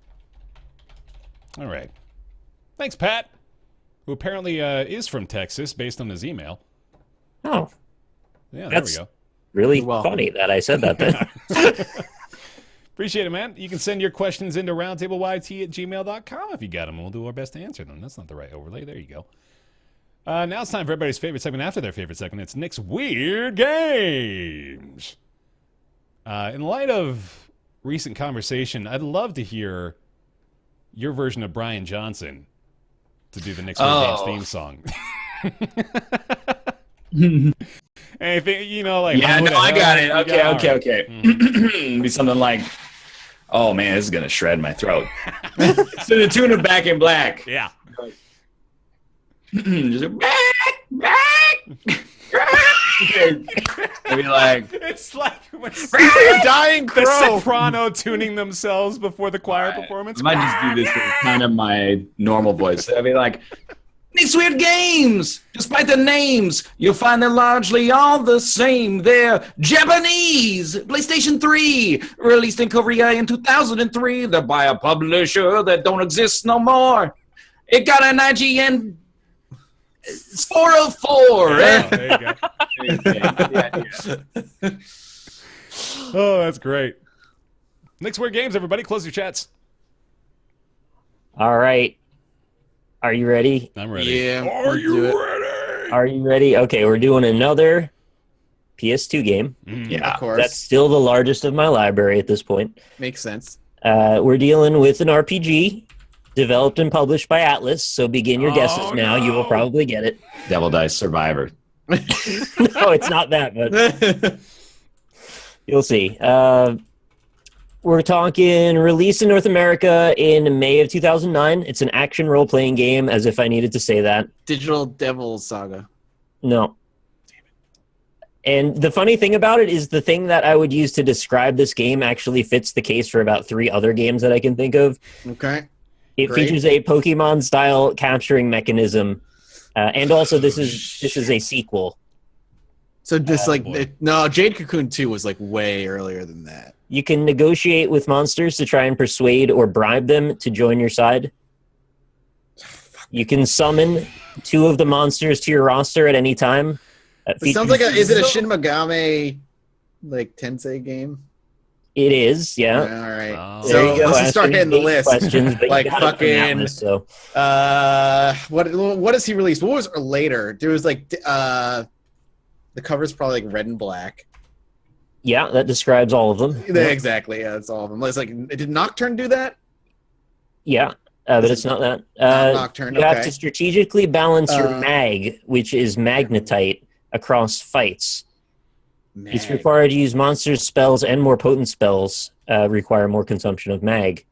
All right. Thanks, Pat, who apparently is from Texas based on his email. Oh. Yeah, there we go. Really funny that I said that then. Appreciate it, man. You can send your questions into roundtableyt@gmail.com if you got them, and we'll do our best to answer them. That's not the right overlay. There you go. Now it's time for everybody's favorite segment after their favorite segment. It's Nick's Weird Games. In light of recent conversation, I'd love to hear your version of Brian Johnson to do the Knicks Games theme song. Anything, you know, like yeah, no, I got it. Okay. Mm-hmm. Be something like, oh man, this is gonna shred my throat. To the tune of Back in Black. Yeah. Just back. Maybe like it's like when a dying the crow. soprano tuning themselves before the choir performance. I might just do this as kind of my normal voice. I mean, like, these weird games, despite the names, you'll find they're largely all the same. They're Japanese, PlayStation 3, released in Korea in 2003. They're by a publisher that don't exist no more. It got an IGN score of 4. Yeah, there you go. Oh, that's great. Knicks Weird Games, everybody. Close your chats. All right. Are you ready? I'm ready. Yeah. Are you ready? Are you ready? Okay, we're doing another PS2 game. Yeah. Of course. That's still the largest of my library at this point. Makes sense. We're dealing with an RPG developed and published by Atlas, so begin your guesses now. You will probably get it. Devil Dice Survivor. No, it's not that, but you'll see. We're talking released in North America in May of 2009. It's an action role-playing game, as if I needed to say that. Digital Devil Saga. No. And the funny thing about it is the thing that I would use to describe this game actually fits the case for about 3 other games that I can think of. Okay. It Great. features a Pokemon-style capturing mechanism, and also this is a sequel. So this boy. no, Jade Cocoon 2 was like way earlier than that. You can negotiate with monsters to try and persuade or bribe them to join your side. You can summon 2 of the monsters to your roster at any time. It sounds like is it a Shin Megami like Tensei game? It is, yeah. All right. Oh. There So you go. let's just start hitting the list. Questions, but you Like got it from fucking Atlas, so. what has he released? What was later? There was like the cover's probably like red and black. Yeah, that describes all of them. Yeah, exactly. Yeah, that's all of them. It's like, did Nocturne do that? Yeah, but it's not that. Not Nocturne. You have Okay. to strategically balance your mag, which is magnetite, across fights. It's required to use monsters, spells, and more potent spells require more consumption of mag.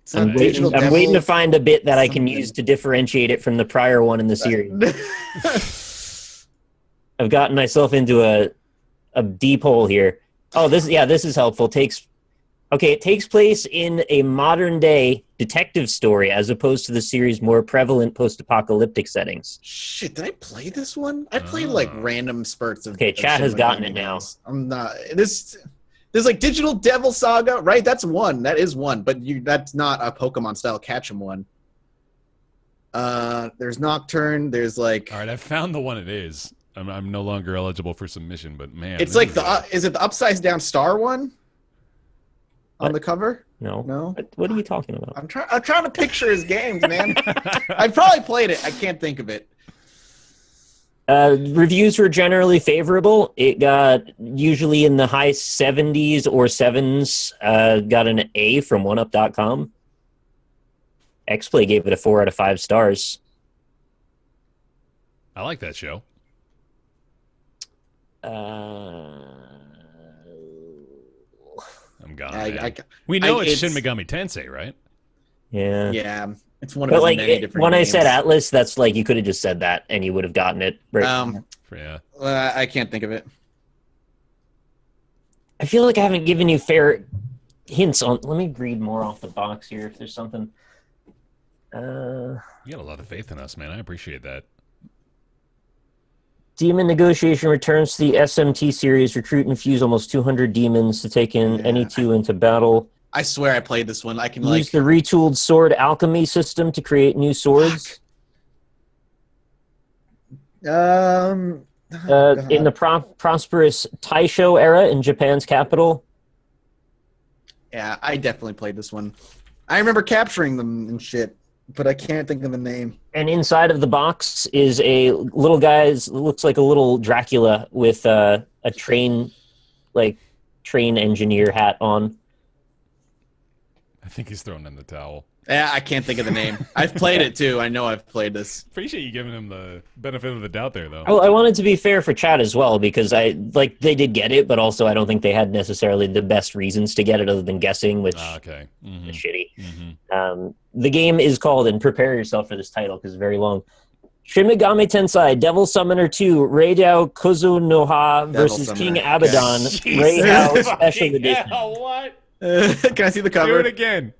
It's not I'm Digital waiting to Devil find a bit that I can something. use to differentiate it from the prior one in the series. I've gotten myself into a deep hole here. Oh, this is helpful. It takes place in a modern day detective story as opposed to the series' more prevalent post-apocalyptic settings. Shit, did I play this one? I played like random spurts of. Okay, of chat Shin has gotten Megami it now. games. I'm not. There's like Digital Devil Saga, right? That's one. That is one, but that's not a Pokemon style catch 'em one. There's Nocturne. There's like. All right, I found the one it is. I'm no longer eligible for submission, but man. It's this like is is it the upside down star one? On What? the cover? No. No. What are you talking about? I'm trying to picture his games, man. I've probably played it. I can't think of it. Reviews were generally favorable. It got usually in the high 70s or 7s. Got an A from OneUp.com. XPlay gave it a 4 out of 5 stars. I like that show. I'm gone. man. We know it's Shin Megami Tensei, right? Yeah. Yeah, it's one of But his like many different when I games. said Atlas, that's like you could have just said that and you would have gotten it. Right. Yeah. I can't think of it. I feel like I haven't given you fair hints on. Let me read more off the box here if there's something. You got a lot of faith in us, man. I appreciate that. Demon Negotiation returns to the SMT series. Recruit and fuse almost 200 demons to take in any 2 into battle. I swear I played this one. I can Use the retooled sword alchemy system to create new swords. In the prosperous Taisho era in Japan's capital. Yeah, I definitely played this one. I remember capturing them and shit, but I can't think of the name. And inside of the box is a little looks like a little Dracula with a train engineer hat on. I think he's thrown in the towel. Yeah, I can't think of the name. I've played it too. I know I've played this. Appreciate you giving him the benefit of the doubt there, though. Well, I wanted to be fair for chat as well because they did get it, but also I don't think they had necessarily the best reasons to get it other than guessing, which Okay. is shitty. The game is called, and prepare yourself for this title because it's very long. Shin Megami Tensei Devil Summoner 2 Reidou Kuzunoha versus Summoner. King Abaddon Reidou Special Edition. What? Can I see the cover? Do it again.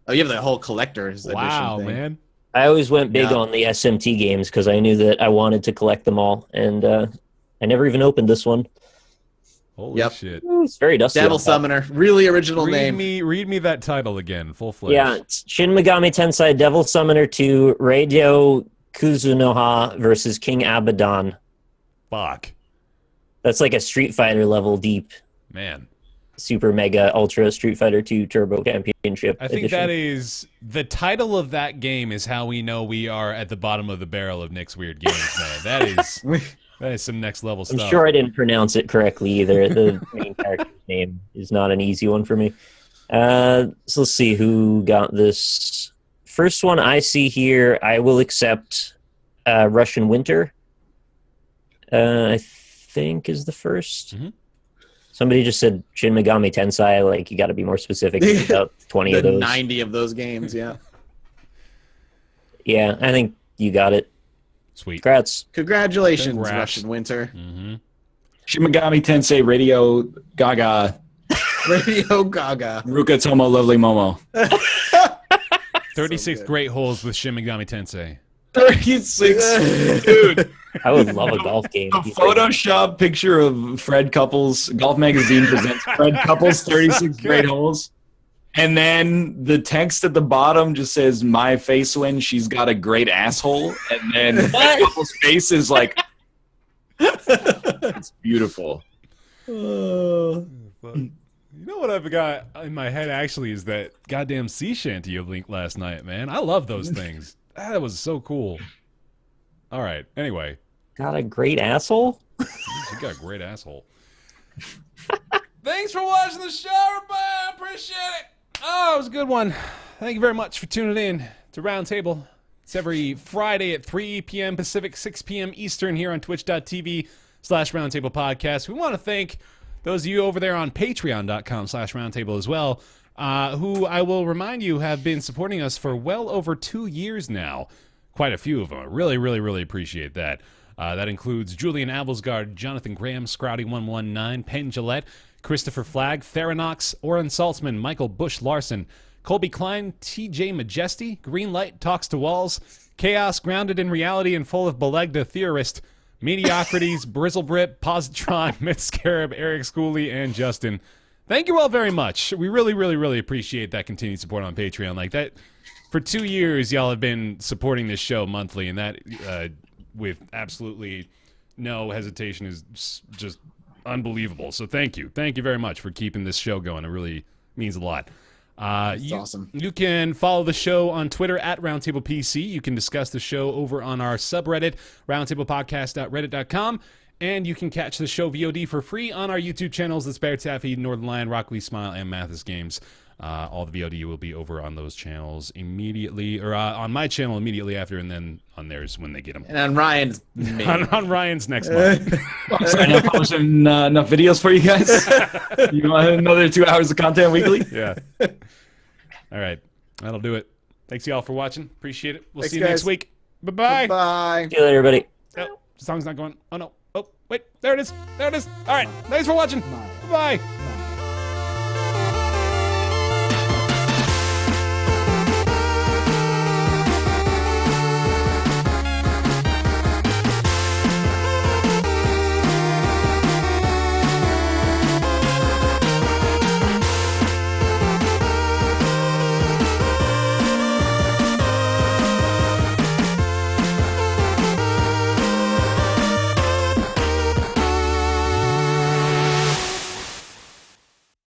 Oh, you have the whole collector's Wow, edition thing. man. I always went big Yeah. on the SMT games because I knew that I wanted to collect them all, and I never even opened this one. Holy Yep. shit. Ooh, it's very dusty. Devil on top. Summoner. Really original name. Read me that title again, full fledged. Yeah, it's Shin Megami Tensei Devil Summoner 2 Reidou Kuzunoha versus King Abaddon. Fuck. That's like a Street Fighter level deep, Man. super mega ultra Street Fighter 2 Turbo Championship I think edition. that is the title of that game is how we know we are at the bottom of the barrel of Nick's Weird Games, man. That is some next level I'm stuff. sure I didn't pronounce it correctly either. The main character's name is not an easy one for me. So let's see who got this. First one I see here, I will accept Russian Winter. I think is the first. Mhm. Somebody just said Shin Megami Tensei. Like, you got to be more specific. There's about 20 of The those. 90 of those games, yeah. Yeah, I think you got it. Sweet. Congrats. Congratulations, Congrats. Russian Winter. Mm-hmm. Shin Megami Tensei Radio Gaga Radio Gaga. Ruka Tomo Lovely Momo. 36 good. great holes with Shin Megami Tensei. 36. Dude, I would love a golf game. a Photoshop picture of Fred Couples. Golf Magazine presents Fred Couples 36 great holes. And then the text at the bottom just says, "My face when she's got a great asshole." And then Fred Couples' face is like, it's beautiful. You know what I've got in my head actually is that goddamn sea shanty you linked last night, man. I love those things. That was so cool. All right. Anyway, Got a great asshole? you got a great asshole. Thanks for watching the show, everybody. I appreciate it. Oh, it was a good one. Thank you very much for tuning in to Roundtable. It's every Friday at 3 p.m. Pacific, 6 p.m. Eastern here on twitch.tv/Roundtable Podcast. We want to thank those of you over there on patreon.com/roundtable as well, who I will remind you have been supporting us for well over 2 years now. Quite a few of them. I really, really, really appreciate that. That includes Julian Avelsgaard, Jonathan Graham, Scrouty119, Penn Gillette, Christopher Flagg, Theranox, Oren Saltzman, Michael Bush Larson, Colby Klein, TJ Majesty, Greenlight Talks to Walls, Chaos Grounded in Reality and Full of Belegda Theorist, Mediocrities, Brizzlebrip, Positron, Mythscarab, Eric Schooley, and Justin. Thank you all very much. We really, really, really appreciate that continued support on Patreon. Like that, for 2 years, y'all have been supporting this show monthly, and that with absolutely no hesitation is just unbelievable. So thank you very much for keeping this show going. It really means a lot. It's awesome. You can follow the show on Twitter at RoundtablePC. You can discuss the show over on our subreddit, roundtablepodcast.reddit.com. And you can catch the show VOD for free on our YouTube channels. That's BaerTaffy, Northernlion, RockLeeSmile, and MathasGames. All the VOD will be over on those channels immediately, or on my channel immediately after, and then on theirs when they get them. And on Ryan's, maybe. on Ryan's next month. I'm sorry, not posting enough videos for you guys. You want another 2 hours of content weekly? Yeah. All right. That'll do it. Thanks, y'all, for watching. Appreciate it. We'll Thanks, see you next guys. week. Bye-bye. Bye. See you later, everybody. Oh, the song's not going. Oh, no. Oh, wait. There it is. There it is. All right. Thanks for watching. Bye.